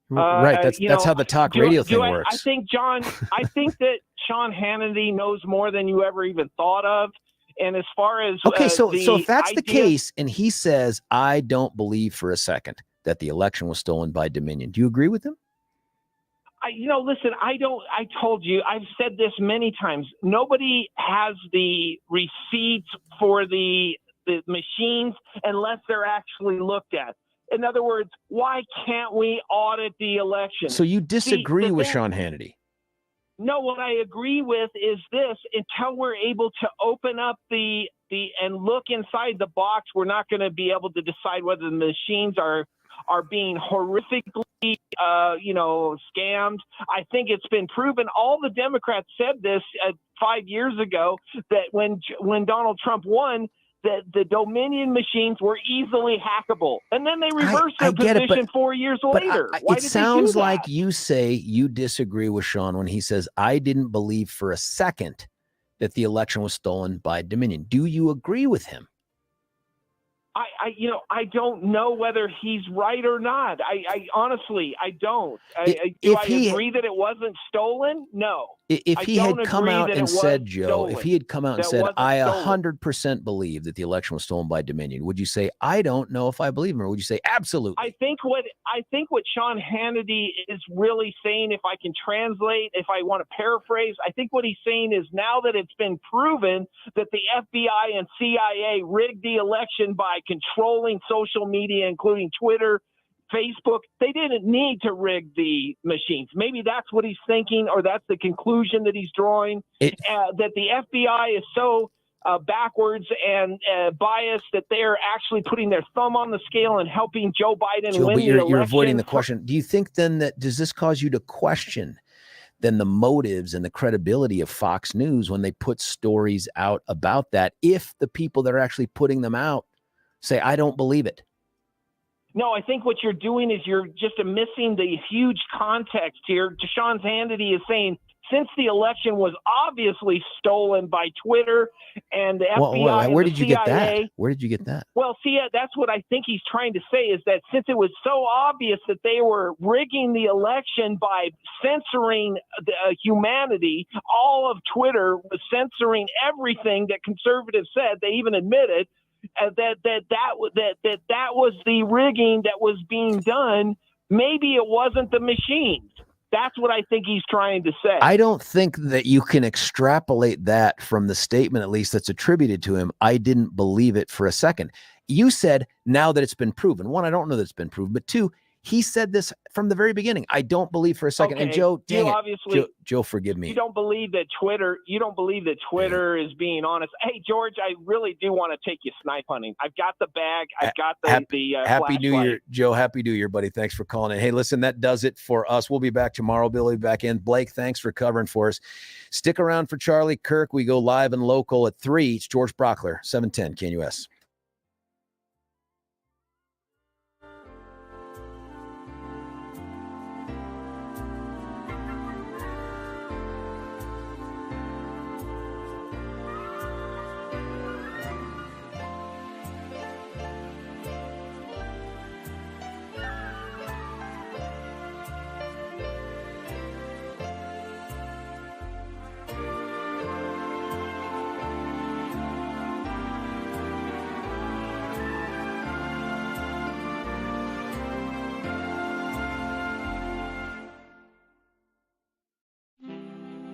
Right. That's how the talk radio thing works. I think that Sean Hannity knows more than you ever even thought of. And as far as okay, so if that's the case, and he says, I don't believe for a second that the election was stolen by Dominion. Do you agree with him? Listen, I told you, I've said this many times. Nobody has the receipts for the machines unless they're actually looked at. In other words, why can't we audit the election? So you disagree with Sean Hannity? No, what I agree with is this: until we're able to open up the and look inside the box, we're not going to be able to decide whether the machines are being horrifically, scammed. I think it's been proven. All the Democrats said this 5 years ago, that when Donald Trump won, that the Dominion machines were easily hackable. And then they reversed their position 4 years later. Why it did they sounds do that? like you say you disagree with Sean when he says, I didn't believe for a second that the election was stolen by Dominion. Do you agree with him? I don't know whether he's right or not. I honestly, I don't. Do I agree that it wasn't stolen? No. If he had come out and said, Joe, if he had come out and said, I stolen. 100% believe that the election was stolen by Dominion, would you say, I don't know if I believe him, or would you say, absolutely? I think what Sean Hannity is really saying, if I can translate, if I want to paraphrase, I think what he's saying is, now that it's been proven that the FBI and CIA rigged the election by controlling social media, including Twitter, Facebook, they didn't need to rig the machines. Maybe that's what he's thinking, or that's the conclusion that he's drawing, that the FBI is so backwards and biased that they're actually putting their thumb on the scale and helping Joe Biden Joe, win but the election. You're avoiding the question. Do you think then that, does this cause you to question then the motives and the credibility of Fox News when they put stories out about that, if the people that are actually putting them out say, I don't believe it? No, I think what you're doing is you're just missing the huge context here. Sean Hannity is saying, since the election was obviously stolen by Twitter and the FBI where and did the you get CIA, that? Where did you get that? Well, see, that's what I think he's trying to say, is that since it was so obvious that they were rigging the election by censoring humanity, all of Twitter was censoring everything that conservatives said. They even admitted that was the rigging that was being done maybe it wasn't the machines. That's what I think he's trying to say. I don't think that you can extrapolate that from the statement, at least that's attributed to him. I didn't believe it for a second. You said now that it's been proven. One, I don't know that it's been proven, but two, he said this from the very beginning. I don't believe for a second. Okay, and Joe, dang obviously, Joe, forgive me. You don't believe that Twitter is being honest. Hey, George, I really do want to take you snipe hunting. I've got the bag. I've got the Happy New flashlight. Year, Joe. Happy New Year, buddy. Thanks for calling in. Hey, listen, that does it for us. We'll be back tomorrow. Bill will be back in. Blake, thanks for covering for us. Stick around for Charlie Kirk. We go live and local at 3. It's George Brauchler, 710 KNUS.